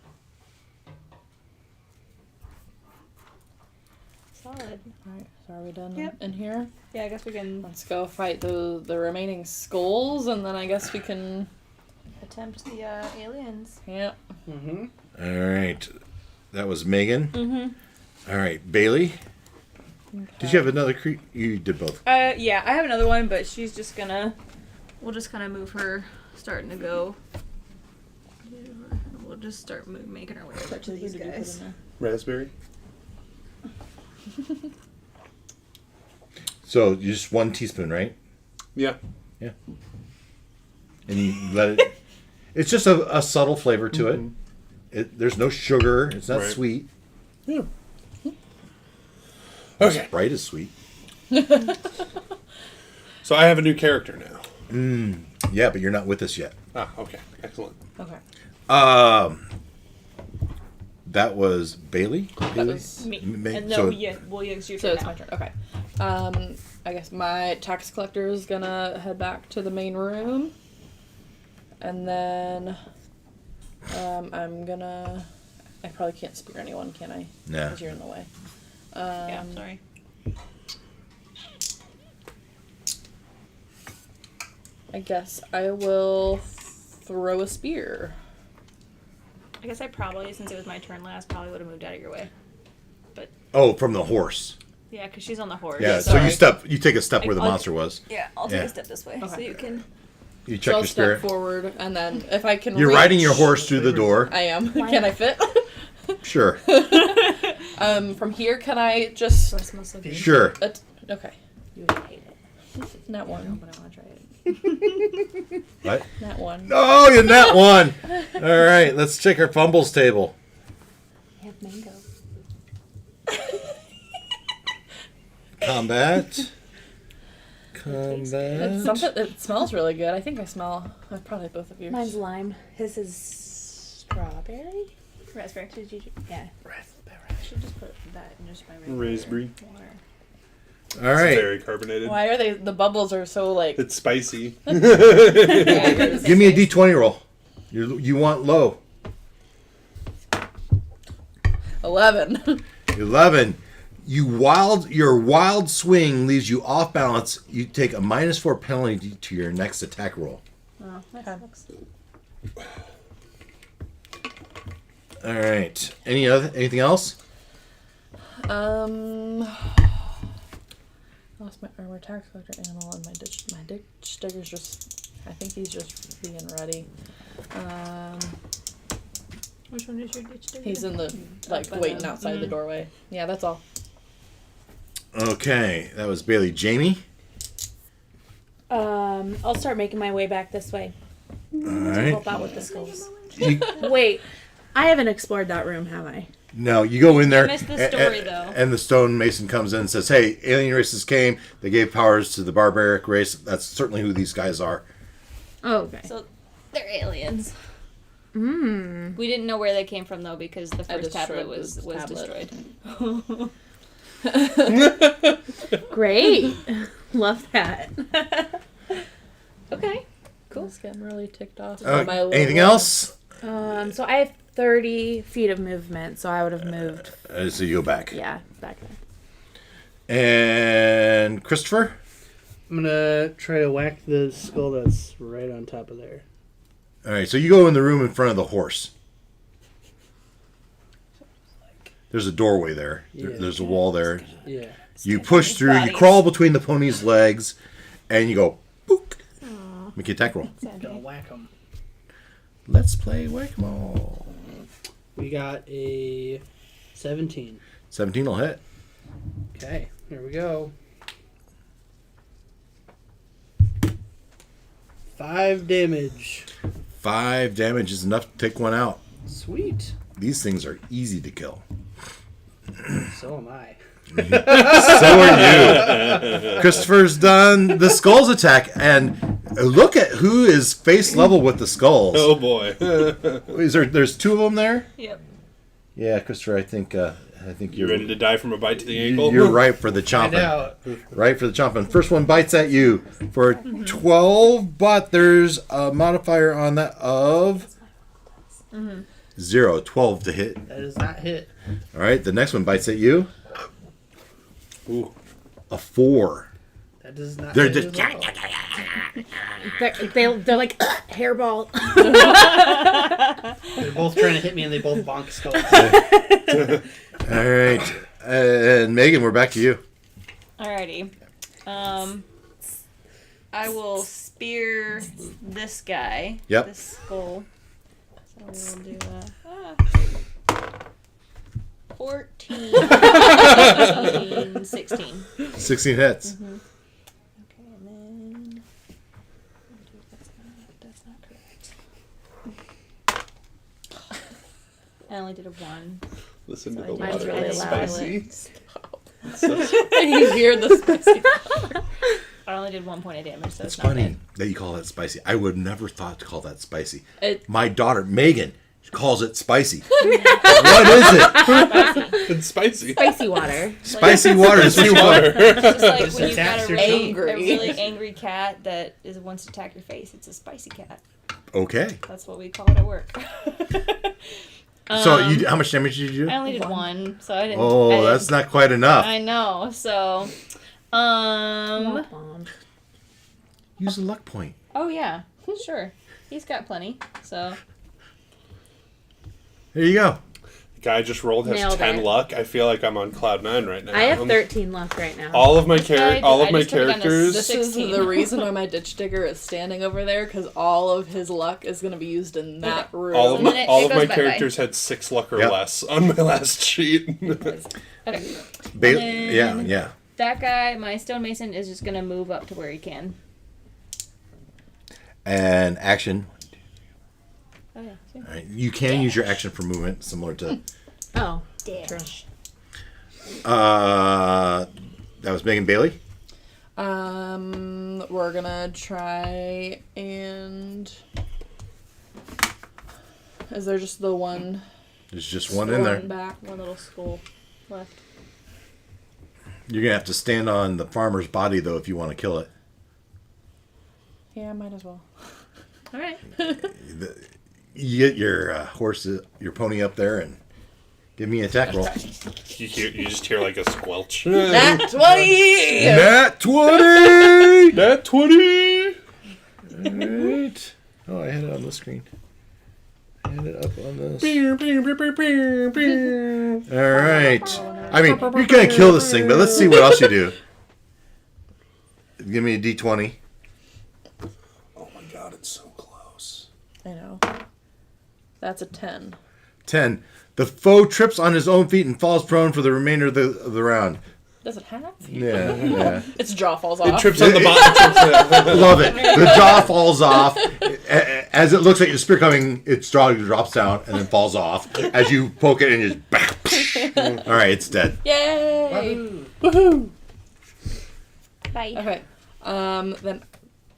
Solid. Alright, so are we done Yep. in here? Yeah, I guess we can Let's go fight the remaining skulls, and then I guess we can... attempt the aliens. Yeah. Mm-hmm. All right. That was Megan. All right. Bailey. Did you have another You did both. Yeah, I have another one, but she's just gonna. We'll just kind of move her, starting to go. We'll just start making our way over to these Did you put in guys. there? Raspberry? So you just 1 teaspoon, right? Yeah. Yeah. And you let it. It's just a subtle flavor to it. There's no sugar. It's not Right. sweet. Yeah. Okay. Sprite is sweet. So I have a new character now. Yeah, but you're not with us yet. Ah, okay. Excellent. Okay. That was Bailey. That was Me. Ma- And so- no, yeah, well, yeah, it's your So turn it's now. my turn. Okay. I guess my tax collector is gonna head back to the main room. And then I'm gonna. I probably can't spear anyone, can I? No. Because you're in the way. Yeah, I'm sorry. I guess I will throw a spear. I guess I probably, since it was my turn last, probably would have moved out of your way. Oh, from the horse. Yeah, because she's on the horse. Yeah. So sorry. you take a step where the I'll- monster was. Yeah, I'll take Yeah. a step this way so Okay. you can. You check So I'll your step spirit. forward, and then if I can. You're reach, riding your horse through the door. I am. Can I fit? Sure. From here, can I just? That smells so good. Sure. Okay. You would hate it. Not No, one. but I want to try it. What? Not one. Oh, you're not one. All right. Let's check our fumbles table. I have mango. Combat. It's Combat. something. It smells really good. I think I smell. Probably both of yours. Mine's lime. His is strawberry. Raspberry. Did you? Yeah. I should just put that in just my Raspberry. water. All It's right. very carbonated. Why are they? The bubbles are so like. It's spicy. Give me a D20 roll. You want low. 11. 11. Your wild swing leaves you off balance. You take a -4 penalty to your next attack roll. Oh, that sucks. All right. Anything else? Lost my armor, tax collector, animal, and my ditch digger's just. I think he's just being ready. Which one is your ditch digger? He's in the waiting outside the doorway. Yeah, that's all. Okay. That was Bailey. Jamie. I'll start making my way back this way. All To right. help out with the skulls. You, Wait, I haven't explored that room, have I? no, you go in there. missed the story, though. And the stonemason comes in and says, "Hey, alien races came. They gave powers to the barbaric race. That's certainly who these guys are." Oh, okay. So they're aliens. Mmm. We didn't know where they came from though because the I first tablet destroyed was the destroyed. Great. Love that. Okay. Cool. Just getting really ticked off. Anything else? So I have 30 feet of movement, so I would have moved, So you go back. yeah, back there. And Christopher. I'm gonna try to whack the skull that's right on top of there. All right. So you go in the room in front of the horse. There's a doorway there. Yeah. There's a wall there. Yeah. You push through. You bodies. crawl between the pony's legs, and you go. Book. Make an attack roll. Gonna whack them. Let's play whack-a-mole. We got a 17. 17 will hit. Okay, here we go. 5 damage. 5 damage is enough to take one out. Sweet. These things are easy to kill. So am I. So are you. Christopher's done the skulls attack, and look at who is face level with the skulls. Oh boy. There's 2 of them there? Yep. Yeah, Christopher, I think You ready to die from a bite to the ankle? You're right for the Find chomping. out. Right for the chomping. First one bites at you for 12, but there's a modifier on that of 0. 12 to hit. That is not hit. All right, the next one bites at you. Ooh. Oh. A 4. That does not They're hit just- at all. They're like hairball. They're both trying to hit me and they both bonk skulls. All right, and Megan, we're back to you. Alrighty. I will spear this guy. Yep. This skull. So we'll do that. 14. 15, 16. 16 hits. Okay, and then. That's not correct. I only did a 1. Listen to So the I Mine's water. really It's loud. spicy. You hear the spicy. I only did 1 point of damage, so It's it's not funny bad. that you call that spicy. I would never thought to call that spicy. It, My daughter, Megan, calls it spicy. What is it? It's spicy. Spicy water. Spicy water. Is Spicy water. It's just like Just when you attacks got your a tongue. really, Angry. a really angry cat that wants to attack your face. It's a spicy cat. Okay. That's what we call it at work. So how much damage did you do? I only did one, so I didn't. I Oh, didn't- that's not quite enough. I know. So, Bomb. Use a luck point. oh yeah, sure. He's got plenty. So There you go. Guy just rolled his Nailed 10 it. luck. I feel like I'm on cloud 9 right now. I have 13 luck right now. All of my I characters. just took it down to This is 16. the reason why my ditch digger is standing over there, because all of his luck is going to be used in that room. All of And then my, it all of goes my bye-bye. characters had 6 luck or Yep. less on my last sheet. okay. Yeah, then- yeah. That guy, my stonemason, is just gonna move up to where he can. And action. Oh yeah. See? All right. You can use your action for movement, similar to. Oh. Dash. That was Megan Bailey. We're gonna try and. Is there just the one? There's just one in there. back. One little skull left. You're gonna have to stand on the farmer's body though if you want to kill it. Yeah, might as well. All right. You get your horse, your pony up there, and give me an attack roll. You just hear like a squelch. Nat 20! Nat 20. Nat 20! Alright. Oh, I had it on the screen. I had it up on this. Alright. I mean, you're gonna kill this thing, but let's see what else you do. Give me a d20. Oh my god, it's so close. I know. That's a 10. 10. The foe trips on his own feet and falls prone for the remainder of the round. Does it have? Yeah, yeah. Its jaw falls It off. trips on the bottom. Love it. The jaw falls off. As it looks like your spear coming, its jaw drops down and then falls off. As you poke it and just... All right, it's dead. Yay! Woohoo! Bye. Okay. Then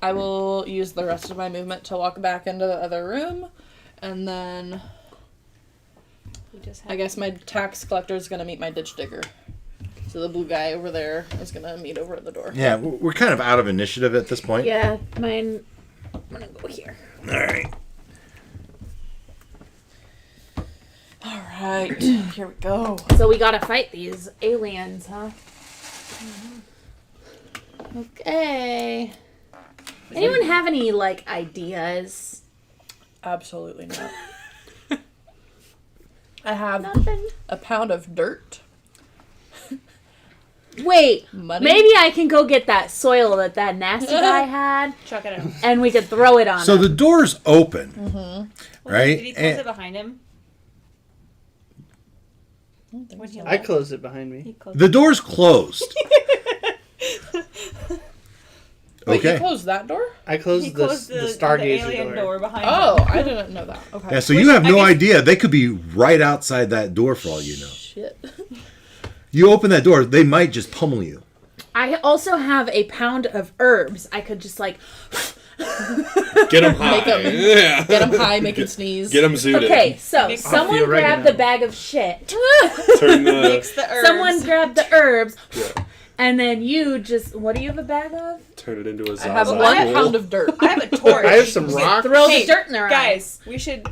I will use the rest of my movement to walk back into the other room. And then We just I guess my tax collector is going to meet my ditch digger. So the blue guy over there is going to meet over at the door. Yeah, we're kind of out of initiative at this point. Yeah, mine. I'm gonna go here. All right. All right. Here we go. So we gotta fight these aliens, huh? Okay. Anyone have any like ideas? Absolutely not. I have Nothing. a pound of dirt. Wait, Money. maybe I can go get that soil that nasty guy had, chuck it out. and we could throw it on So him. the door's open, right? Did he close it behind him? When he I left? closed it behind He me. closed The door's closed. Wait, Okay. you closed that door? I closed, He closed the stargazer alien door. behind Oh, him. I didn't know that. Okay. Yeah, so Which you have I no guess- idea. They could be right outside that door for all you know. Shit. You open that door, they might just pummel you. I also have a pound of herbs. I could just like. Get him high. Make 'em- Yeah. Get him high, make him sneeze. Get him zooted. Okay, so Mix- someone Coffee grab oregano. the bag of shit. Turn the... Mix the herbs. Someone grab the herbs, Yeah. and then you just. What do you have a bag of? Turn it into a I Zaza have I 1 have- pound of dirt. I have a torch. I have some rocks. Throw Hey, the dirt in their eyes. Guys, we should.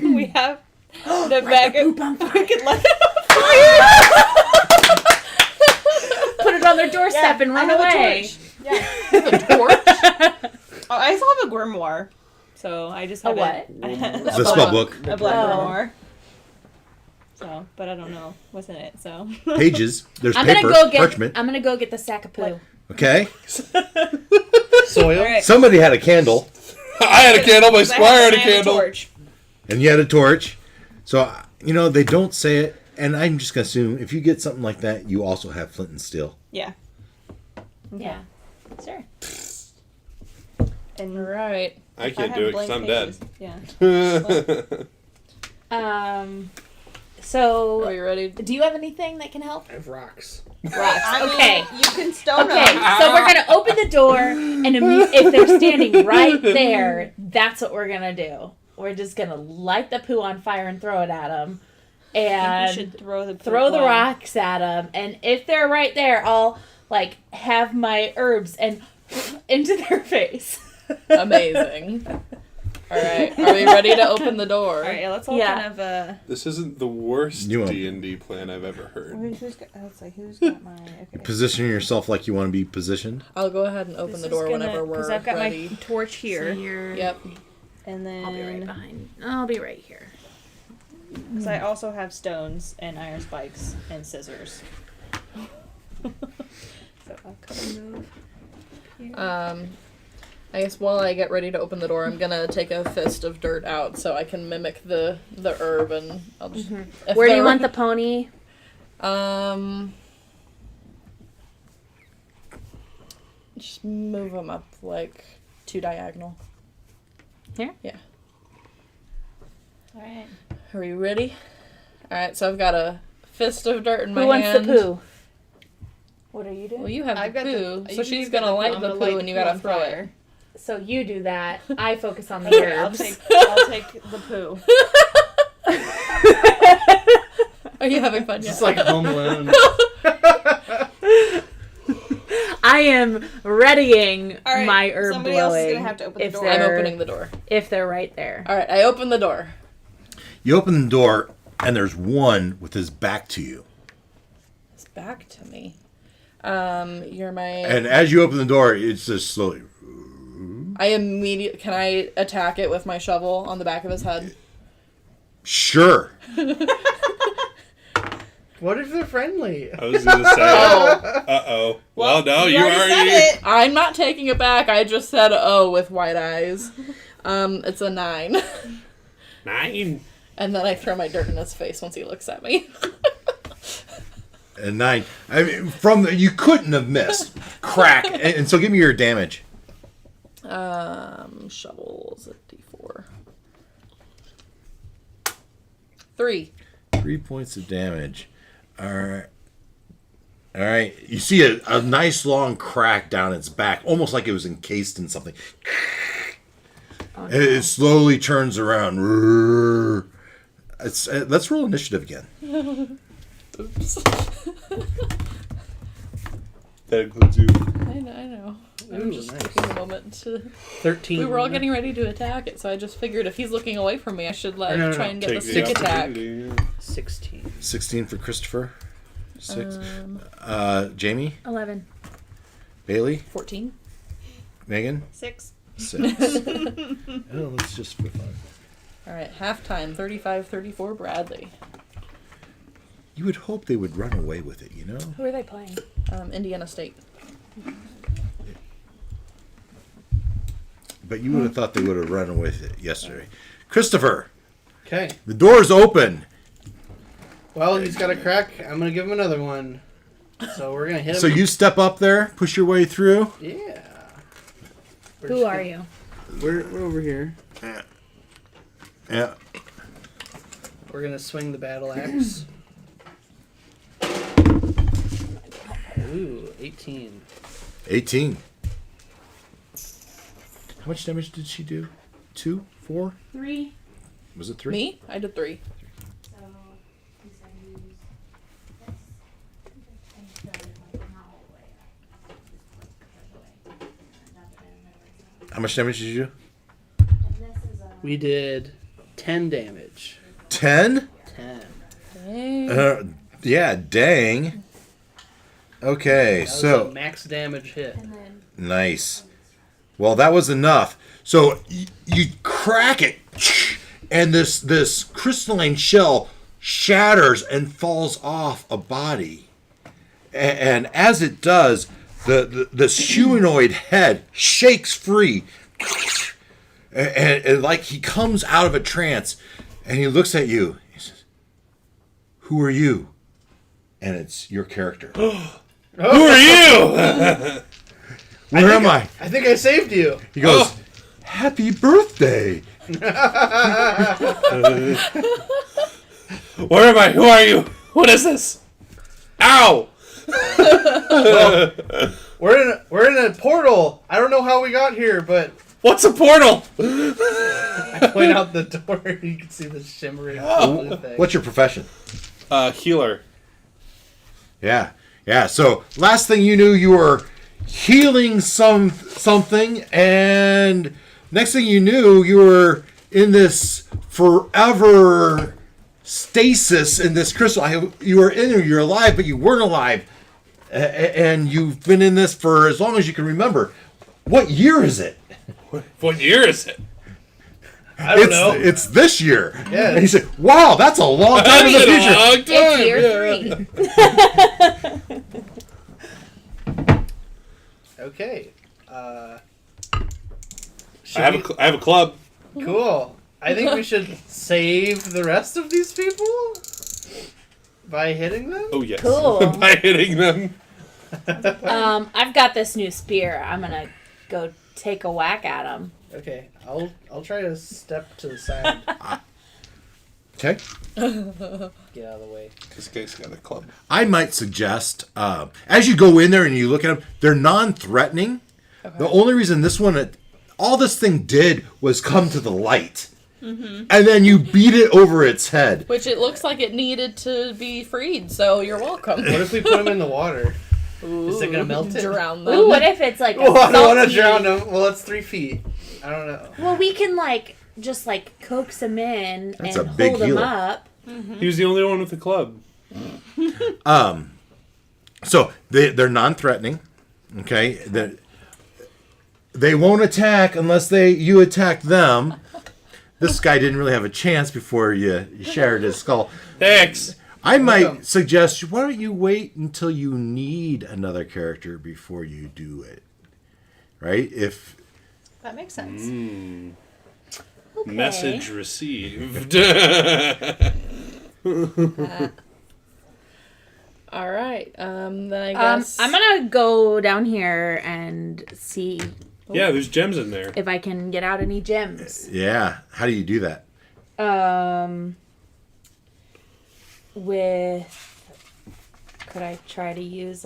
We have the bag of. Poop on fire. We could light it Put it on their doorstep and on run fire. I have a away. torch. Yeah. The torch? Oh, I still have a grimoire, so I just A have what? The spell book. A black Oh. grimoire. So, but I don't know what's in it. So. Pages. There's I'm paper. gonna go get. Parchment. I'm gonna go get the sack of poo. Okay. Soil. All right. Somebody had a candle, I had a candle. My squire had a I have candle. torch. and you had a torch. So, they don't say it, and I'm just going to assume if you get something like that, you also have flint and steel. Yeah. Yeah. Sure. And Right. I I can't have do it because blank I'm dead. pages. Yeah. So, Are you ready? do you have anything that can help? I have rocks. Rocks. I mean, Okay. You can stone Okay, them. so we're gonna open the door, and if they're standing right there, that's what we're gonna do. We're just gonna light the poo on fire and throw it at them, I think and you should throw the throw the well. rocks at them. And if they're right there, I'll like have my herbs and into their face. Amazing. All right. Are we ready to open the door? All right, yeah, let's all Yeah. kind of. This isn't the worst You want- D&D plan I've ever heard. Who's got my? Okay. Position yourself like you want to be positioned. I'll go ahead and open the door whenever we're Because I've got ready. my torch here, Yep. and then I'll be right behind. I'll be right here. Because I also have stones and iron spikes and scissors. So I'll come and move. Here. I guess while I get ready to open the door, I'm gonna take a fist of dirt out so I can mimic the herb, and I'll just. If Where do you they're- want the pony? Just move them up like 2 diagonal. Here? Yeah. All right. Are we ready? All right. So I've got a fist of dirt in my Who wants hand. the poo? What are you doing? Well, you have I've the got poo, the. so she's gonna light the poo, and you gotta throw it. So you do that. I focus on the Okay, I'll herbs. take the poo. Are you having fun yet? It's like Home Alone. I am readying All right, my herb somebody else is blowing. gonna have to open the if door. I'm they're- opening the door. If they're right there. All right. I open the door. You open the door, and there's one with his back to you. It's back to me. You're my. And as you open the door, it's just slowly. I immediately can I attack it with my shovel on the back of his head? Sure. What if they're friendly? I was gonna say, uh-oh. Well, no, you already already... said it. I'm not taking it back. I just said oh with wide eyes. It's a 9. 9. And then I throw my dirt in his face once he looks at me. And 9. I mean, you couldn't have missed. Crack. And so give me your damage. Shovels at D4. 3. 3 points of damage. All right. All right. You see a nice long crack down its back, almost like it was encased in something. And it slowly turns around. Let's roll initiative again. Oops. That includes you. I know. I'm Ooh, just nice. taking a moment to. 13. We were all getting ready to attack it, so I just figured if he's looking away from me, I should like No. try and get Take the the sneak attack. opportunity. 16. 16 for Christopher. 6. Jamie, 11. Bailey, 14. Megan, 6. 6. Oh, that's just for fun. All right, halftime. 35-34. Bradley. You would hope they would run away with it, you know? Who are they playing? Indiana State. But you would have thought they would have run with it yesterday. Christopher, Okay. the door's open. Well, he's got a crack. I'm going to give him another one. So we're going to hit him. So you step up there, push your way through. Yeah. We're Who just are gonna- you? We're over here. Yeah. We're going to swing the battle axe. Ooh, 18. 18. How much damage did she do? 2? 4? 3. Was it 3? Me? I did 3. How much damage did you do? We did 10 damage. 10? 10. Dang. Yeah, dang. Okay, That was so a max damage hit. nice. Well, that was enough. So you crack it, and this crystalline shell shatters and falls off a body. And as it does, this humanoid head shakes free, and like he comes out of a trance, and he looks at you. He says, "Who are you?" And it's your character. Who are you? Where am I? I think I saved you. He goes, "Happy birthday!" Where am I? Who are you? What is this? Ow! We're in a portal. I don't know how we got here, but What's a portal? I point out the door. You can see the shimmering blue thing. What's your profession? Healer. Yeah. So last thing you knew, you were healing something, and next thing you knew, you were in this forever stasis in this crystal. You were in there, you're alive, but you weren't alive. And you've been in this for as long as you can remember. What year is it? What year is it? I don't know. It's this year. Yeah. And he said, wow, that's a long time in the future. It's year 3. Okay. I have a club. Cool. I think we should save the rest of these people by hitting them. Oh yes. Cool. By hitting them. I've got this new spear. I'm gonna go take a whack at him. Okay, I'll try to step to the side. Okay. Get out of the way. This guy's got a club. I might suggest, as you go in there and you look at them, they're non-threatening. Okay. The only reason this one, all this thing did was come to the light. And then you beat it over its head. Which it looks like it needed to be freed, so you're welcome. What if we put them in the water? Ooh, Is it gonna melt it? Drown them. Ooh, what if it's like a Oh, I don't want to salty- drown them. Well, it's 3 feet. I don't know. Well, we can just coax him in That's and a big hold him healer. up. He was the only one with the club. So they're non-threatening. Okay. They won't attack unless you attack them. This guy didn't really have a chance before you shattered his skull. Thanks. I might Welcome. suggest, why don't you wait until you need another character before you do it? Right? If That makes sense. Okay. Message received. All right. Then I guess I'm gonna go down here and see Yeah, there's gems in there. if I can get out any gems. yeah, how do you do that? Could I try to use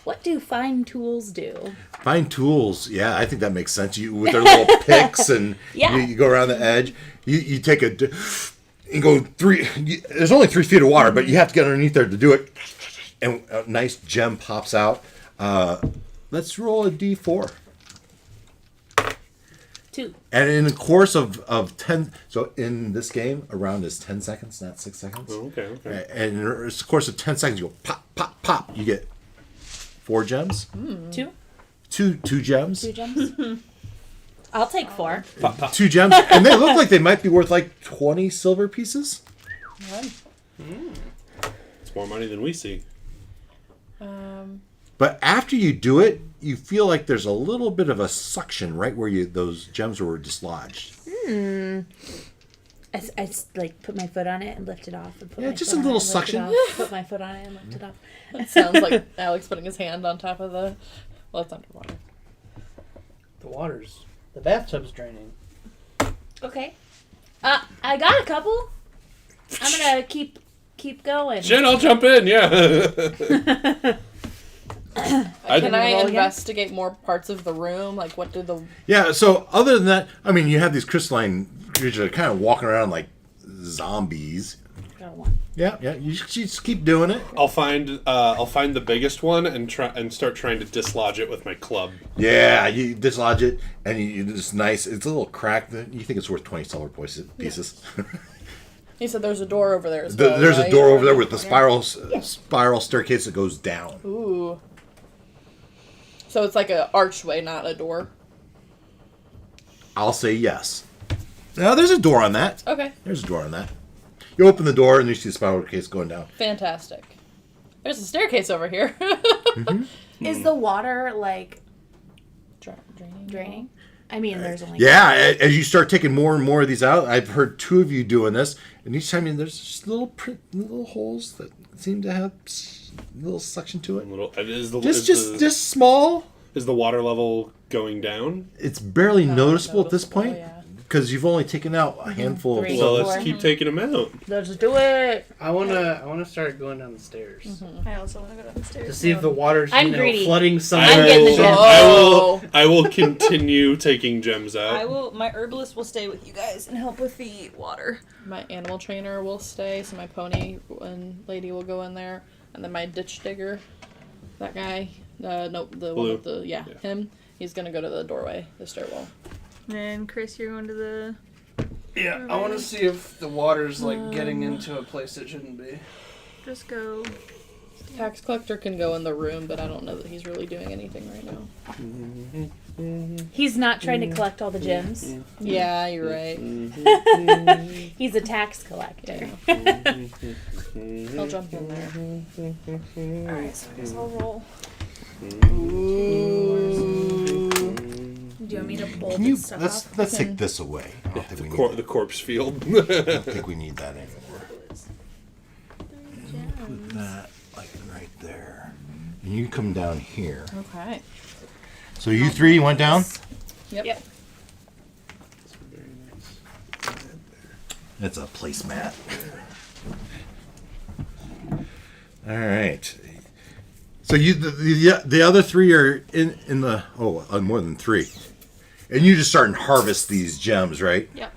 what do fine tools do? Find tools. Yeah, I think that makes sense. You with their little picks and Yeah. you go around the edge. You take and go 3. There's only 3 feet of water, but you have to get underneath there to do it. And a nice gem pops out. Let's roll a d4. 2. And in the course of 10, so in this game, a round is 10 seconds, not 6 seconds. Oh, okay. And in the course of 10 seconds, you go pop, pop, pop. You get 4 gems. 2? 2 gems. 2 gems? I'll take 4. 2 gems. And they look like they might be worth like 20 silver pieces. It's more money than we see. But after you do it, you feel like there's a little bit of a suction right where those gems were dislodged. I put my foot on it and lift it off. And put Yeah, my just foot a on little it and lift it suction. off, put my foot on it and lift it off. It sounds like Alex putting his hand on top of the. Well, it's underwater. The bathtub's draining. Okay. I got a couple. I'm gonna keep going. Jen, I'll jump in. Yeah. Can I roll again? investigate more parts of the room? Like, what do the. Yeah, so other than that, I mean, you have these crystalline creatures that are kind of walking around like zombies. Got one. Yeah, you just keep doing it. I'll find the biggest one and start trying to dislodge it with my club. Yeah, you dislodge it, and it's nice. It's a little cracked. You think it's worth 20 silver pieces. He said there's a door over there as well. There's a right? door over there with the spiral staircase that goes down. Ooh. So it's like an archway, not a door. I'll say yes. Now, there's a door on that. Okay. There's a door on that. You open the door, and you see the spiral staircase going down. Fantastic. There's a staircase over here. Is the water Draining. draining? I mean, there's only. Yeah, as you start taking more and more of these out, I've heard 2 of you doing this, and each time there's just little holes that seem to have a little suction to it. Just small. Is the water level going down? It's barely noticeable at this point yeah. because you've only taken out a handful 3, of Well, silver. let's keep taking them out. Let's do it. I wanna start going down the stairs I also want to go down the stairs. to see if the water's I'm greedy. flooding somewhere. I'm getting the gems. I will continue taking gems I out. will. My herbalist will stay with you guys and help with the water. My animal trainer will stay, so my pony and lady will go in there, and then my ditch digger, that guy, the one Blue. with the Yeah. him, He's gonna go to the doorway, the stairwell. And Chris, you're going to the. Yeah, I want to see if the water's like getting into a place it shouldn't be. Just go. Tax collector can go in the room, but I don't know that he's really doing anything right now. He's not trying to collect all the gems. Yeah, you're right. He's a tax collector. He'll jump in there. Alright, so I guess I'll roll. Do you want me to bolt Can you stuff let's off? let's take this away. I don't think we need The corpse field. I don't think we need that anymore. Put that like right there. And you come down here. Okay. So you three went down? Yep. That's a placemat. All right. So you the other three are in the more than three, and you just start and harvest these gems, right? Yep.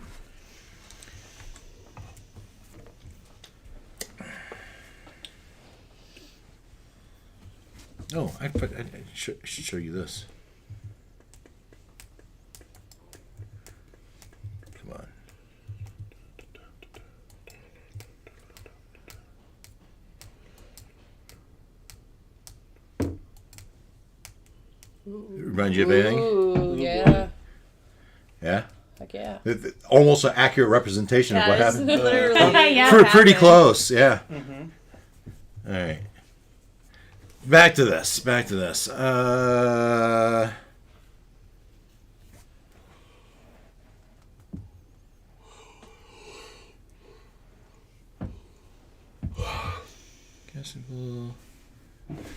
Oh, I should show you this. Come on. Remind you of anything? Ooh, yeah. Yeah. Heck yeah. Almost an accurate representation of what Yes, happened. literally. Yeah, Pretty happened. close, yeah. Mm-hmm. All right. Back to this.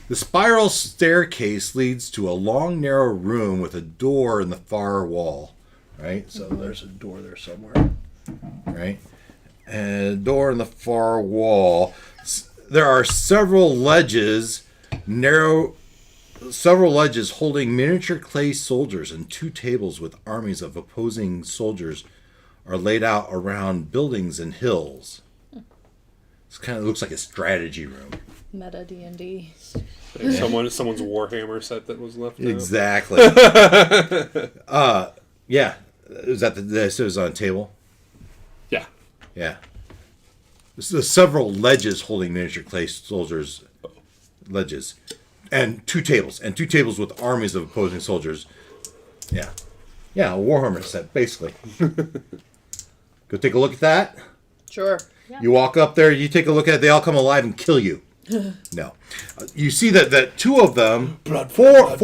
The spiral staircase leads to a long, narrow room with a door in the far wall. Right? So there's a door there somewhere. Right? And a door in the far wall. There are several ledges holding miniature clay soldiers, and two tables with armies of opposing soldiers are laid out around buildings and hills. This kind of looks like a strategy room. Meta D&D. Someone's Warhammer set that was left out. Exactly. Yeah. Is that this is on a table? Yeah. Yeah. There's several ledges holding miniature clay soldiers. Ledges. And two tables with armies of opposing soldiers. Yeah. Yeah, a Warhammer set, basically. Go take a look at that. Sure. You walk up there, you take a look at it, they all come alive and kill you. No. You see that two of them, four of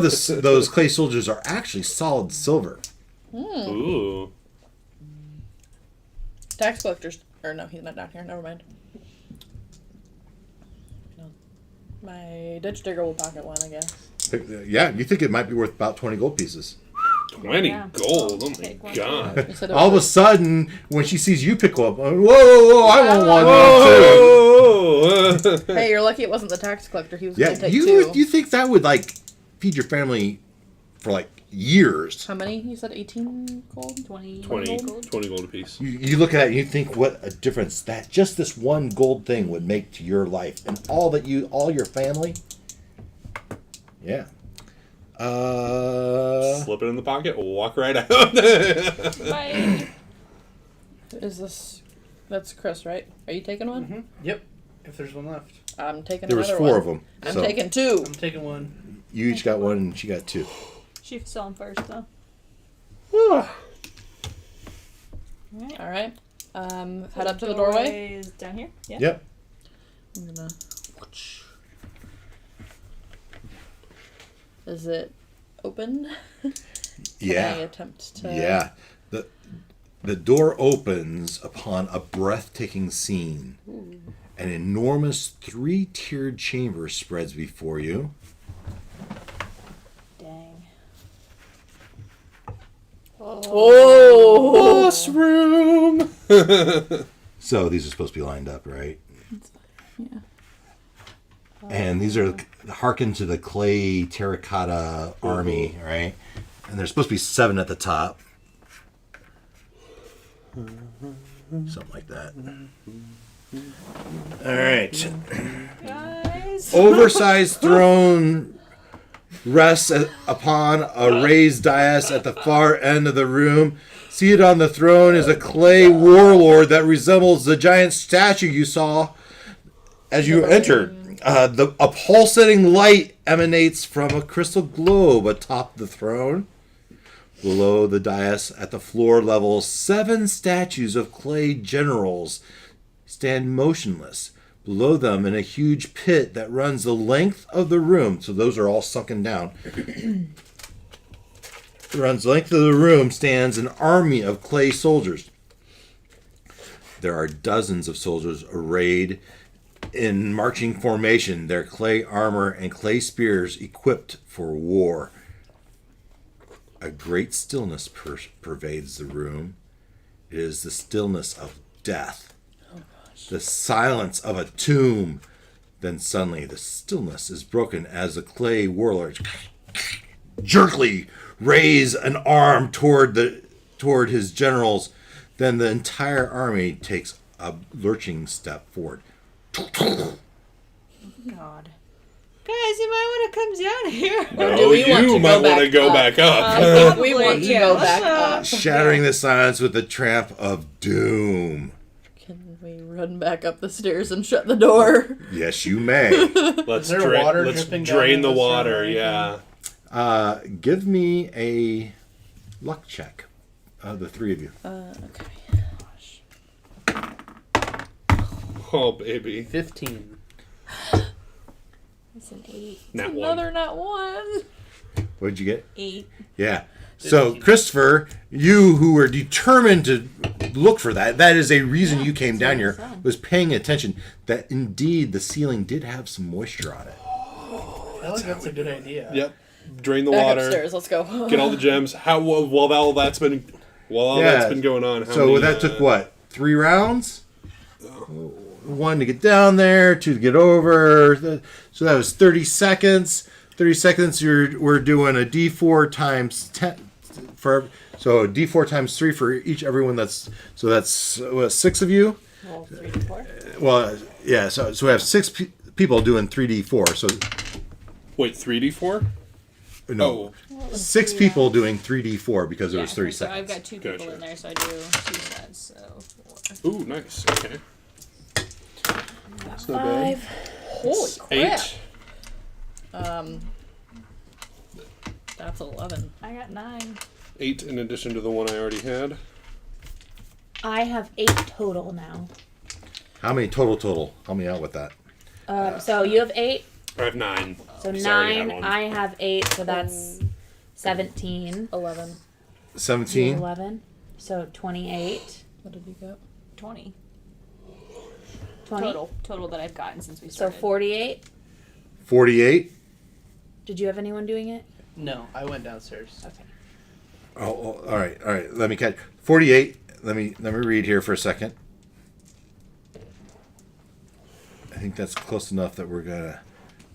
those clay soldiers are actually solid silver. Ooh. Tax collectors. Or no, he's not down here. Never mind. No. My ditch digger will pocket one, I guess. Yeah, you think it might be worth about 20 gold pieces. 20 Yeah. gold. Oh my Take one. god. You said it All of a was- sudden, when she sees you pick up, whoa, I want one too. Whoa! Hey, you're lucky it wasn't the tax collector. He was Yeah, going to take you two. think that would like feed your family for like years? How many? You said 18 gold? 20. 20 gold apiece. You look at it and you think what a difference that just this one gold thing would make to your life and all your family. Yeah. Slip it in the pocket, walk right out. Bye. Is this... That's Chris, right? Are you taking one? Mm-hmm. Yep. If there's one left, I'm taking There was another 4 one. of them. I'm So taking 2. I'm taking one. you each got one and she got 2. She saw him first, though. All right. Head up to the doorway. Is down here? Yeah. Yep. I'm gonna... Is it open? Can I Yeah. attempt to... Yeah. The door opens upon a breathtaking scene. An enormous 3-tiered chamber spreads before you. Dang. Oh! Boss room! So these are supposed to be lined up, right? Yeah. And these are hearken to the clay terracotta army, right? And there's supposed to be 7 at the top. Something like that. All right. Guys. Oversized throne rests upon a raised dais at the far end of the room. Seated on the throne is a clay warlord that resembles the giant statue you saw as you enter. A pulsating light emanates from a crystal globe atop the throne. Below the dais at the floor level, 7 statues of clay generals stand motionless. Below them, in a huge pit that runs the length of the room, so those are all sunken down. Runs the length of the room stands an army of clay soldiers. There are dozens of soldiers arrayed in marching formation, their clay armor and clay spears equipped for war. A great stillness pervades the room. It is the stillness of death. The silence of a tomb. Then suddenly the stillness is broken as the clay warlords jerkily raise an arm toward his generals. Then the entire army takes a lurching step forward. God. Guys, you might want to come down here. Or No, do we want you to might want to go back back up. I think we want to Yeah, go let's, back up. Shattering the silence with the tramp of doom. Can we run back up the stairs and shut the door? Yes, you may. Let's Is there water let's dripping down drain in the this room or water. anything? Yeah. Give me a luck check. The 3 of you. Okay. Oh baby. 15. It's an 8. Nat one. Another not one. What did you get? 8. Yeah. So, Christopher, you who were determined to look for that is a reason you came down here, was paying attention that indeed the ceiling did have some moisture on it. I feel like that's a good idea. Yep. Drain the Back water. upstairs. Let's go. Get all the gems. How while all that's been going on? How So many, that took what? 3 rounds? 1 to get down there, 2 to get over. So that was 30 seconds. 30 seconds. We're doing a D4 times 10 so a D4 times 3 for everyone. That's 6 of you. Well, 3 to 4. Well, yeah. So we have 6 people doing 3D4. So Wait, 3D4? no, Oh, 6 people doing 3D4 because it was 30 so seconds. I've got 2 people Gotcha. in there, so I do 2 sets. So 4. ooh, nice. Okay. That's not bad. 5. Holy crap. 8. That's 11. I got 9. 8 in addition to the one I already had. I have 8 total now. How many total? Help me out with that. So you have 8. I have 9. So So I already had 9. one. I have 8. So that's 17. 11. 17. 11. So 28. What did you get? 20 20. total that I've gotten since we So started. 48. 48. Did you have anyone doing it? No, I went downstairs. Okay. Oh, all right. Let me catch 48. Let me read here for a second. I think that's close enough that we're gonna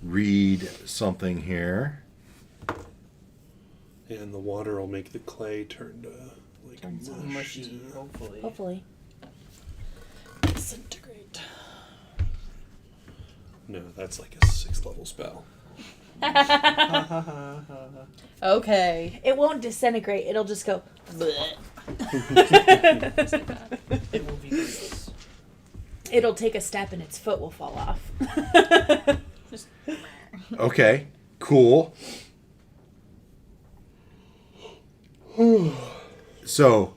read something here. And the water will make the clay turn to like mush. Mushy, hopefully. Hopefully. Disintegrate. No, that's like a 6th level spell. Okay. It won't disintegrate. It'll just go. bleh. It will be gross. It'll take a step and its foot will fall off. Okay. Cool. So,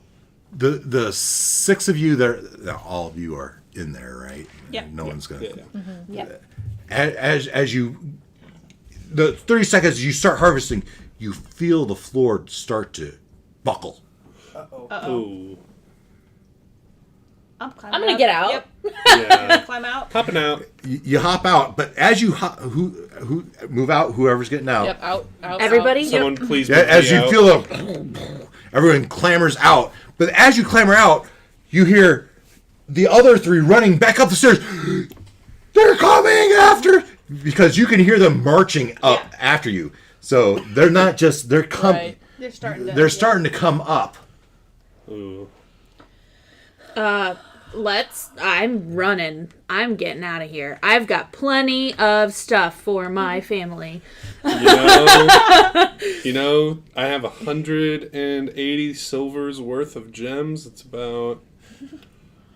the 6 of you there, all of you are in there, right? Yep. No one's gonna. Yeah. Yep. As you, the 30 seconds you start harvesting, you feel the floor start to buckle. Ooh. I'm climbing I'm gonna out. get out. Yep. Yeah. Climb out. Hopping out. You hop out, but as you who move out, whoever's getting out. Yep. Out. Everybody? Out. Someone please. Yeah, move as me you out. feel everyone clamors out, but as you clamor out, you hear the other 3 running back up the stairs. They're coming after, because you can hear them marching up after you. So they're not just they're coming. Right. They're starting to. They're starting to come up. Ooh. I'm running. I'm getting out of here. I've got plenty of stuff for my family. You know, I have 180 silvers worth of gems. It's about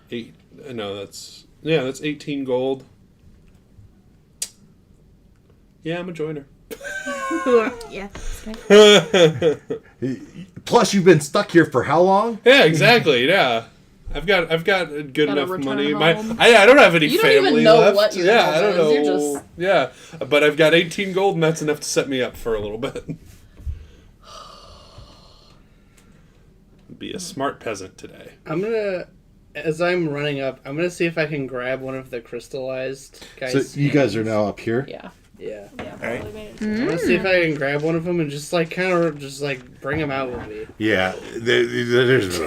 that's 18 gold. Yeah, I'm a joiner. Yeah. Plus, you've been stuck here for how long? Yeah, exactly. Yeah, I've got good Gotta enough return money. home. I don't have any You don't family even know left. what your yeah, home I don't is. know. You're just- Yeah, but I've got 18 gold, and that's enough to set me up for a little bit. Be a smart peasant today. As I'm running up, I'm gonna see if I can grab one of the crystallized guys. So you guys are now up here. Yeah. Yeah. Yeah, Alright. probably made it. I'm gonna see if I can grab one of them and just like kind of just like bring them out with me. Yeah. There's.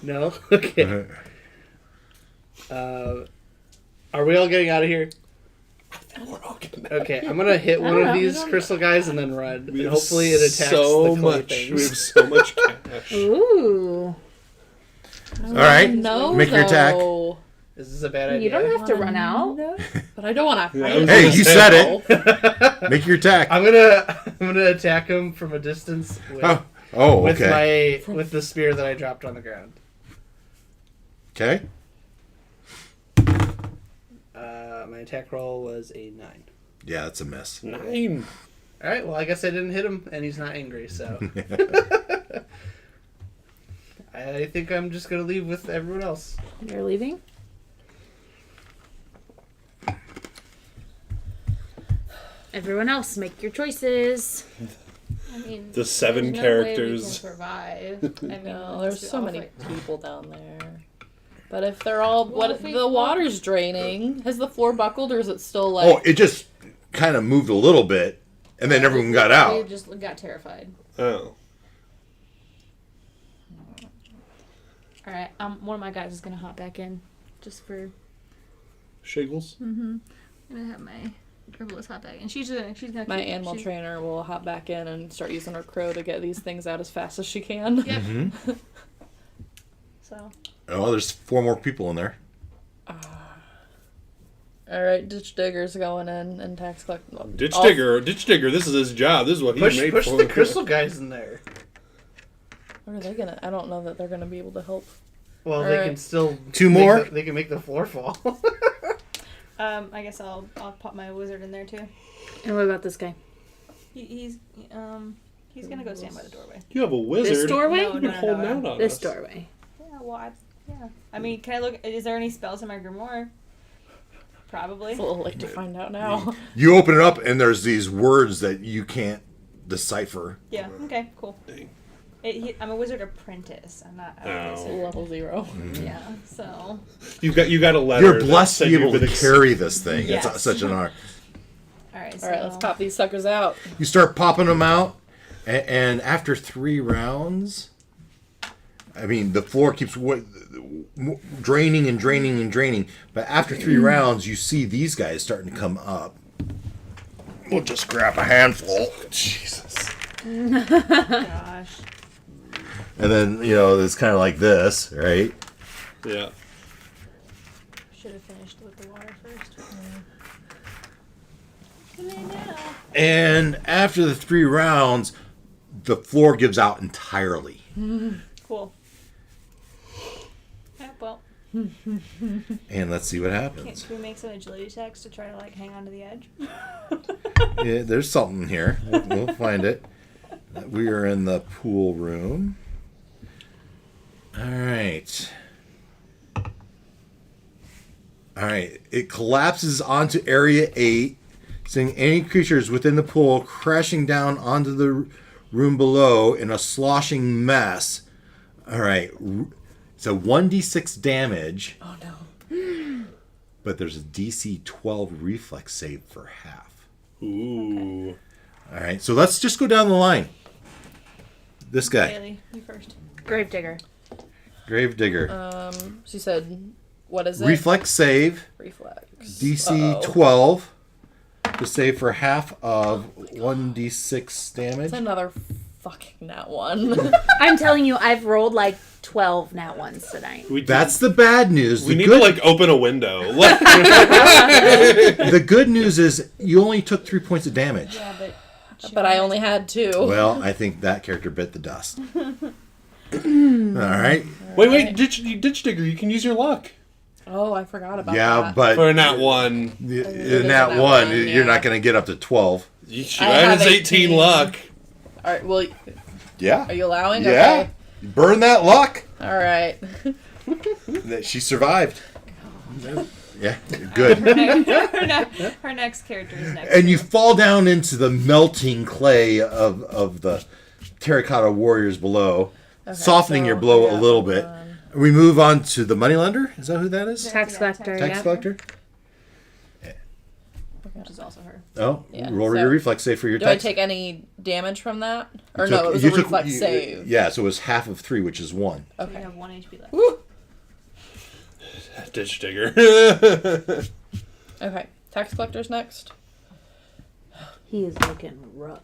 No. Okay. Are we all getting out of here? We're all getting Okay, I'm gonna hit one of know. these crystal guys and then run. We And have hopefully it attacks so the clay much. things. We have so much cash. Ooh. All right. No, Make your attack. though. Is this a bad idea? You don't have to run out. But I don't want to. Yeah, I was Hey, gonna you say, said it. Make your attack. I'm gonna attack him from a distance with, Oh, with okay. with the spear that I dropped on the ground. Okay. My attack roll was a 9. Yeah, that's a miss. 9. All right. Well, I guess I didn't hit him, and he's not angry. So I think I'm just gonna leave with everyone else. You're leaving? Everyone else, make your choices. I mean, The 7 there's no characters. way we can survive. I mean, No, there's let's be so all many like- people down there. But if they're all, Well, what if we- the water's draining? Has the floor buckled, or is it still like? Oh, it just kind of moved a little bit, and then everyone got We out. just got terrified. Oh. All right, one of my guys is gonna hop back in, just for. Shiggles? I'm gonna have my herbalist hop back in. She's gonna. My keep- animal she's- trainer will hop back in and start using her crow to get these things out as fast as she can. Yep. Mm-hmm. So. Oh, there's 4 more people in there. All right, ditch digger's going in and tax collect. Ditch all- digger. This is his job. This is what he's made Push for. the crystal guys in there. What are they gonna? I don't know that they're gonna be able to help. Well, All they right. can still 2 make more? they can make the floor fall. I guess I'll pop my wizard in there too. And what about this guy? He's gonna go stand by the doorway. You have a wizard. This doorway? No, You've been holding out on This us. doorway. Yeah. Well, I mean, can I look? Is there any spells in my grimoire? Probably. It's a little late to find out now. You open it up, and there's these words that you can't decipher. Yeah. Okay. Cool. Dang. I'm a wizard apprentice. I'm not. Oh. Level 0. Yeah. So. You got a letter. You're that blessed to said be able you've to been carry this thing. Yes. It's such an honor. All right. So. All right, let's pop these suckers out. You start popping them out, and after 3 rounds, I mean, the floor keeps draining and draining and draining. But after 3 rounds, you see these guys starting to come up. We'll just grab a handful. Jesus. Gosh. And then, it's kind of like this, right? Yeah. Should have finished with the water first. And after the 3 rounds, the floor gives out entirely. Cool. Yeah, well, And let's see what happens. can we make some agility checks to try to hang on to the edge? Yeah, there's something here. We'll find it. We are in the pool room. All right. It collapses onto Area 8, sending any creatures within the pool crashing down onto the room below in a sloshing mess. All right. It's a 1d6 damage. Oh no. But there's a DC 12 reflex save for half. Ooh. All right, so let's just go down the line. This guy, Bailey, you first. Gravedigger. Gravedigger. She said, what is it? Reflex save, Reflex. DC Uh-oh. 12 to save for half of 1d6 damage. It's another fucking nat one. I'm telling you, I've rolled 12 nat ones tonight. That's the bad news. We The need good, to like open a window. the good news is you only took 3 points of damage. Yeah, But I only had 2. Well, I think that character bit the dust. All right. Wait, ditch digger. You can use your luck Oh, I forgot about Yeah, that. but for not one. in that one, one, you're yeah. not going to get up to 12. She I have has 18 18. luck. All right, well, Yeah. are you allowing? Yeah. Okay. Burn that luck. All right. That she survived. Yeah, good. her next character is next. And you fall down into the melting clay of the terracotta warriors below, softening so your blow I a got little bit. We move on to the moneylender. Is that who that is? Tax collector, Tax yeah. collector. which is also her. Oh, Yeah, roll so your reflex save for your Do I tax. take any damage from that? Or You no, took- it was you a took- reflex you- save. Yeah, so it was half of 3, which is 1. So Okay. you have 1 HP left. Woo! Ditch digger. Okay. Tax collector's next. He is looking rough.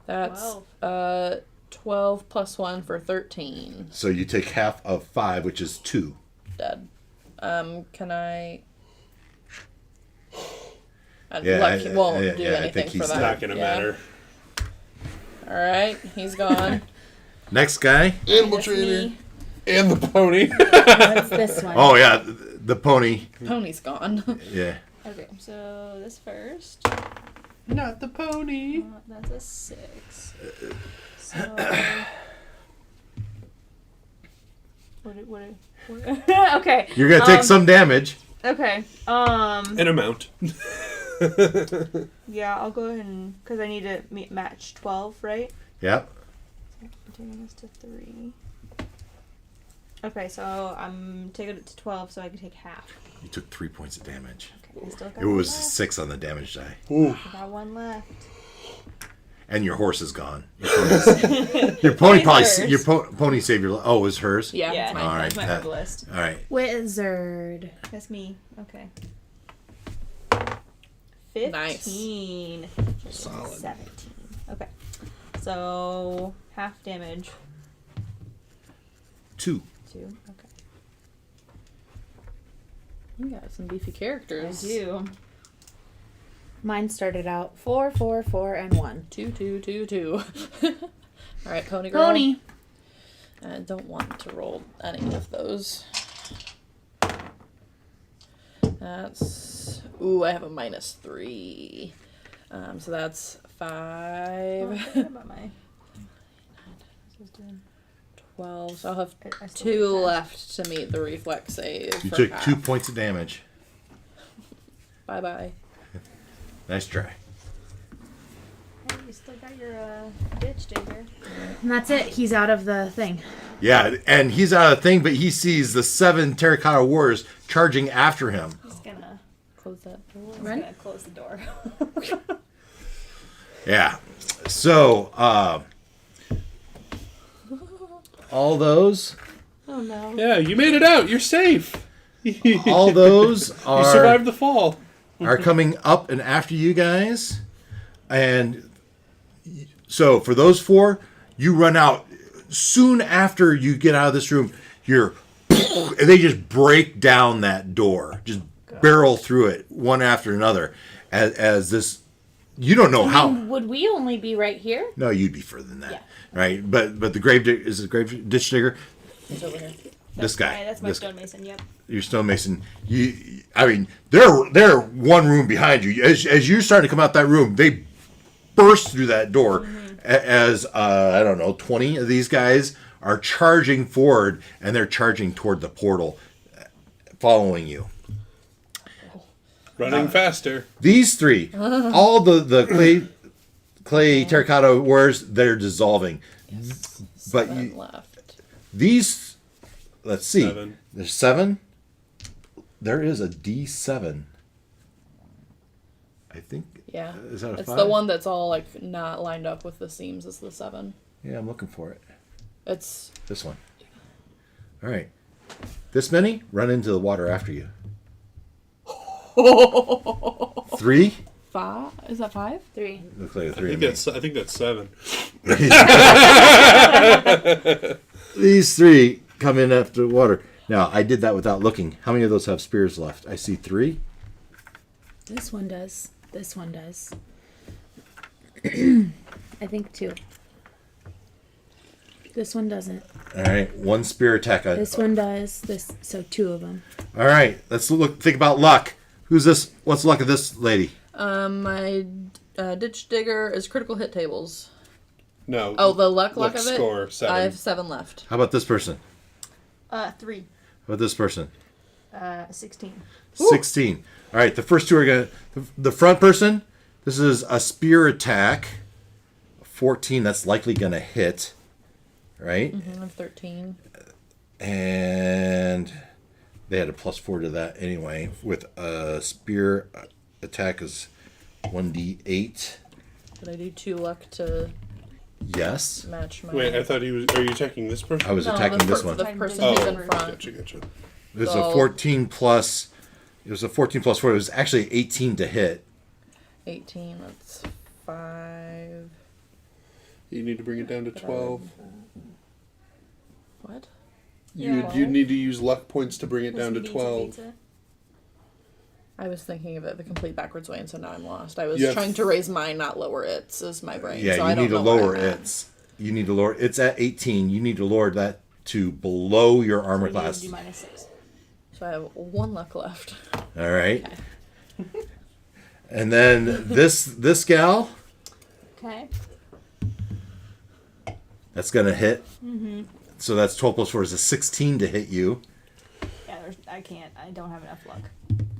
That's 12. 12 plus 1 for 13. So you take half of 5, which is 2. Dead. Can I? Yeah, Luck won't yeah, do yeah, I anything think for he's that. Not gonna matter. All right, he's gone. Next guy. Animal That's trainer me. and the pony. What's this one? Oh yeah, the pony. Pony's gone. Yeah. Okay, so this first. Not the pony. That's a 6. So. What? Okay. You're gonna take some damage. Okay. An amount. Yeah, I'll go ahead and because I need to match 12, right? Yep. I'm taking this to 3. Okay, so I'm taking it to 12, so I can take half. You took 3 points of damage. Okay, I still got It was one left. 6 on the damage die. I got 1 left. And your horse is gone. Your pony probably. hers. Your pony saved your. Oh, it was hers. Yeah. Yeah, it's mine. All right. that's my that- herbalist. All right. Wizard. That's me. Okay. Nice. 15. Solid. 17. Okay. So half damage. 2. 2. Okay. You got some beefy I characters. do. Mine started out 4, 4, 4, and 1. 2, 2, 2, 2. All right, pony girl. Pony. I don't want to roll any of those. That's I have a -3. So that's 5. Oh, I forgot about my. 12. So I'll have I still 2 get that. left to meet the reflex save. You for took half. 2 points of damage. Bye bye. Nice try. Hey, you still got your ditch digger. And that's it. He's out of the thing. Yeah, and he's out of thing, but he sees the 7 terracotta warriors charging after him. Just gonna. Close that door. I'm gonna close the door. Yeah. So, all those, Oh no. Yeah, you made it out. You're safe. all those You are survived the fall. are coming up and after you guys, and so for those 4, you run out soon after you get out of this room. And they just break down that door, just barrel through it one after another, as this. You don't know how. Would we only be right here? No, you'd be further than that, Yeah. right? But the grave is the grave ditch digger. He's over here. This guy. Right, that's my this stonemason. Yep. your stonemason. I mean, they're one room behind you. As you're starting to come out that room, they burst through that door. As I don't know, 20 of these guys are charging forward, and they're charging toward the portal, following you. Running faster. These 3, all the clay terracotta warriors, they're dissolving. But 7 left. These, let's see. 7. There's 7. There is a D7. I think. Yeah. Is that a It's 5? the one that's all like not lined up with the seams. It's the 7. Yeah, I'm looking for it. It's This one. All right. This many run into the water after you. 3. 5. Is that 5? 3. Looks like a I 3. think that's 7. These 3 come in after the water. Now, I did that without looking. How many of those have spears left? I see 3. This one does. This one does. I think 2. This one doesn't. All right, 1 spear attack. This one does. This, so 2 of them. All right, let's look. Think about luck. Who's this? What's the luck of this lady? My ditch digger is critical hit tables. No. Oh, the luck Luck of it? score, 7. I have 7 left. How about this person? 3. How about this person? 16. 16. All right, the first 2 are going to... The front person, this is a spear attack. 14, that's likely going to hit. Right? I have 13. And they had a +4 to that anyway. With a spear attack is 1d8. Did I do 2 luck to Yes. match my... Wait, I thought he was. Are you attacking this person? I was attacking this one. The person Oh, who's in front. gotcha. It was So- a 14 plus... It was a 14 plus 4. It was actually 18 to hit. 18, that's 5. You need to bring it down to 12. What? You need to use luck points to bring it down to 12. I was thinking of it the complete backwards way, and so now I'm lost. I was You have- trying to raise mine, not lower its, is my brain. Yeah, so you I don't need to know where lower I'm at. its. You need to lower... It's at 18. You need to lower that to below your armor class. Do -6. So I have 1 luck left. All right. And then this gal, Okay. that's going to hit. Mm-hmm. So that's 12 plus 4 is a 16 to hit you. Yeah, I can't. I don't have enough luck.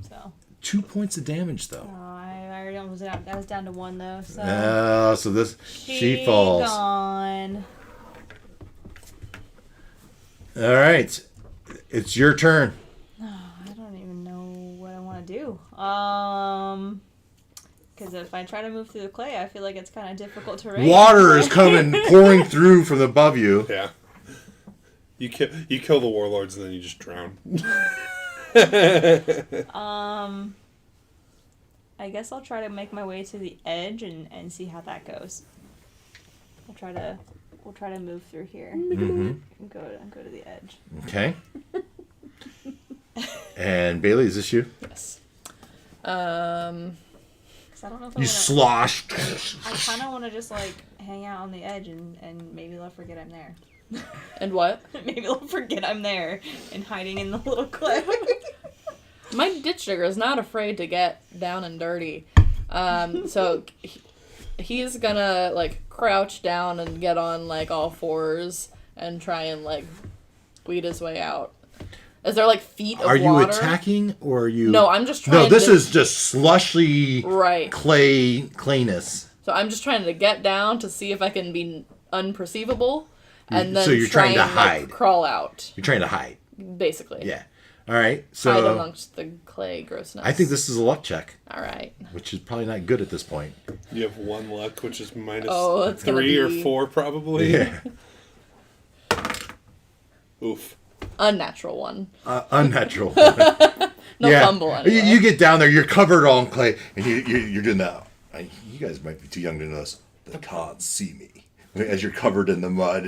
So. 2 points of damage, though. Oh, I already almost down. I was down to 1 though. So. So this she falls. Gone. All right, it's your turn. I don't even know what I want to do. Because if I try to move through the clay, I feel like it's kind of difficult to raise. Water is coming pouring through from above you. Yeah. You kill the warlords and then you just drown. I guess I'll try to make my way to the edge and see how that goes. We'll try to move through here. Mm-hmm. And go to the edge. Okay. And Bailey, is this you? Yes. 'Cause I don't know if You slosh. I kind of want to just like hang out on the edge and maybe they'll forget I'm there. And what? Maybe they'll forget I'm there and hiding in the little cliff. My ditch digger is not afraid to get down and dirty. So he's gonna like crouch down and get on like all fours and try and like weed his way out. Is there like feet of Are you water? attacking or are you? No, I'm just trying. No, this to... is just slushy right clayness. So I'm just trying to get down to see if I can be unperceivable, and then So you're try trying to and, like, hide. crawl out, You're trying to hide. basically. Yeah. All right. Hide So amongst the clay grossness. I think this is a luck check, All right. which is probably not good at this point. You have 1 luck, which is minus Oh, it's gonna 3 or be- 4 probably. Yeah. Oof. Unnatural one. Unnatural. No fumble anyway. You get down there, you're covered all in clay, and you're doing that. You guys might be too young to know this. They can't see me. As you're covered in the mud.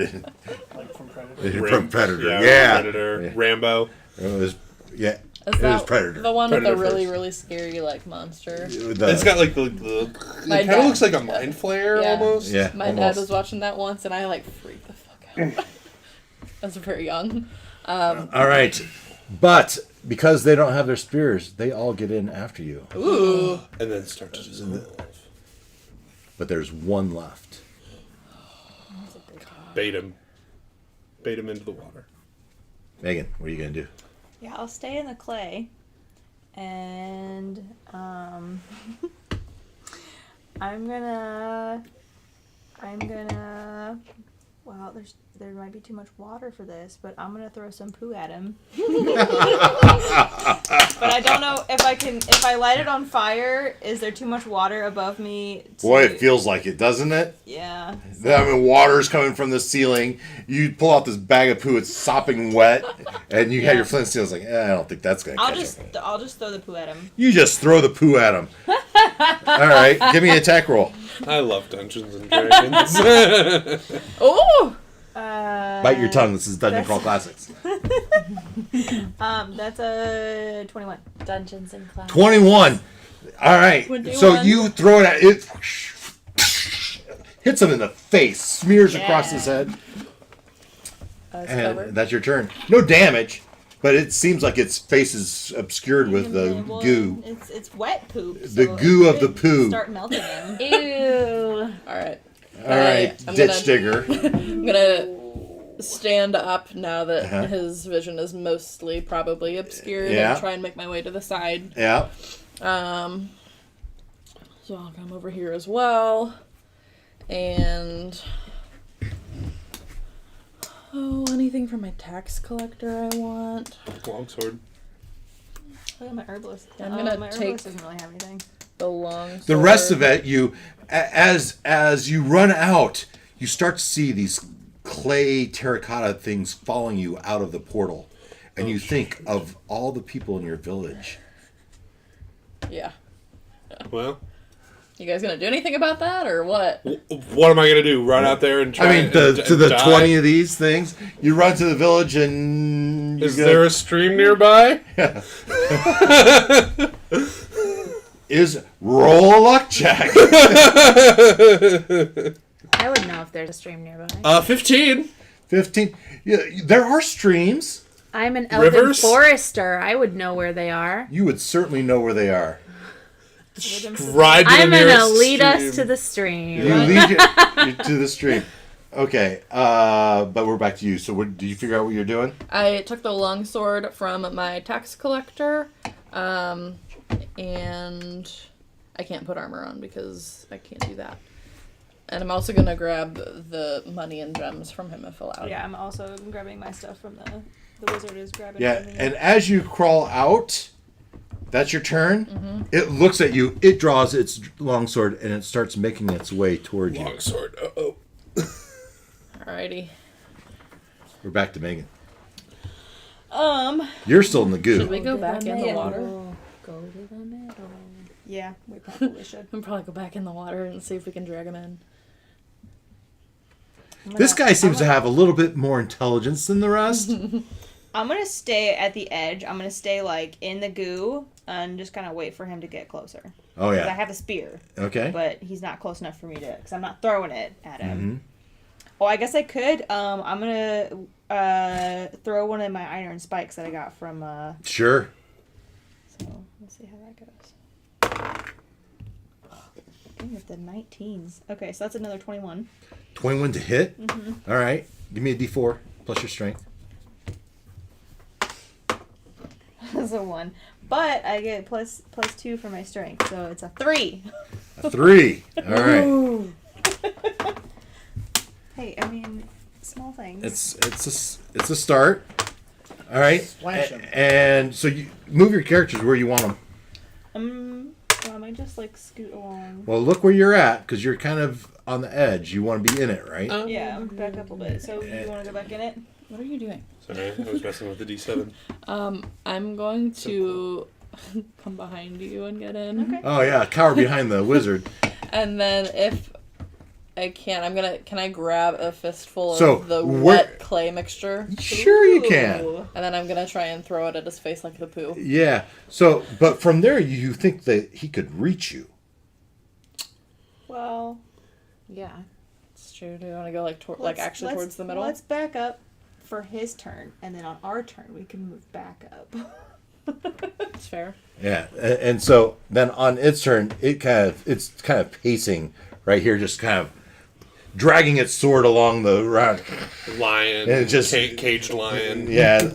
Like from Predator. From Predator. Yeah. Yeah. Predator. Yeah. Rambo. It was, yeah. Is It that was Predator. the one Predator with the really, first. really scary like monster? It's got like the My it kind dad- of looks like a mind flare Yeah. almost. Yeah. My dad almost. was watching that once, and I like freaked the fuck out. I was very young. All right. But because they don't have their spears, they all get in after you. Ooh. And then start to dissolve. But there's one left. Bait him. Bait him into the water. Megan, what are you going to do? Yeah, I'll stay in the clay, and I'm gonna. Wow, there might be too much water for this, but I'm gonna throw some poo at him. But I don't know if I can. If I light it on fire, is there too much water above me? Boy, it feels like it, doesn't it? Yeah. I mean, water's coming from the ceiling. You pull out this bag of poo, it's sopping wet, and you have your flint and steel. It's like, I don't think that's going to catch him. I'll just throw the poo at him. You just throw the poo at him. All right, give me an attack roll. I love Dungeons and Dragons. Oh! Bite your tongue. This is Dungeon Crawl Classics. That's a 21. Dungeons and Clowns. 21. All right. Would do So one. you throw it at it. Hits him in the face. Smears across his head. It's And covered. that's your turn. No damage, but it seems like its face is obscured with the Well, goo. It's wet poop. The so goo it of the could poo. Start melting him. Ew. All right. All right, I'm ditch gonna- digger. I'm gonna stand up now that Uh-huh. his vision is mostly probably obscured Yeah. and try and make my way to the side. Yeah. So I'll come over here as well. And anything from my tax collector I want. Longsword. Look at my herbalist. I'm gonna my take- herbalist doesn't really have anything. The long The rest of it, as you run out, you start to see these clay terracotta things following you out of the portal, and you think of all the people in your village. Yeah. Well, You guys gonna do anything about that or what? what am I gonna do? Run out there and try? I mean, and to the die? 20 of these things, you run to the village, and you Is there a stream nearby? is roll a luck check. I would know if there's a stream nearby. 15. 15. Yeah, there are streams. I'm an elven Rivers? forester. I would know where they are. You would certainly know where they are. Ride to I'm the gonna nearest lead us stream. to the stream. You lead you to the stream. Okay, but we're back to you. So, do you figure out what you're doing? I took the longsword from my tax collector, and I can't put armor on because I can't do that. And I'm also gonna grab the money and gems from him if allowed. Yeah, I'm also grabbing my stuff from the wizard is grabbing. Yeah, from me. and as you crawl out, that's your turn. It looks at you. It draws its longsword and it starts making its way toward you. Longsword. Uh-oh. Alrighty. We're back to Megan. Um. You're still in the Should goo. we go back in the Yeah. water? Go to the middle. Yeah, we probably should. We'll probably go back in the water and see if we can drag him in. This guy seems to have a little bit more intelligence than the rest. I'm gonna stay at the edge. I'm gonna stay like in the goo and just kind of wait for him to get closer. Oh 'Cause I yeah. have a spear, Okay. but he's not close enough for me to, because I'm not throwing it at him. Mm-hmm. Oh, I guess I could. I'm gonna throw one of my iron spikes that I got from. Sure. So let's see how that goes. Dang, with the 19s. Okay, so that's another 21. 21 to hit. All right. Give me a D4 plus your strength. That's a 1. But I get plus 2 for my strength, so it's a 3. A 3. All right. Hey, I mean, small things. It's a start. All right. Splash 'em. And so you move your characters where you want them. Well, I might just like scoot along. Well, look where you're at because you're kind of on the edge. You want to be in it, right? Yeah, I'm back up a bit. So you want to go back in it? What are you doing? Sorry, I was messing with the D7. I'm going to come behind you and get in. Okay. Oh yeah, cower behind the wizard. And then if I can, can I grab a fistful So, of the where- wet clay mixture? Sure you can. Ooh. And then I'm gonna try and throw it at his face like the poo. Yeah. So, but from there you think that he could reach you. Well, Yeah. It's true. Do you want to go like actually towards the middle? Let's back up for his turn, and then on our turn we can move back up. It's fair. Yeah. And so then on its turn, it's kind of pacing right here, just kind of dragging its sword along the round. Lion. And it just- caged lion. Yeah,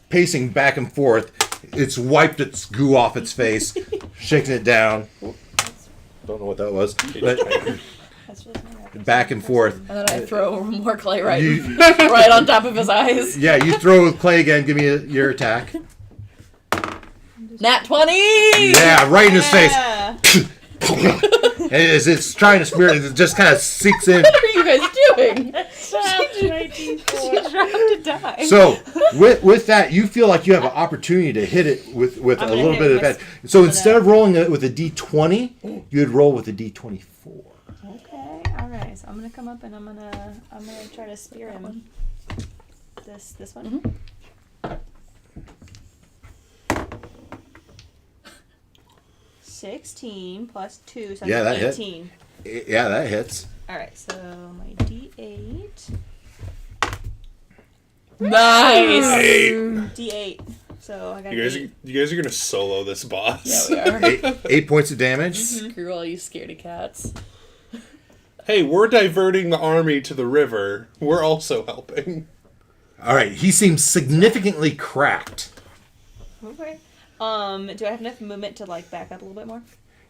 pacing back and forth. It's wiped its goo off its face, shaking it down. Don't know what that was, but That's really smart. back and forth. And then I throw more clay right, You- right on top of his eyes. Yeah, you throw with clay again. Give me your attack. Nat 20! Yeah, right in his face. Yeah. And as it's trying to smear it, it just kind of sinks in. What are you guys doing? She dropped to die. So with that, you feel like you have an opportunity to hit it with I'm a gonna little hit bit of with advantage. So my- instead of rolling it with a d20, you'd roll with a d24. Okay, all right. So I'm gonna come up and I'm gonna try to spear him. This one. Mhm. 16 plus 2, so Yeah, that hit. 18. Yeah, that hits. All right, so my D8. Nice. D8. So I got You guys, 8. you guys are gonna solo this boss. Yeah, we are. 8 points of damage. Screw all you scaredy cats. Hey, we're diverting the army to the river. We're also helping. All right, he seems significantly cracked. Okay. Do I have enough movement to like back up a little bit more?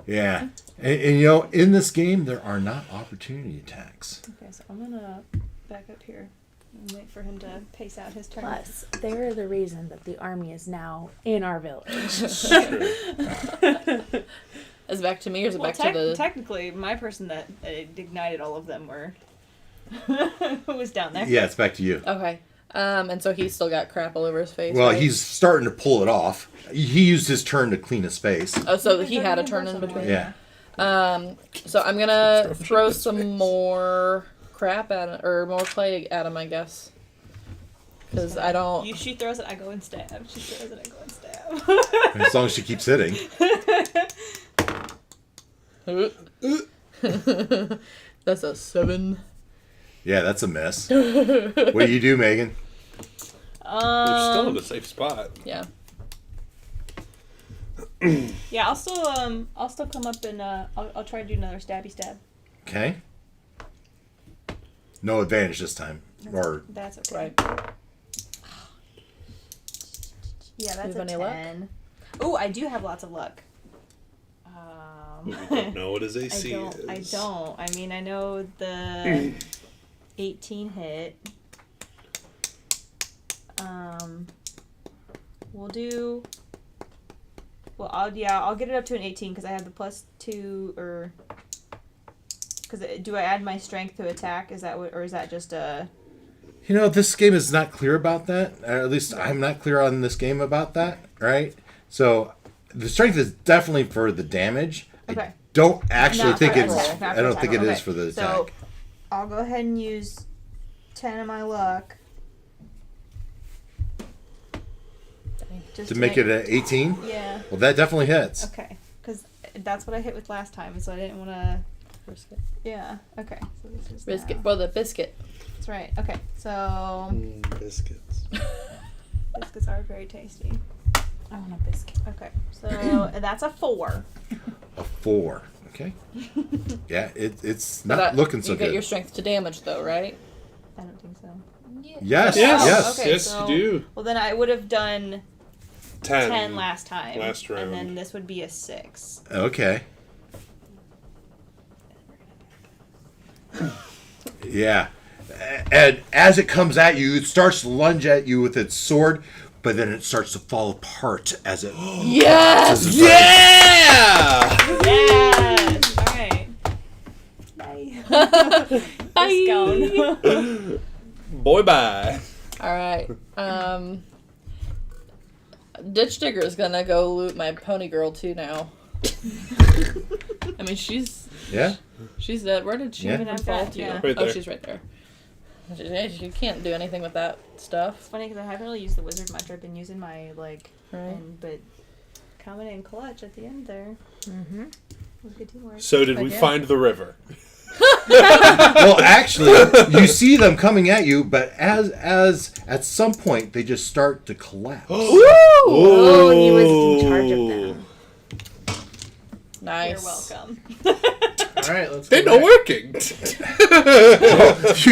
Yeah, and you know, in this game there are not opportunity attacks. Okay, so I'm gonna back up here and wait for him to pace out his turn. Plus, they're the reason that the army is now in our village. Is it back to me or is it Well, back to the... technically, my person that ignited all of them were was down there. Yeah, it's back to you. Okay. And so he's still got crap all over his face. Well, right? he's starting to pull it off. He used his turn to clean his face. Oh, so he had a turn in between. Yeah. So I'm gonna throw some more crap at him, or more clay at him, I guess. Because I don't. She throws it, I go and stab. She throws it, I go and stab. As long as she keeps hitting. That's a 7. Yeah, that's a miss. What do you do, Megan? You're still in a safe spot. Yeah. Yeah, I'll still come up and I'll try to do another stabby stab. Okay. No advantage this time. Or That's okay. Right. Yeah, that's You have a any luck? 10. Oh, I do have lots of luck. You don't know what his I AC don't. is. I don't. I mean, I know the 18 hit. We'll do. Well, I'll get it up to an 18 because I have the +2 or. Because do I add my strength to attack? Is that what, or is that just a? you know, this game is not clear about that. At least I'm not clear on this game about that, right? So the strength is definitely for the damage. Okay. I don't actually Not think for it's attack, not I for don't attack. think it is Okay. for the So attack. I'll go ahead and use 10 of my luck. Just To make it an 18? Yeah. Well, that definitely hits. Okay. Because that's what I hit with last time, so I didn't want to. Risk it. Yeah. Okay. So this is Biscuit. now- Well, the biscuit. That's right. Okay. So Biscuits. biscuits are very tasty. I want a biscuit. Okay. So that's a 4. A 4. Okay. Yeah, it's But not looking so you get good. your strength to damage, though, right? I don't think so. Yes, Yes. yes. Okay, Yes, so- you do. Well, then I would have done 10. 10 last time. Last round. And then this would be a 6. Okay. Yeah. And as it comes at you, it starts to lunge at you with its sword, but then it starts to fall apart as it. Yes! Yeah! Yes! Alright. Bye. Discount. Boy, bye. Alright. Ditch Digger's gonna go loot my pony girl too now. I mean, she's Yeah? dead. Where did she Yeah. even fall to? Yeah. Right Oh, there. she's right there. She can't do anything with that stuff. It's funny because I haven't really used the wizard much. I've been using my, like, Right. but coming in clutch at the end there. Mm-hmm. Was good teamwork. So did we Okay. find the river? Well, actually, you see them coming at you, but as at some point they just start to collapse. Oh, he was in charge of them. Nice. You're welcome. All right, let's They're go not back. working.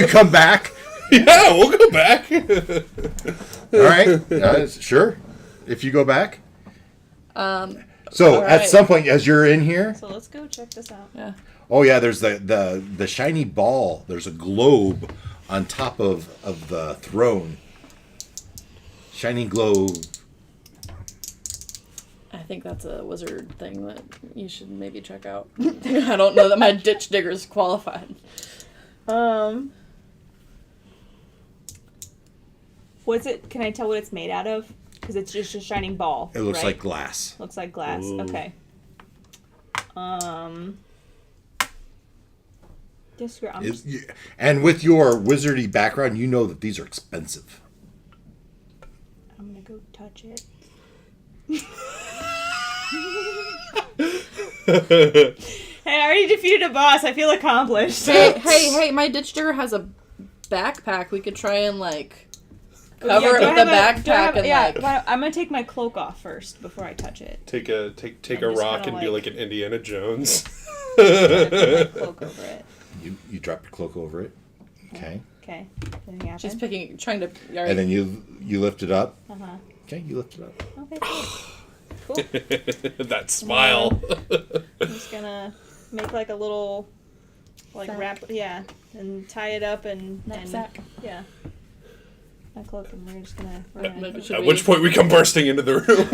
You come back. Yeah, we'll go back. All right. Sure. If you go back. So all at right. some point, as you're in here, So let's go check this out. Yeah. oh yeah, there's the shiny ball. There's a globe on top of the throne. Shiny globe. I think that's a wizard thing that you should maybe check out. I don't know that my Ditch Digger's qualified. What's it? Can I tell what it's made out of? Because it's just a shining ball. It looks right? like glass. Looks like glass. Ooh. Okay. I'm And with your wizardy background, you know that these are expensive. gonna go touch it. Hey, I already defeated a boss. I feel accomplished. Hey, my ditch digger has a backpack. We could try and like cover it do I with the have do I backpack have- yeah, and like. why don't- I'm gonna take my cloak off first before I touch it. Take a I'm rock just and gonna, be like- like an Indiana Jones. Put my cloak over it. You drop your cloak over it. Okay. Okay. Anything happen? She's trying to. And then you lift it up. Uh-huh. Okay, you lift it up. Okay, cool. That smile. I'm just gonna make like a little, like Sack. wrap, yeah, and tie it up and Knapsack. yeah. My cloak, and we're just gonna. Maybe should At we- which point we come bursting into the room.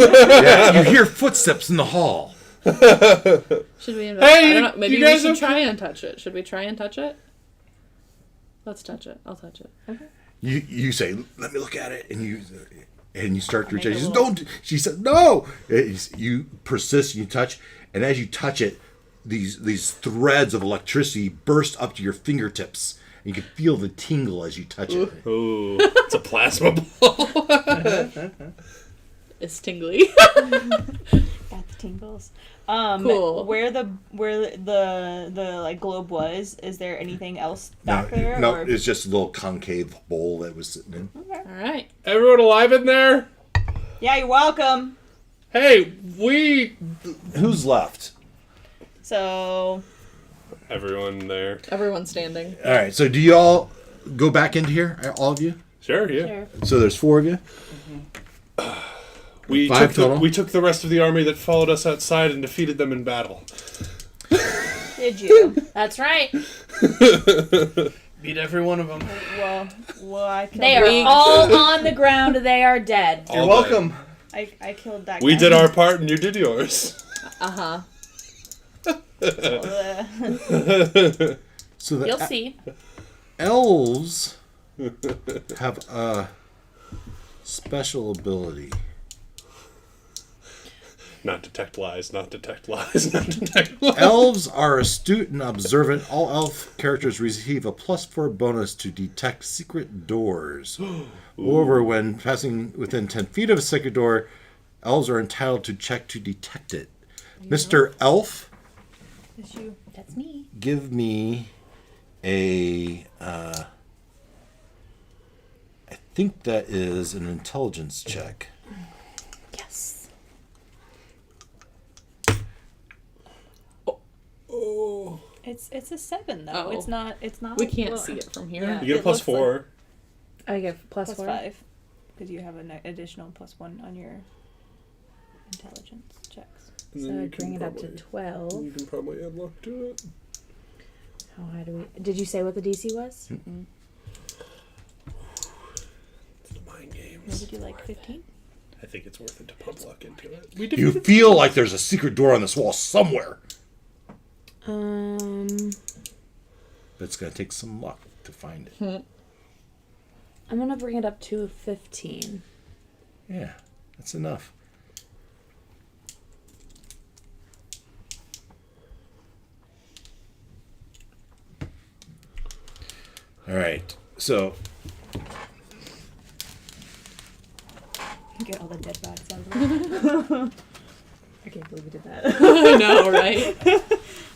Yeah, you hear footsteps in the hall. Should we? Hey, I don't know. Maybe you we guys should okay? try and touch it. Should we try and touch it? Let's touch it. I'll touch it. You say, "Let me look at it," and you start to make reach. a She says, little- "Don't." She said, "No." You persist. You touch, and as you touch it, these threads of electricity burst up to your fingertips. You can feel the tingle as you touch it. Ooh, it's a plasma ball. It's tingly. Got the tingles. Cool. Where the like globe was, is there anything else back there? No, or? it's just a little concave bowl that was sitting in. All right. Everyone alive in there? Yeah, you're welcome. Hey, Who's left? So everyone there. Everyone's standing. All right. So do you all go back into here? All of you? Sure, yeah. sure. So there's 4 of you. We 5 total? we took the rest of the army that followed us outside and defeated them in battle. Did you? That's right. Beat every one of them. well, I killed. They are all on the ground. They are dead. You're All welcome. I killed that. We guy. did our part and you did yours. Uh huh. So the You'll see. elves have a special ability. Not detect lies, not detect lies, not detect lies. Elves are astute and observant. All elf characters receive a +4 bonus to detect secret doors. Moreover, when passing within 10 feet of a secret door, elves are entitled to check to detect it. Mr. Elf, It's you. That's me. give me a... I think that is an intelligence check. Yes. It's a 7 though. Oh. It's not. We can't low. see it from here. Yeah. You get a It looks +4. I get Plus +4. 5 because you have an additional +1 on your intelligence checks. and So then you I'd bring can it up to probably- 12. You can probably add luck to it. How high do we? Did you say what the DC was? It's the mind games. Maybe do like 15. I think it's worth it to pump luck into it. We You feel like there's a secret door on this wall somewhere. I'm But it's going to take some luck to find it. gonna bring it up to 15. Yeah, that's enough. All right, so Get all the dead bodies out of the way. I can't believe we did that. I know, right?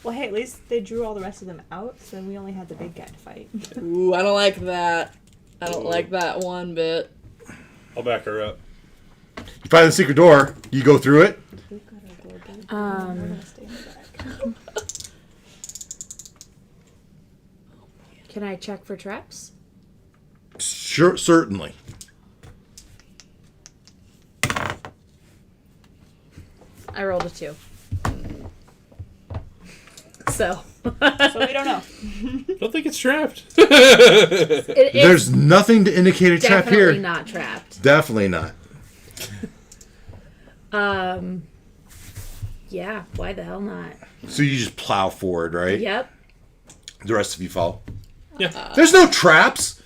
Well, hey, at least they drew all the rest of them out, so we only had the big guy to fight. Ooh, I don't like that. I don't like that one bit. I'll back her up. you find the secret door. You go through it. We've got our global. We're Um, gonna stay in the back. can I check for traps? Sure, certainly. I rolled a 2. So So we don't know. I don't think it's trapped. it's There's nothing to indicate a trap definitely here. not trapped. Definitely not. Yeah. Why the hell not? So you just plow forward, right? Yep. The rest of you follow. Yeah. There's no traps.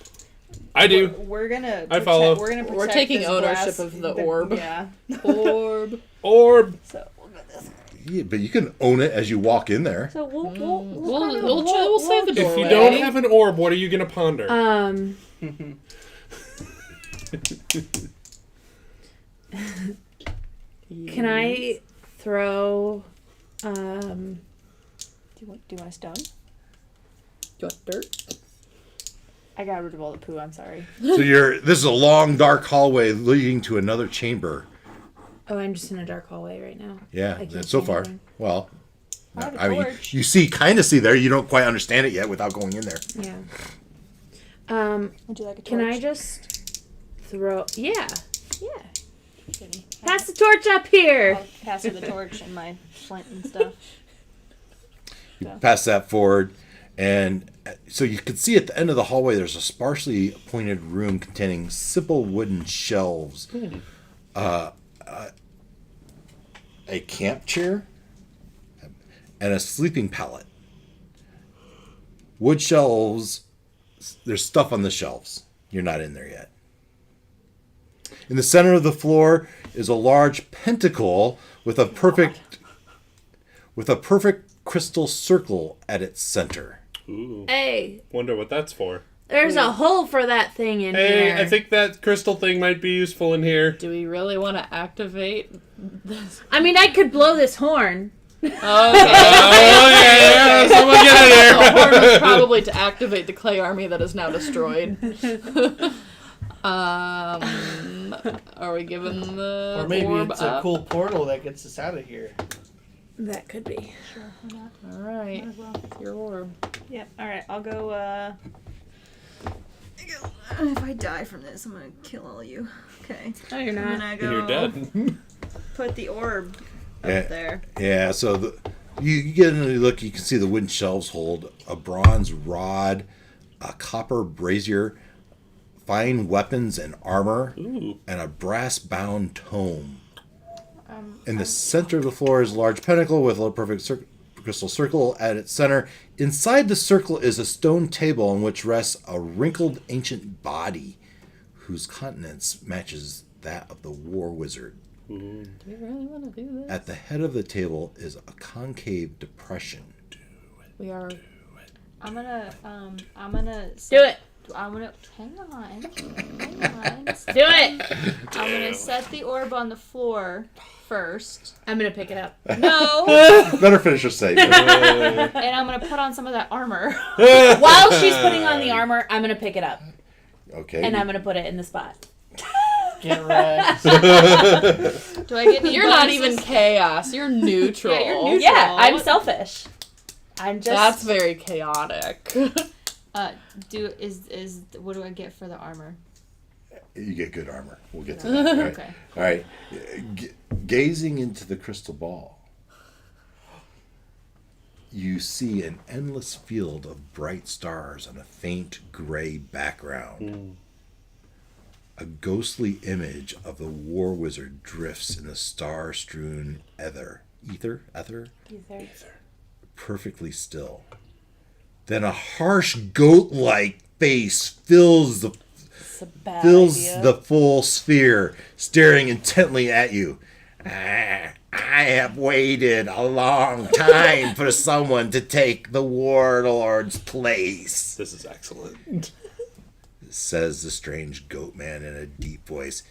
I do. We're gonna. I follow. We're gonna. We're protect taking this ownership glass- of the orb. Yeah. Orb. Orb. So we'll go this way. Yeah, but you can own it as you walk in there. So we'll We'll save the If doorway. you don't have an orb, what are you gonna ponder? Can I throw Do you want a stone? You want dirt? I got rid of all the poo, I'm sorry. So this is a long, dark hallway leading to another chamber. Oh, I'm just in a dark hallway right now. Yeah, I can't that's so see far. anything. Well, I have a I mean, torch. you kind of see there. You don't quite understand it yet without going in there. Yeah. Would you like a torch? Can I just throw? Yeah. Yeah. Pass the torch up here. I'll pass her the torch and my flint and stuff. Pass that forward, and so you can see at the end of the hallway there's a sparsely appointed room containing simple wooden shelves, a camp chair, and a sleeping pallet. Wood shelves. There's stuff on the shelves. You're not in there yet. In the center of the floor is a large pentacle with a perfect crystal circle at its center. Ooh. Hey, Wonder what that's for. there's a hole for that thing in Hey, here. I think that crystal thing might be useful in here. Do we really want to activate this? I mean, I could blow this horn. Okay. Oh yeah, someone get in here. The horn is probably to activate the clay army that is now destroyed. Are we giving the Or maybe orb it's a up? cool portal that gets us out of here. That could be. Sure, why not? All right, Might as well. your orb. Yep. All right. I'll go. If I die from this, I'm gonna kill all you. Okay. No, you're I'm not. gonna And go you're dead. put the orb Yeah. up there. Yeah, so you get a look, you can see the wooden shelves hold a bronze rod, a copper brazier, fine weapons and armor, Ooh. and a brass-bound tome. In the center of the floor is a large pinnacle with a perfect crystal circle at its center. Inside the circle is a stone table on which rests a wrinkled ancient body whose countenance matches that of the war wizard. Do we really want to do this? At the head of the table is a concave depression. We are. I'm gonna. Do it. I'm gonna. Hang on. Hang on. Do it. I'm gonna set the orb on the floor first. I'm gonna pick it up. No. Better finish your statement. And I'm gonna put on some of that armor. While she's putting on the armor, I'm gonna pick it up Okay. and I'm gonna put it in the spot. Get wrecked. Do I get any You're not bonuses? even chaos. You're neutral. Yeah, you're neutral. Yeah, I'm selfish. I'm just. That's very chaotic. What do I get for the armor? You get good armor. We'll get to that. All right. Okay. All right. Gazing into the crystal ball, you see an endless field of bright stars on a faint gray background. A ghostly image of the war wizard drifts in the star-strewn ether, perfectly still. Then a harsh goat-like face fills the It's a bad fills idea. the full sphere, staring intently at you. I have waited a long time for someone to take the warlord's place, This is excellent. says the strange goat man in a deep voice.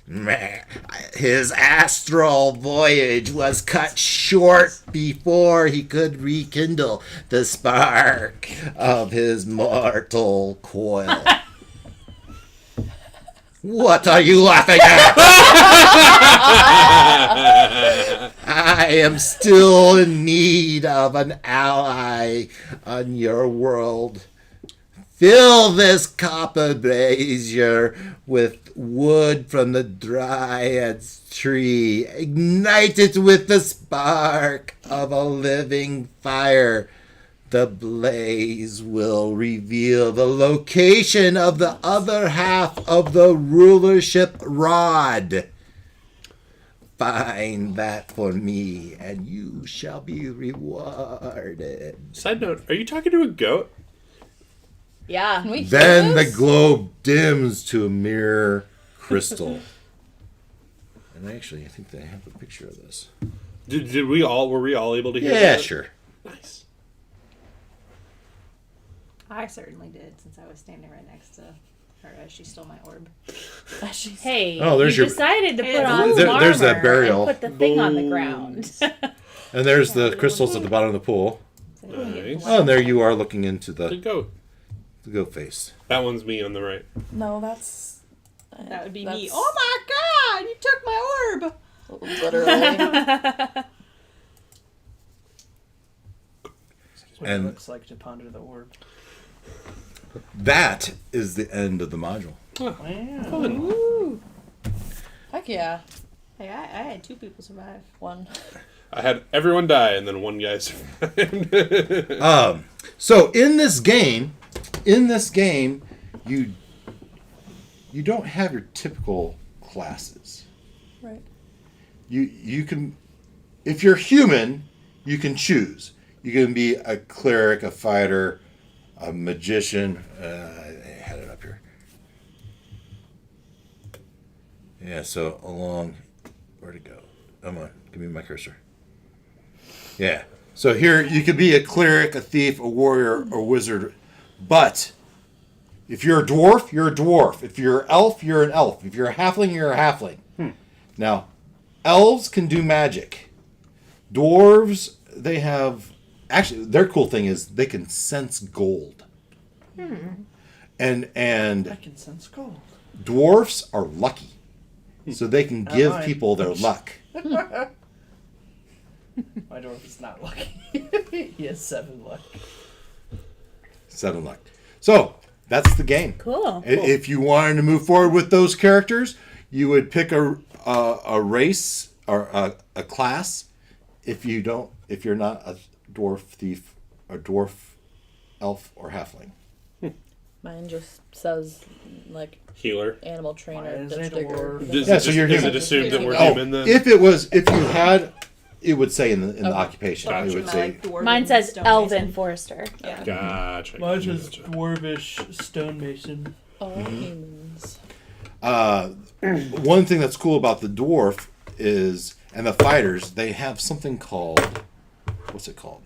His astral voyage was cut short before he could rekindle the spark of his mortal coil. What are you laughing at? I am still in need of an ally on your world. Fill this copper brazier with wood from the dryad tree. Ignite it with the spark of a living fire. The blaze will reveal the location of the other half of the rulership rod. Find that for me, and you shall be rewarded. Side note: are you talking to a goat? Yeah. Can we hear Then the this? globe dims to a mere crystal. And actually, I think they have a picture of this. Did we all? Were we all able to hear? Yeah, that? sure. Nice. I certainly did, since I was standing right next to her as she stole my orb. Hey, Oh, there's you your- decided to put There- on some there's that armor burial. and put the thing on the ground. And there's the crystals at the bottom of the pool. Nice. Oh, and there you are looking into Good the goat. goat face. That one's me on the right. No, that's. That would be me. that's Oh my god, you took my orb! Literally. That's what And- it looks like to ponder the orb. That is the end of the module. Wow. Heck yeah. Hey, I had 2 people survive. One. I had everyone die, and then one guy survived. So in this game, you don't have your typical classes. Right. You can, if you're human, you can choose. You can be a cleric, a fighter, a magician. I had it up here. Yeah. So along, where'd it go? Come on, give me my cursor. Yeah. So here you could be a cleric, a thief, a warrior, or wizard. But if you're a dwarf, you're a dwarf. If you're an elf, you're an elf. If you're a halfling, you're a halfling. Now, elves can do magic. Dwarves, they have... Actually, their cool thing is they can sense gold. And I can sense gold. dwarfs are lucky. So they can give mine. people their luck. My dwarf is not lucky. He has 7 luck. 7 luck. So, that's the game. Cool. If you wanted to move forward with those characters, you would pick a race or a class. If you're not a dwarf thief, a dwarf elf, or halfling. Mine just says, like, Healer. animal trainer, Mine is a ditch digger. dwarf. Does, Yeah, it so you're is human. it assumed that we're Oh, human then? if you had, it would say in the occupation. It would say Mine says Elven Forester. Yeah. Gotcha. Mine says Gotcha. dwarvish stonemason. All humans. one thing that's cool about the dwarf is, and the fighters, they have something called, what's it called?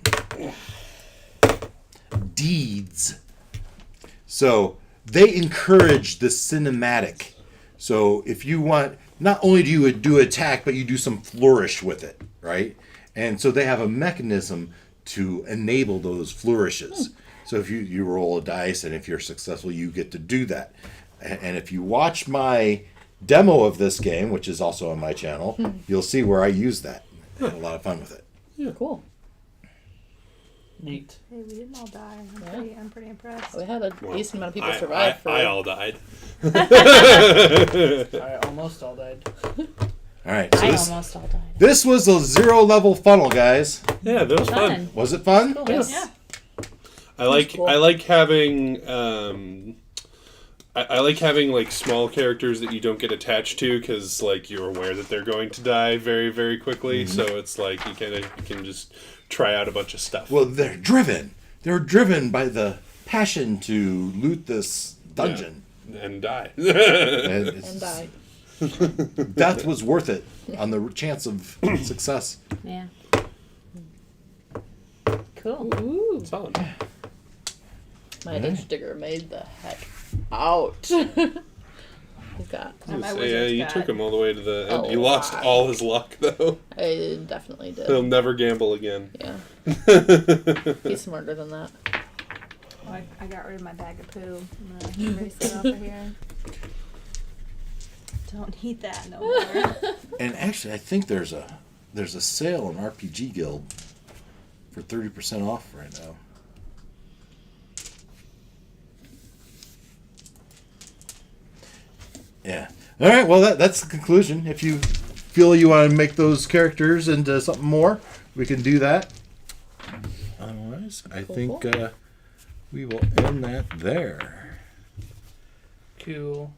Deeds. So they encourage the cinematic. So if you want, not only do you do attack, but you do some flourish with it, right? And so they have a mechanism to enable those flourishes. So if you roll a dice, and if you're successful, you get to do that. And if you watch my demo of this game, which is also on my channel, you'll see where I use that. I had a lot of fun with it. Cool. Neat. Hey, we didn't all die. I'm pretty impressed. We had a decent amount of people I survive for. I all died. I almost all died. All right, so I this, almost all died. this was a 0-level funnel, guys. Yeah, that was fun. Fun. Was it fun? Cool. Yes. Yeah. I like cool. I like having I like having like small characters that you don't get attached to because like you're aware that they're going to die very very quickly. So it's like you can just try out a bunch of stuff. Well, they're driven. They're driven by the passion to loot this dungeon. And die. And And die. death was worth it on the chance of success. Yeah. Cool. Ooh. Solid. My ditch digger made the heck out. He's got. And my So, yeah, wizard's you got- took him all the way to the end. A You lost lot. all his luck though. I definitely He'll did. never gamble again. Yeah. He's smarter than that. Oh, I got rid of my bag of poo. I'm gonna erase it off of here. Don't need that no more. And actually, I think there's a sale in RPG Guild for 30% off right now. Yeah. All right. Well, that's the conclusion. If you feel you want to make those characters into something more, we can do that. Otherwise, I think we will end that there. Cool.